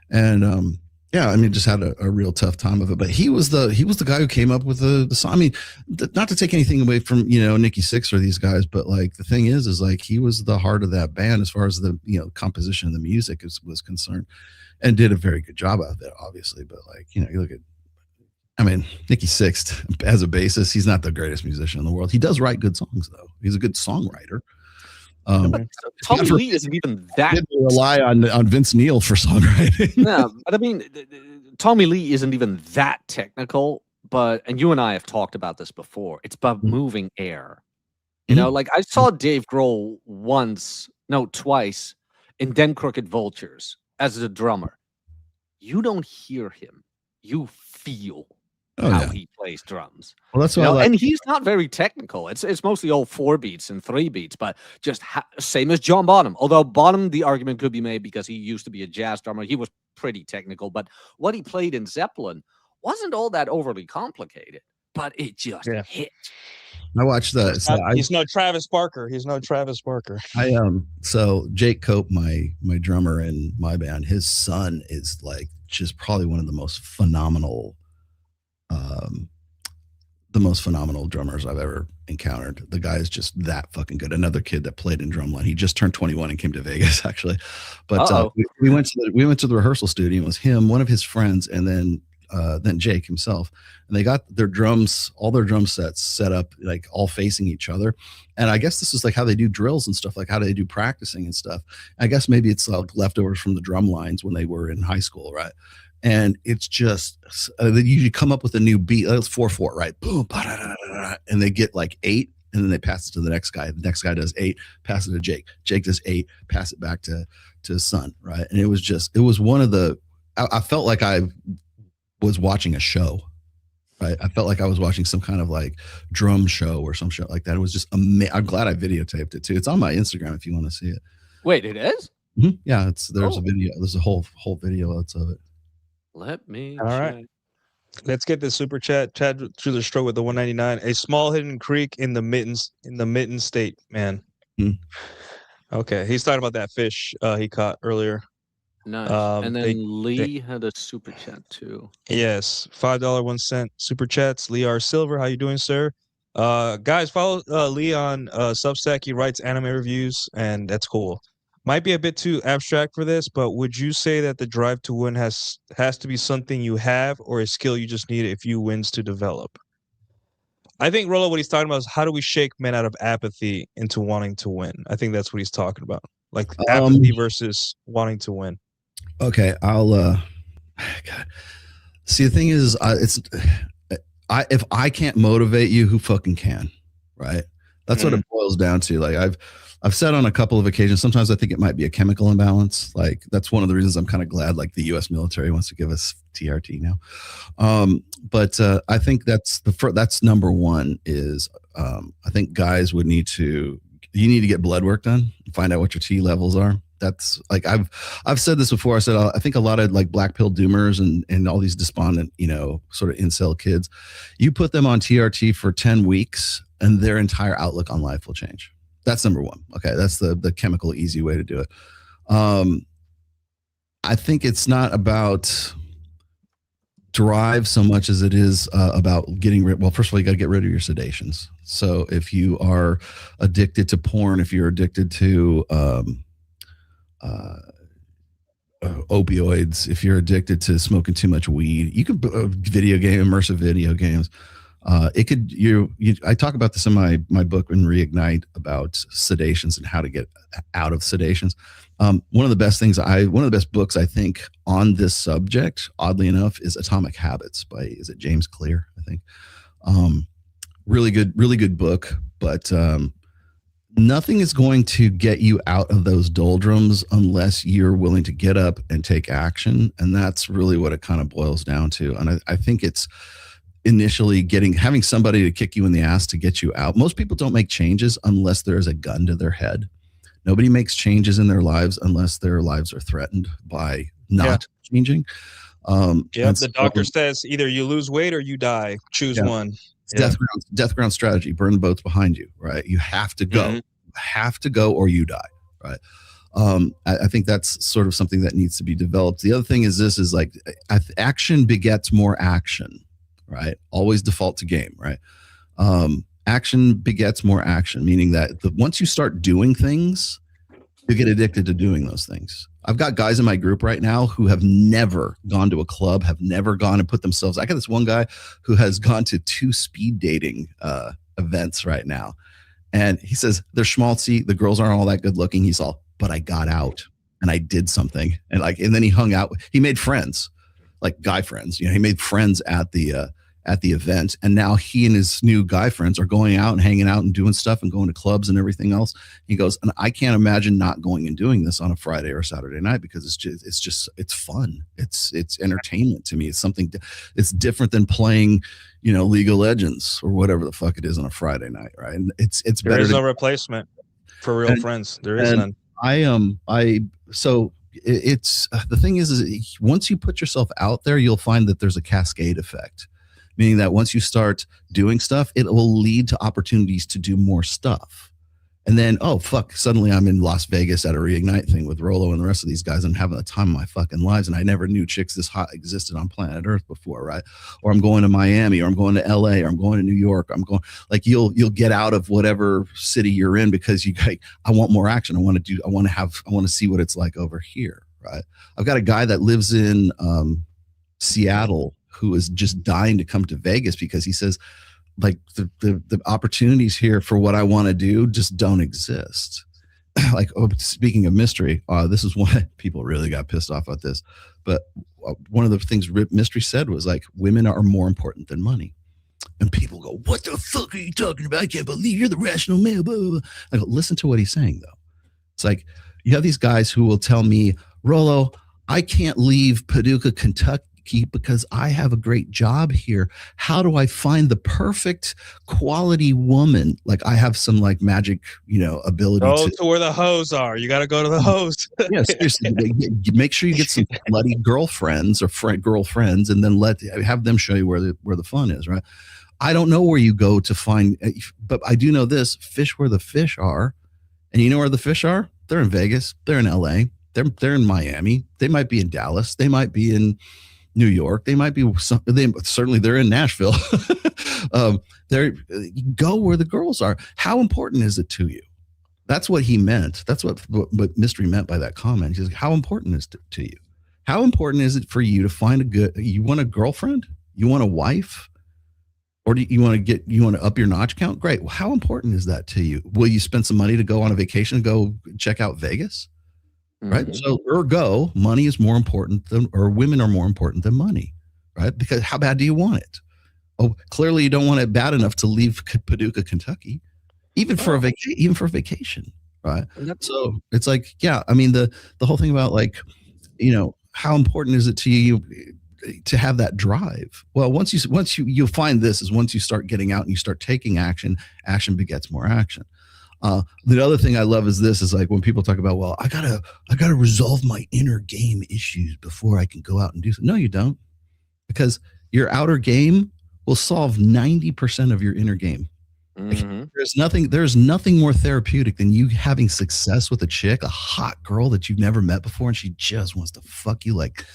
And yeah, I mean, just had a real tough time of it. But he was the guy who came up with the song. I mean, not to take anything away from Nikki Sixx or these guys, but like the thing is like he was the heart of that band as far as the composition of the music was concerned, and did a very good job out of it, obviously. But like you look at, I mean, Nikki Sixx as a bassist, he's not the greatest musician in the world. He does write good songs though. He's a good songwriter. Tommy Lee isn't even that. Rely on Vince Neil for songwriting. No, but I mean, Tommy Lee isn't even that technical. And you and I have talked about this before. It's about moving air. Like I saw Dave Grohl twice in Them Crooked Vultures as a drummer. You don't hear him. You feel how he plays drums. Well, that's why and he's not very technical. It's mostly all 4 beats and 3 beats, but just same as John Bonham. Although Bonham, the argument could be made because he used to be a jazz drummer. He was pretty technical, but what he played in Zeppelin wasn't all that overly complicated, but it just hit. I watched that. He's no Travis Barker. So Jake Cope, my drummer in my band, his son is like just probably one of the most phenomenal drummers I've ever encountered. The guy is just that fucking good. Another kid that played in drumline. He just turned 21 and came to Vegas actually. But we went to the rehearsal studio. It was him, one of his friends, and then Jake himself. And they got all their drum sets set up like all facing each other. And I guess this is like how they do drills and stuff, like how they do practicing and stuff. I guess maybe it's like leftovers from the drum lines when they were in high school, right? And it's just you come up with a new beat. It's 4/4, right? Boom, and they get like 8, and then they pass it to the next guy. The next guy does 8, pass it to Jake. Jake does 8, pass it back to his son, right? And it was one of the. I felt like I was watching a show, right? I felt like I was watching some kind of like drum show or some shit like that. It was just amazing. I'm glad I videotaped it too. It's on my Instagram if you want to see it. Wait, it is? Mm-hmm. Yeah, there's a video. There's a whole video of it. Let me All right. Let's get this super chat. Chad through the stroke with the 199. A small hidden creek in the Mitten State, man. Okay, he's talking about that fish he caught earlier. Nice. And then Lee had a super chat too. Yes, $5 1 cent super chats. Lee R. Silver, how you doing, sir? Guys, follow Lee on Substack. He writes anime reviews, and that's cool. Might be a bit too abstract for this, but would you say that the drive to win has to be something you have, or a skill you just need a few wins to develop? I think Rollo, what he's talking about is how do we shake men out of apathy into wanting to win? I think that's what he's talking about, like apathy versus wanting to win. Okay, I'll. God. See, the thing is, if I can't motivate you, who fucking can, right? That's what it boils down to. Like I've said on a couple of occasions, sometimes I think it might be a chemical imbalance. Like that's one of the reasons I'm kind of glad like the US military wants to give us TRT now. But I think that's number one is I think guys would need to get blood work done, find out what your T levels are. That's like I've said this before. I said I think a lot of like black pill doomers and all these despondent, sort of incel kids, you put them on TRT for 10 weeks and their entire outlook on life will change. That's number one. Okay, that's the chemical easy way to do it. I think it's not about drive so much as it is about getting rid. Well, first of all, you got to get rid of your sedations. So if you are addicted to porn, if you're addicted to opioids, if you're addicted to smoking too much weed, you can immersive video games. It could I talk about this in my book in Reignite about sedations and how to get out of sedations. One of the best books I think on this subject, oddly enough, is Atomic Habits by is it James Clear, I think. Really good book, but nothing is going to get you out of those doldrums unless you're willing to get up and take action, and that's really what it kind of boils down to. And I think it's initially having somebody to kick you in the ass to get you out. Most people don't make changes unless there's a gun to their head. Nobody makes changes in their lives unless their lives are threatened by not changing. The doctor says either you lose weight or you die. Choose one. Death ground strategy. Burn the boats behind you. Right. You have to go. Mm-hmm. Have to go or you die. Right. I think that's sort of something that needs to be developed. The other thing is like action begets more action. Right. Always default to game. Right. Action begets more action, meaning that once you start doing things, you get addicted to doing those things. I've got guys in my group right now who have never gone to a club, have never gone and put themselves. I got this one guy who has gone to 2 speed dating events right now. And he says they're schmaltzy. The girls aren't all that good looking. He's all, but I got out and I did something. And then he hung out. He made friends, like guy friends. He made friends at the event, and now he and his new guy friends are going out and hanging out and doing stuff and going to clubs and everything else. He goes, and I can't imagine not going and doing this on a Friday or Saturday night because it's fun. It's entertainment to me. It's something. It's different than playing, League of Legends or whatever the fuck it is on a Friday night, right? And it's there better. There is no replacement for real friends. There is none. It's the thing is once you put yourself out there, you'll find that there's a cascade effect. Meaning that once you start doing stuff, it will lead to opportunities to do more stuff. And then, suddenly I'm in Las Vegas at a Reignite thing with Rolo and the rest of these guys. I'm having the time of my fucking lives. And I never knew chicks this hot existed on planet Earth before, right? Or I'm going to Miami, or I'm going to LA, or I'm going to New York. I'm going, like, you'll get out of whatever city you're in because I want more action. I want to see what it's like over here, right? I've got a guy that lives in Seattle who is just dying to come to Vegas because he says, like, the opportunities here for what I want to do just don't exist. Like, speaking of mystery, this is one people really got pissed off at this, but one of the things Mystery said was like, women are more important than money. And people go, what the fuck are you talking about? I can't believe you're the rational man. Blah, blah, blah. I go, listen to what he's saying though. It's like, you have these guys who will tell me, Rolo, I can't leave Paducah, Kentucky because I have a great job here. How do I find the perfect quality woman? Like, I have some like magic, ability to where the hoes are. You got to go to the hoes. Yeah, seriously. Make sure you get some bloody girlfriends or girlfriends, and then have them show you where the fun is. Right? I don't know where you go to find, but I do know this: fish where the fish are. And you know where the fish are? They're in Vegas. They're in LA. They're in Miami. They might be in Dallas. They might be in New York. They might be they're in Nashville. Go where the girls are. How important is it to you? That's what he meant. That's what Mystery meant by that comment. He's like, how important is it to you? How important is it for you to find you want a girlfriend? You want a wife? Or do you want to up your notch count? Great. Well, how important is that to you? Will you spend some money to go on a vacation and go check out Vegas? Right. Mm-hmm. So money is more important or women are more important than money. Right. Because how bad do you want it? Oh, clearly you don't want it bad enough to leave Paducah, Kentucky, even for a vacation. right? So it's like, yeah, I mean, the whole thing about like, how important is it to you to have that drive? Well, once you'll find this is once you start getting out and you start taking action, action begets more action. The other thing I love is this is like when people talk about, well, I gotta resolve my inner game issues before I can go out and do something. No, you don't, because your outer game will solve 90% of your inner game. Mm-hmm. There's nothing more therapeutic than you having success with a chick, a hot girl that you've never met before, and she just wants to fuck you like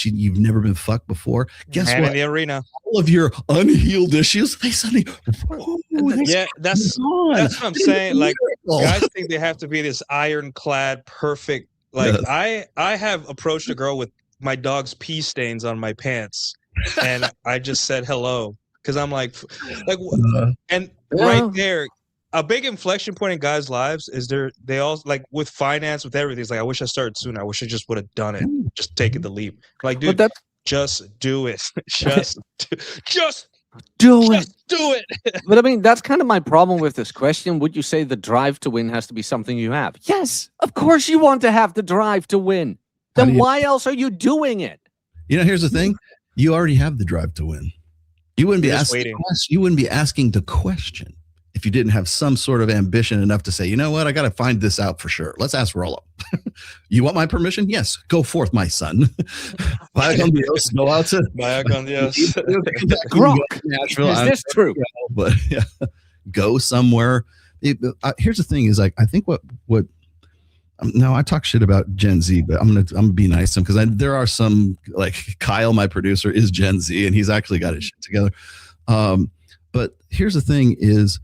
you've never been fucked before. Guess And what? in the arena. All of your unhealed issues, they suddenly, that's what I'm saying. Like, guys think they have to be this ironclad, perfect. Like, I have approached a girl with my dog's pee stains on my pants, and I just said hello because I'm like, and right there, a big inflection point in guys' lives is they all like with finance, with everything. It's like, I wish I started sooner. I wish I just would have done it, just taken the leap. Like, dude, just do it. Just do it. But I mean, that's kind of my problem with this question. Would you say the drive to win has to be something you have? Yes, of course you want to have the drive to win. Then why else are you doing it? Here's the thing. You already have the drive to win. You wouldn't be asking. You wouldn't be asking to question if you didn't have some sort of ambition enough to say, you know what, I got to find this out for sure. Let's ask Rollo. You want my permission? Yes, go forth, my son. Vaya con Dios. Go out to Vaya con Dios. Grok. Is this true? But yeah, go somewhere. Here's the thing: is like I think what. Now I talk shit about Gen Z, but I'm gonna be nice to him because there are some, like Kyle, my producer, is Gen Z, and he's actually got his shit together. But here's the thing: is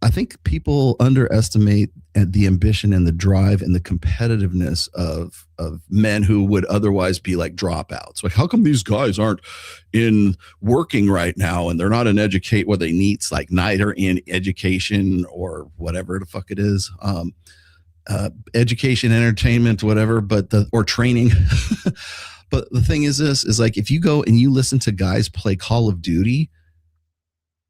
I think people underestimate the ambition and the drive and the competitiveness of men who would otherwise be like dropouts. Like, how come these guys aren't in working right now and they're not in educate where they need like neither in education or whatever the fuck it is. Education, entertainment, whatever, or training. But the thing is this is like, if you go and you listen to guys play Call of Duty,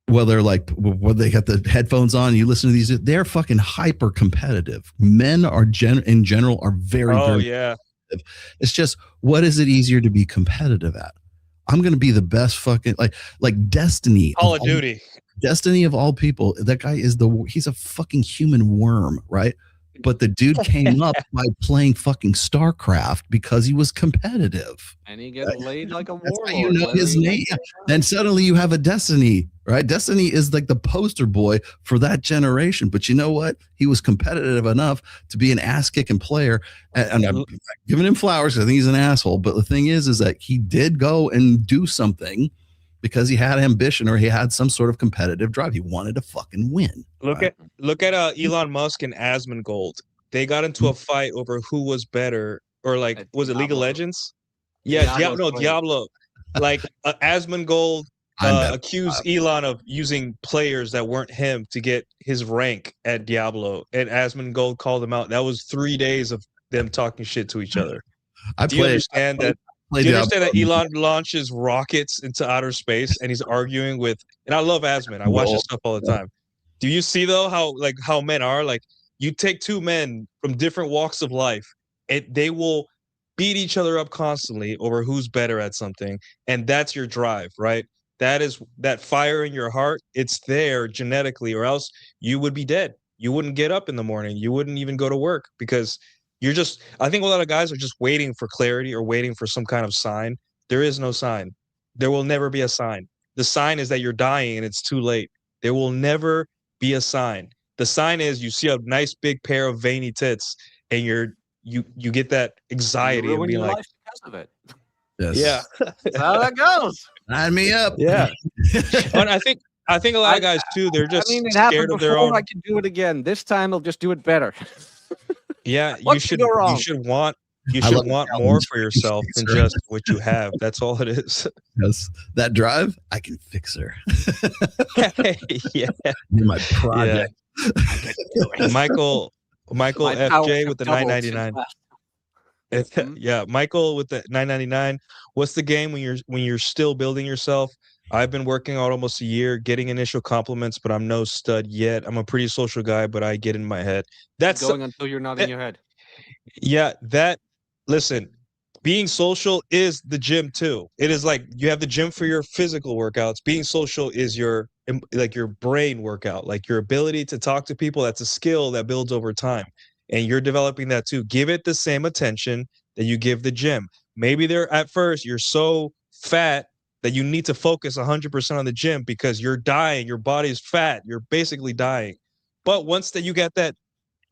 well, they're like, well, they got the headphones on, you listen to these, they're fucking hyper competitive. Men are in general are very, very competitive. It's just, what is it easier to be competitive at? I'm going to be the best fucking, like Destiny. Call of Duty. Destiny of all people. That guy he's a fucking human worm, right? But the dude came up by playing fucking StarCraft because he was competitive. And he gets laid like a warlord. You know his name. Then suddenly you have a Destiny, right? Destiny is like the poster boy for that generation. But you know what? He was competitive enough to be an ass-kicking player. And I'm giving him flowers because I think he's an asshole. But the thing is that he did go and do something because he had ambition or he had some sort of competitive drive. He wanted to fucking win. Look at Elon Musk and Asmongold. They got into a fight over who was better, or like, was it League of Legends? Yeah, Diablo. Like Asmongold accused Elon of using players that weren't him to get his rank at Diablo, and Asmongold called him out. That was 3 days of them talking shit to each other. Do you understand that Elon launches rockets into outer space and he's arguing with, and I love Asmon. I watch his stuff all the time. Do you see though how men are? Like, you take two men from different walks of life and they will beat each other up constantly over who's better at something. And that's your drive, right? That is that fire in your heart. It's there genetically, or else you would be dead. You wouldn't get up in the morning. You wouldn't even go to work because I think a lot of guys are just waiting for clarity or waiting for some kind of sign. There is no sign. There will never be a sign. The sign is that you're dying and it's too late. There will never be a sign. The sign is you see a nice big pair of veiny tits and you get that anxiety of being like, life because of it. Yes. Yeah. That's how that goes. Line me up. Yeah. And I think a lot of guys too, they're just scared of their own. I can do it again. This time I'll just do it better. Yeah, you should want more for yourself than just what you have. That's all it is. Yes, that drive, I can fix her. Yeah, you're my project. Yeah. Michael FJ with the $9.99. Yeah, Michael with the $9.99. What's the game when you're still building yourself? I've been working out almost a year, getting initial compliments, but I'm no stud yet. I'm a pretty social guy, but I get in my head. Keep That's going until you're not in that, your head. yeah, that listen, being social is the gym too. It is like you have the gym for your physical workouts. Being social is your like your brain workout, like your ability to talk to people. That's a skill that builds over time. And you're developing that too. Give it the same attention that you give the gym. Maybe there at first you're so fat that you need to focus 100% on the gym because you're dying. Your body is fat. You're basically dying. But once that you get that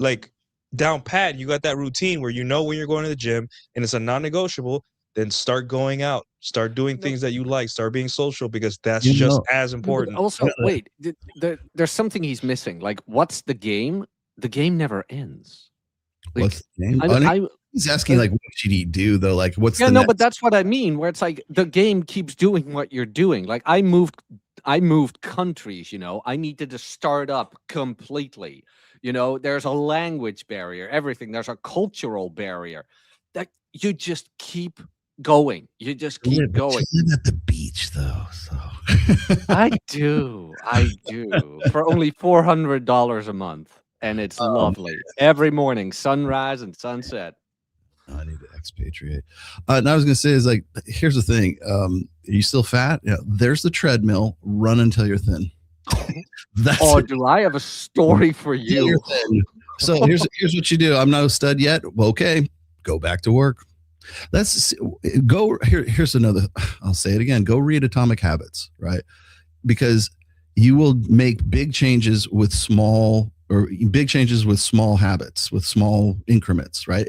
like down pat, you got that routine where you know when you're going to the gym and it's a non-negotiable, then start going out, start doing No, things that you like, start being social because that's You just know, as no, but important. also, wait, there's something he's missing. Like, what's the game? The game never ends. Like, what's the name? I He's asking like, what should he do though? Like, what's yeah, the no, next? but that's what I mean. Where it's like the game keeps doing what you're doing. Like I moved countries. You know, I needed to start up completely. You know, there's a language barrier, everything. There's a cultural barrier that you just keep going. You just Yeah, keep but going. you live at the beach though, so I do. For only $400 a month. And it's lovely. Every morning, sunrise and sunset. I need to expatriate. And I was gonna say is like, here's the thing. Are you still fat? Yeah, there's the treadmill. Run until you're thin. That's Oh, it. do I have a story for Until you? you're thin. So here's what you do. I'm no stud yet. Well, okay, go back to work. Let's go here. Here's another. I'll say it again. Go read Atomic Habits, right? Because you will make big changes with small habits, with small increments, right?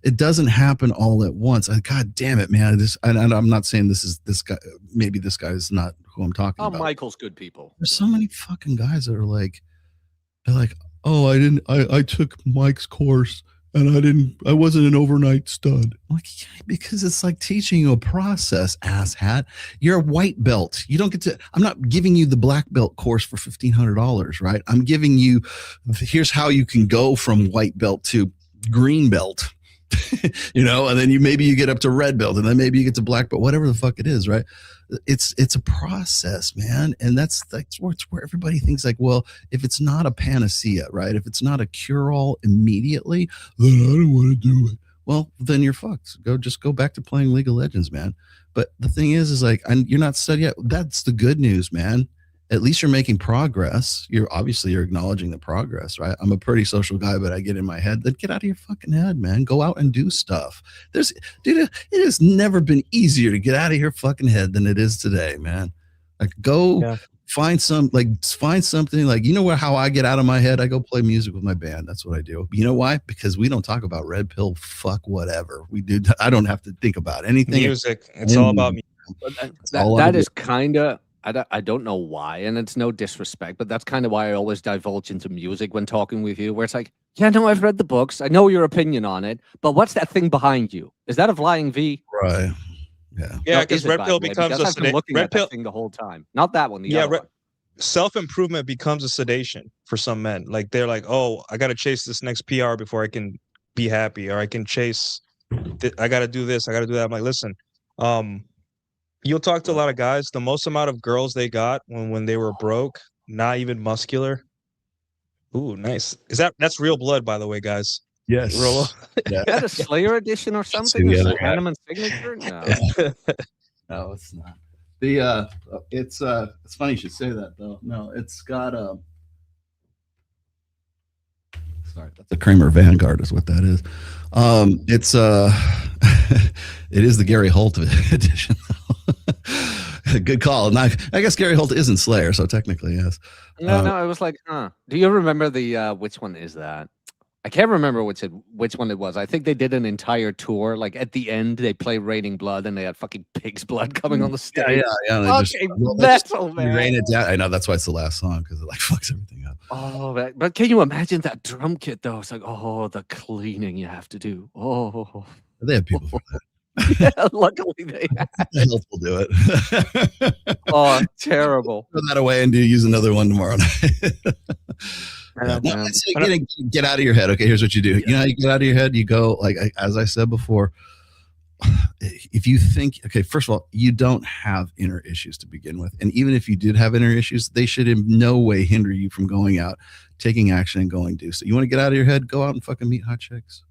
It doesn't happen all at once. God damn it, man. And I'm not saying this guy, maybe this guy is not who I'm talking Oh, about. Michael's good people. There's so many fucking guys that are like, oh, I took Mike's course and I wasn't an overnight stud. I'm like, yeah, because it's like teaching you a process, asshat. You're a white belt. You don't get to, I'm not giving you the black belt course for $1,500, right? I'm giving you, here's how you can go from white belt to green belt, and then maybe you get up to red belt and then maybe you get to black belt, whatever the fuck it is, right? It's a process, man. And that's where everybody thinks like, well, if it's not a panacea, right? If it's not a cure-all immediately, then I don't want to do it. Well, then you're fucked. Just go back to playing League of Legends, man. But the thing is like, you're not studying yet. That's the good news, man. At least you're making progress. You're acknowledging the progress, right? I'm a pretty social guy, but I get in my head. Then get out of your fucking head, man. Go out and do stuff. It has never been easier to get out of your fucking head than it is today, man. Like go find something like, how I get out of my head? I go play music with my band. That's what I do. You know why? Because we don't talk about red pill, fuck whatever. We do. I don't have to think about anything. Music. It's all about music. That is kind of, I don't know why, and it's no disrespect, but that's kind of why I always divulge into music when talking with you, where it's like, yeah, no, I've read the books. I know your opinion on it, but what's that thing behind you? Is that a flying V? Right. Yeah. Yeah, because red pill becomes a sedation. Looking at that thing the whole time. Not that one. The other one. Self-improvement becomes a sedation for some men. Like they're like, oh, I got to chase this next PR before I can be happy, or I can chase. I got to do this. I got to do that. I'm like, listen, you'll talk to a lot of guys. The most amount of girls they got when they were broke, not even muscular. Ooh, nice. That's real blood, by the way, guys. Yes. Real. Yeah. Is that a Slayer edition or something? Is it Hanneman's signature? No. No, it's not. It's funny you should say that though. No, it's got sorry, that's a Kramer Vanguard is what that is. It's it is the Gary Holt edition. Good call. And I guess Gary Holt isn't Slayer, so technically yes. No, it was like, do you remember the which one is that? I can't remember which one it was. I think they did an entire tour. Like at the end, they play Raining Blood, and they had fucking pig's blood coming on the stage. Yeah. Okay, metal, man. Rain it down. I know that's why it's the last song because it like fucks everything up. Oh, but can you imagine that drum kit though? It's like, oh, the cleaning you have to do. Oh, they have people for that. Yeah, luckily they have. Help will do it. Oh, terrible. Throw that away and use another one tomorrow night. Get out of your head. Okay, here's what you do. You know how you get out of your head? You go, like, as I said before, if you think, okay, first of all, you don't have inner issues to begin with. And even if you did have inner issues, they should in no way hinder you from going out, taking action and going do. So you want to get out of your head, go out and fucking meet hot chicks.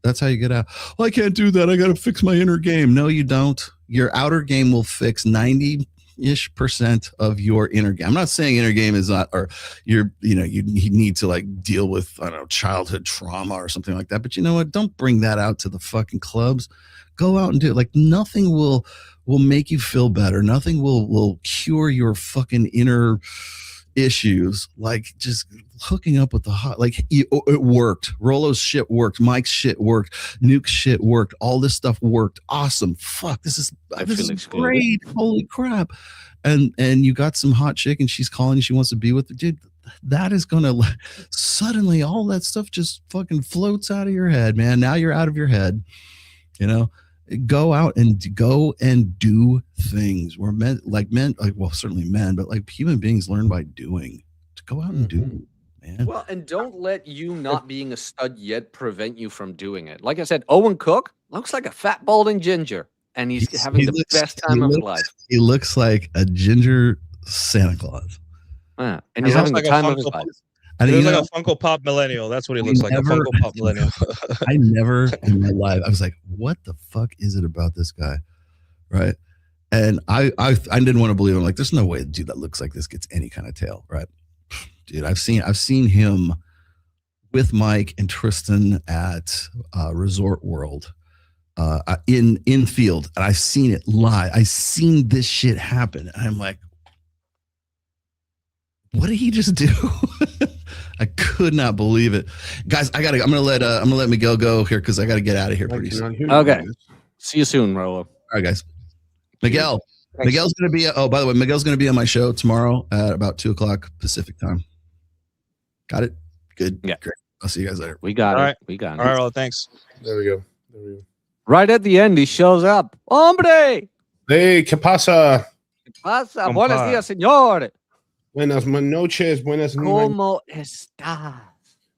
That's how you get out. Well, I can't do that. I got to fix my inner game. No, you don't. Your outer game will fix 90-ish% of your inner game. I'm not saying inner game is not, or you need to like deal with, I don't know, childhood trauma or something like that. But you know what? Don't bring that out to the fucking clubs. Go out and do it. Like nothing will make you feel better. Nothing will cure your fucking inner issues like just hooking up with the hot. Like it worked. Rolo's shit worked. Mike's shit worked. Nuke's shit worked. All this stuff worked. Awesome. Fuck. This is great. Holy crap. And you got some hot chick and she's calling you. She wants to be with the dude. That is gonna suddenly all that stuff just fucking floats out of your head, man. Now you're out of your head. You know, go out and do things. We're men, well, certainly men, but like human beings learn by doing. To go out and do, man. Well, and don't let you not being a stud yet prevent you from doing it. Like I said, Owen Cook looks like a fat balding ginger, and he's having the best time of his life. He looks like a ginger Santa Claus. And he's having the time of his life. He looks like a Funko Pop millennial. That's what he looks like, a Funko Pop millennial. I never in my life, I was like, what the fuck is it about this guy? Right. And I didn't want to believe him. Like, there's no way a dude that looks like this gets any kind of tail. Right. Dude, I've seen him with Mike and Tristan at Resort World in field. And I've seen it live. I've seen this shit happen. And I'm like, what did he just do? I could not believe it, guys. I'm gonna let Miguel go here because I gotta get out of here pretty soon. Okay, see you soon, Rolo. All right, guys. Miguel's gonna be. Oh, by the way, Miguel's gonna be on my show tomorrow at about 2:00 Pacific time. Got it. Good. Yeah. Great. I'll see you guys later. We got it. All right. We got it. All right, Rolo. Thanks. There we go. Right at the end, he shows up. Hombre. Hey, ¿qué pasa? ¿Qué pasa? Buenos días, señor. Buenas noches, buenas noches. ¿Cómo estás?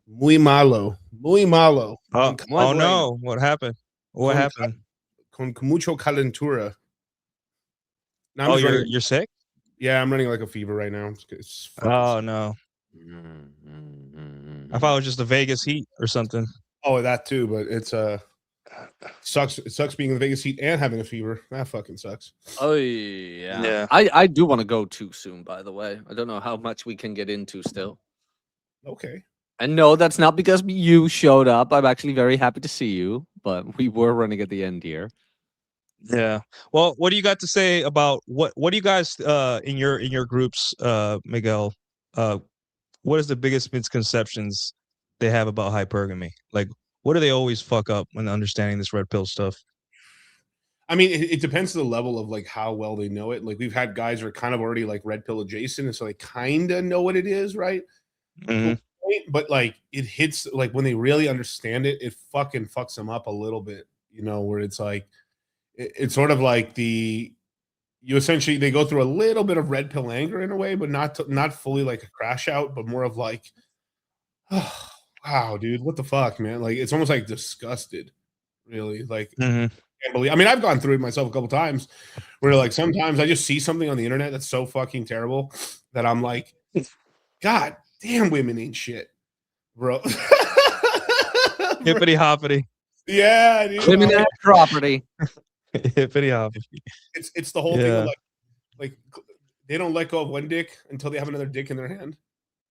Muy malo. Muy malo. Oh no. What happened? What happened? Con mucho calentura. Now you're sick? Yeah, I'm running like a fever right now. It's oh, no. I thought it was just the Vegas heat or something. Oh, that too, but it's sucks. It sucks being in the Vegas heat and having a fever. That fucking sucks. Oh yeah. I do want to go too soon, by the way. I don't know how much we can get into still. Okay. And no, that's not because you showed up. I'm actually very happy to see you, but we were running at the end here. Yeah. Well, what do you got to say about what do you guys in your groups, Miguel? What is the biggest misconceptions they have about hypergamy? Like, what do they always fuck up when understanding this red pill stuff? I mean, it depends on the level of like how well they know it. Like we've had guys who are kind of already like red pill adjacent, and so they kind of know what it is, right? Mm-hmm. But like it hits like when they really understand it, it fucking fucks them up a little bit, you know, where it's like it's sort of like they go through a little bit of red pill anger in a way, but not fully like a crash out, but more of like, oh, wow, dude, what the fuck, man? Like it's almost like disgusted, really. Like can't believe. I mean, I've gone through it myself a couple times where like sometimes I just see something on the internet that's so fucking terrible that I'm like, God damn, women ain't shit, bro. Hippity hoppity. Yeah, dude. Women have property. Hippity hoppity. It's the whole thing of like they don't let go of one dick until they have another dick in their hand.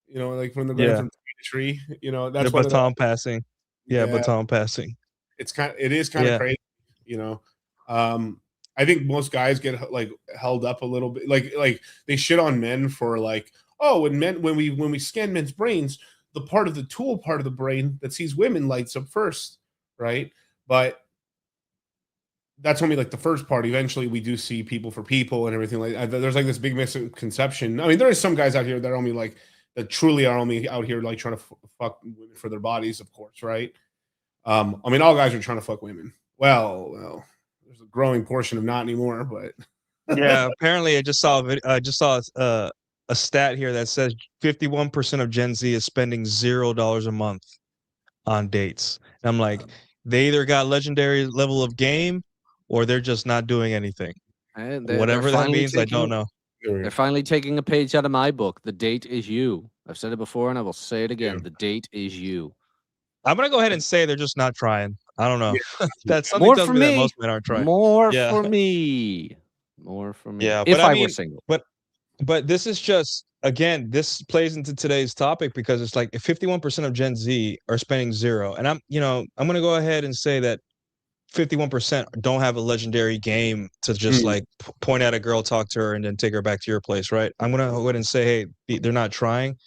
You know, like when they're going from tree, you know, that's the baton passing. Yeah, baton passing. It is kind of crazy, you know. I think most guys get like held up a little bit, like they shit on men for like, oh, when we scan men's brains, the part of the brain that sees women lights up first, right? But that's only like the first part. Eventually, we do see people for people and everything like that. There's like this big misconception. I mean, there are some guys out here that are only like that truly are only out here like trying to fuck women for their bodies, of course, right? I mean, all guys are trying to fuck women. Well, there's a growing portion of not anymore, but yeah. Apparently, I just saw a stat here that says 51% of Gen Z is spending $0 a month on dates. And I'm like, they either got legendary level of game or they're just not doing anything. And Whatever that means, I don't know. They're finally taking a page out of my book. The date is you. I've said it before, and I will say it again. The date is you. I'm gonna go ahead and say they're just not trying. I don't know. That's something More tells for me that me. most men aren't trying. More Yeah. for me. More for me. Yeah, If but I I mean, were single. But this is just, again, this plays into today's topic because it's like if 51% of Gen Z are spending zero, and I'm gonna go ahead and say that 51% don't have a legendary game to just like point at a girl, talk to her, and then take her back to your place, right? I'm gonna go ahead and say, hey, they're not trying.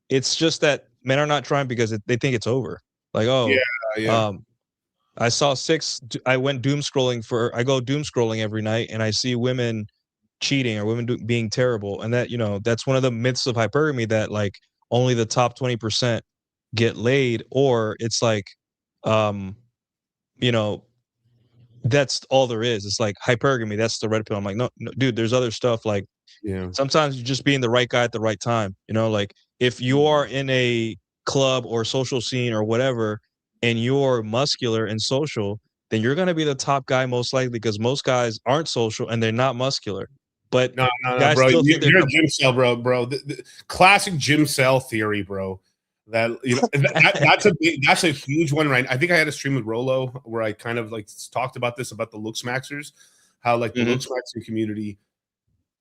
It's just that men are not trying because they think it's over. Like, oh, yeah. I saw I went doom scrolling I go doom scrolling every night, and I see women cheating or women being terrible, and that that's one of the myths of hypergamy, that like only the top 20% get laid, or it's like you know that's all there is. It's like hypergamy, that's the red pill. I'm like, no, dude, there's other stuff. Like sometimes you just being the right guy at the right time, like if you are in a club or social scene or whatever and you're muscular and social, then you're going to be the top guy most likely, because most guys aren't social and they're not muscular. But no, guys bro. still think You're a gym cell, bro. The classic gym cell theory, bro. That that's a huge one, right? I think I had a stream with Rolo where I kind of like talked about this, about the looks maxers, how like the looks maxing community,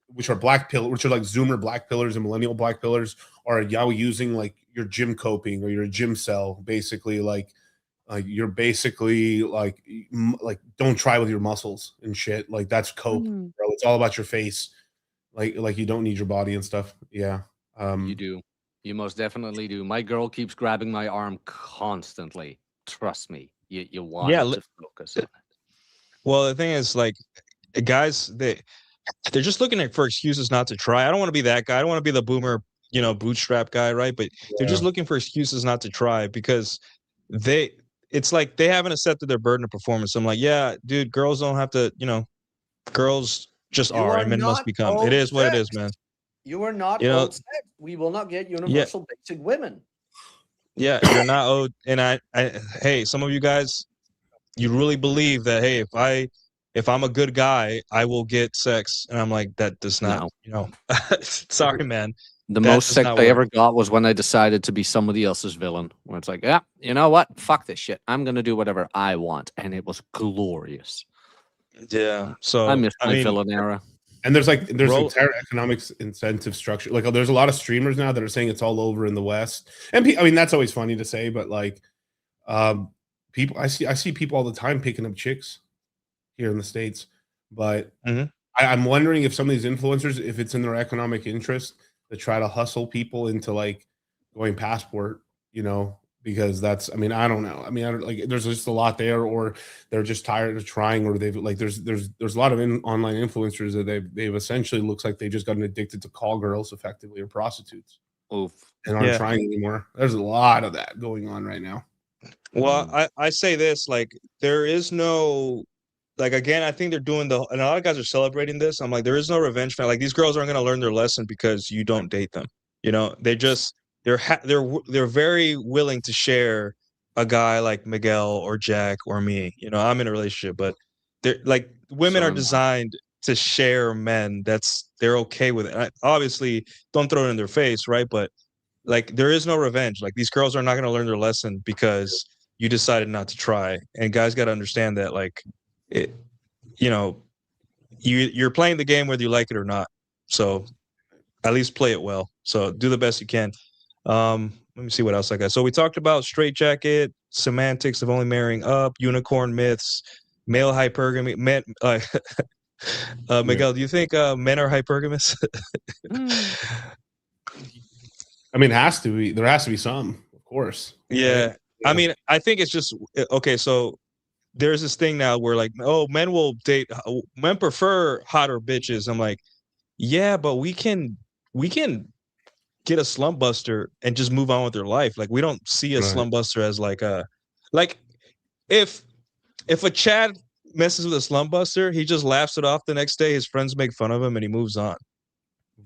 which are which are like Zoomer black pillars and millennial black pillars, are now using like your gym coping or your gym cell, basically like you're basically like don't try with your muscles and shit. Like that's cope, bro. It's all about your face. Like you don't need your body and stuff. Yeah. You do. You most definitely do. My girl keeps grabbing my arm constantly. Trust me. You want to focus on it. Well, the thing is, like, guys, they're just looking for excuses not to try. I don't want to be that guy. I don't want to be the boomer, bootstrap guy, right? But they're just looking for excuses not to try, because it's like they haven't accepted their burden of performance. I'm like, yeah, dude, girls don't have to, girls just are, and men must become. It is what it is, man. You are not owed sex. We will not get universal basic women. Yeah, you're not owed. And hey, some of you guys, you really believe that, hey, if I'm a good guy, I will get sex. And I'm like, that does not, sorry, man. The most sex I ever got was when I decided to be somebody else's villain. Where it's like, yeah, you know what? Fuck this shit. I'm going to do whatever I want. And it was glorious. Yeah. So I miss my villain era. And there's entire economics incentive structure. Like there's a lot of streamers now that are saying it's all over in the West. And I mean, that's always funny to say, but like people, I see people all the time picking up chicks here in the States. But I'm wondering if some of these influencers, if it's in their economic interest to try to hustle people into like going passport, because that's, I mean, I don't know. I mean, there's just a lot there, or they're just tired of trying, or they've like, there's a lot of online influencers that they've essentially, looks like they just gotten addicted to call girls effectively, or prostitutes. Oof. And aren't trying anymore. There's a lot of that going on right now. Well, I say this, like, there is no, like, again, I think they're doing and a lot of guys are celebrating this. I'm like, there is no revenge fan. Like, these girls aren't going to learn their lesson because you don't date them. They just, they're very willing to share a guy like Miguel or Jack or me. I'm in a relationship, but they're like, women are designed to share men. They're okay with it. Obviously, don't throw it in their face, right? But like, there is no revenge. Like, these girls are not going to learn their lesson because you decided not to try. And guys got to understand that, like, you're playing the game whether you like it or not. So at least play it well. So do the best you can. Let me see what else I got. So we talked about straitjacket, semantics of only marrying up, unicorn myths, male hypergamy. Miguel, do you think men are hypergamous? I mean, there has to be some, of course. Yeah. I mean, I think it's just, okay, so there's this thing now where like, oh, men prefer hotter bitches. I'm like, yeah, but we can get a slump buster and just move on with their life. Like, we don't see a slump buster as like if a Chad messes with a slump buster, he just laughs it off the next day. His friends make fun of him and he moves on.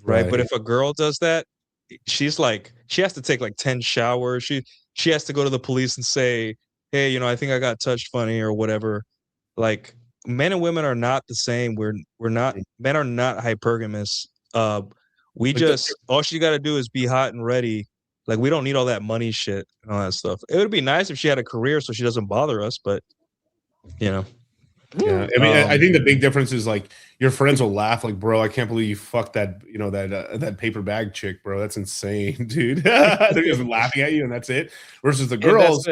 Right. But if a girl does that, she's like, she has to take like 10 showers. She has to go to the police and say, hey, I think I got touched funny or whatever. Like, men and women are not the same. We're not men are not hypergamous. We Like just all she got to do is be hot and ready. Like we don't need all that money shit and all that stuff. It would be nice if she had a career so she doesn't bother us, but you know. Yeah, I mean, I think the big difference is like your friends will laugh, like, bro, I can't believe you fucked that, you know, that paper bag chick, bro. That's insane, dude. They're just laughing at you, and that's it. Versus the girls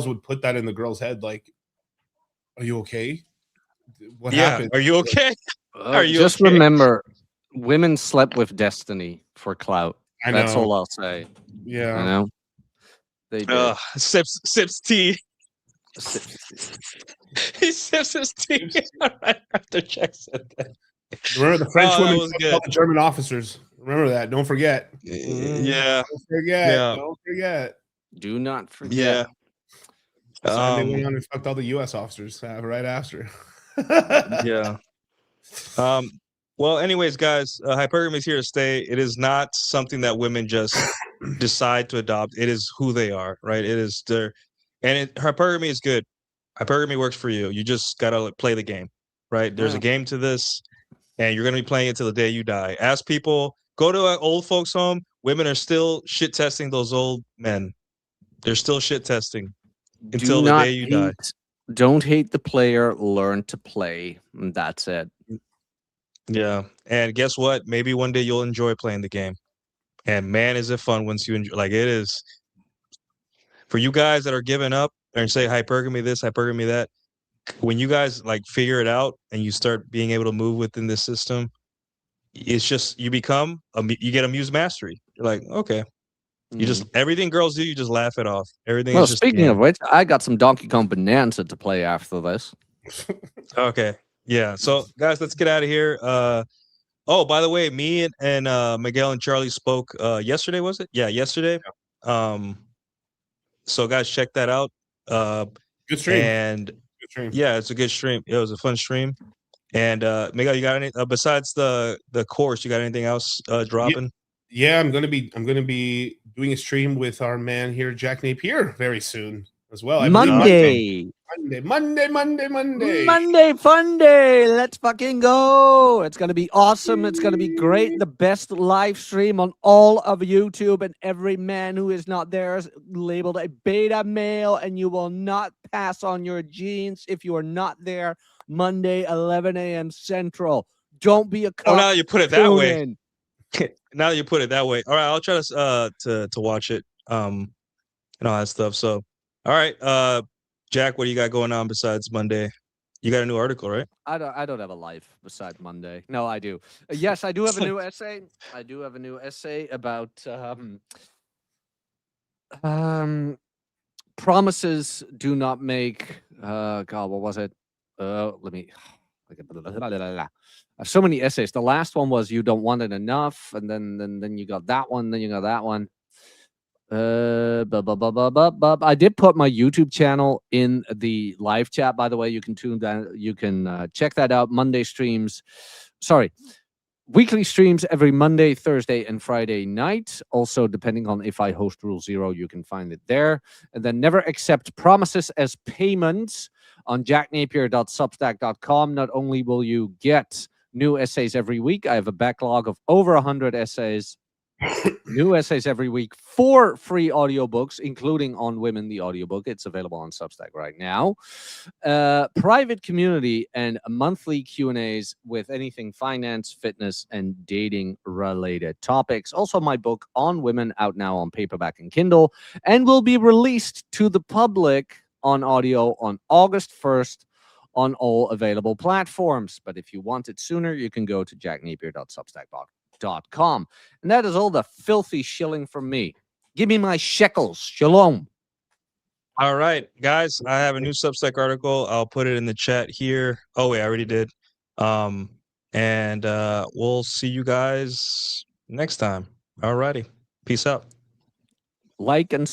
would put that in the girl's head, like, are you okay? What happened? Are you okay? Are you just okay? remember, women slept with destiny for clout. I know. That's all I'll say. Yeah, I know. They did. Sips tea. He sips his tea right after Jack said that. Remember the French women called the German officers. Remember that. Don't forget. Yeah. Don't forget. Yeah. Don't forget. Do not forget. Yeah. They went on and fucked all the U.S. officers right after. Yeah. Well, anyways, guys, hypergamy is here to stay. It is not something that women just decide to adopt. It is who they are, right? It is their, and hypergamy is good. Hypergamy works for you. You just gotta play the game, right? There's a game to this, and you're gonna be playing it till the day you die. Ask people, go to an old folks' home. Women are still shit testing those old men. They're still shit testing until the day you die. Don't hate the player. Learn to play. And that's it. Yeah, and guess what? Maybe one day you'll enjoy playing the game. And man, is it fun once you enjoy. Like it is. For you guys that are giving up and say hypergamy this, hypergamy that, when you guys like figure it out and you start being able to move within this system, it's just you become you get a muse mastery. You're like, okay, you just everything girls do, you just laugh it off. Everything. Well, is just speaking of which, I got some Donkey Kong Bonanza to play after this. Okay, yeah. So guys, let's get out of here. Oh, by the way, me and Miguel and Charlie spoke yesterday. Was it? Yeah, yesterday. Yeah. So guys, check that out. Good stream. And yeah, it's a good stream. It was a fun stream. And Miguel, you got any besides the course? You got anything else dropping? Yeah, I'm gonna be doing a stream with our man here, Jack Napier, very soon as well. Monday fun day. Let's fucking go. It's gonna be awesome. It's gonna be great. The best live stream on all of YouTube, and every man who is not there is labeled a beta male, and you will not pass on your genes if you are not there. Monday, 11 a.m. Central. Don't be a cuck. Oh, now you put it that way. Now you put it that way. All right, I'll try to watch it. And all that stuff. So, all right, Jack, what do you got going on besides Monday? You got a new article, right? I don't have a life besides Monday. No, I do. Yes, I do have a new essay. I do have a new essay about promises do not make. God, what was it? Let me. So many essays. The last one was you don't want it enough, and then you got that one. Then you got that one. I did put my YouTube channel in the live chat. By the way, you can tune that. You can check that out. Monday streams. Sorry. Weekly streams every Monday, Thursday, and Friday night. Also, depending on if I host Rule Zero, you can find it there. And then never accept promises as payments on jacknapier.substack.com. Not only will you get new essays every week, I have a backlog of over 100 essays. New essays every week, 4 free audiobooks, including On Women, the audiobook. It's available on Substack right now. Private community and monthly Q&As with anything finance, fitness, and dating-related topics. Also, my book, On Women, out now on paperback and Kindle, and will be released to the public on audio on August 1st on all available platforms. But if you want it sooner, you can go to jacknapier.substack.com. And that is all the filthy shilling from me. Give me my shekels. Shalom. All right, guys, I have a new Substack article. I'll put it in the chat here. Oh wait, I already did. And we'll see you guys next time. All righty. Peace out. Like and subscribe.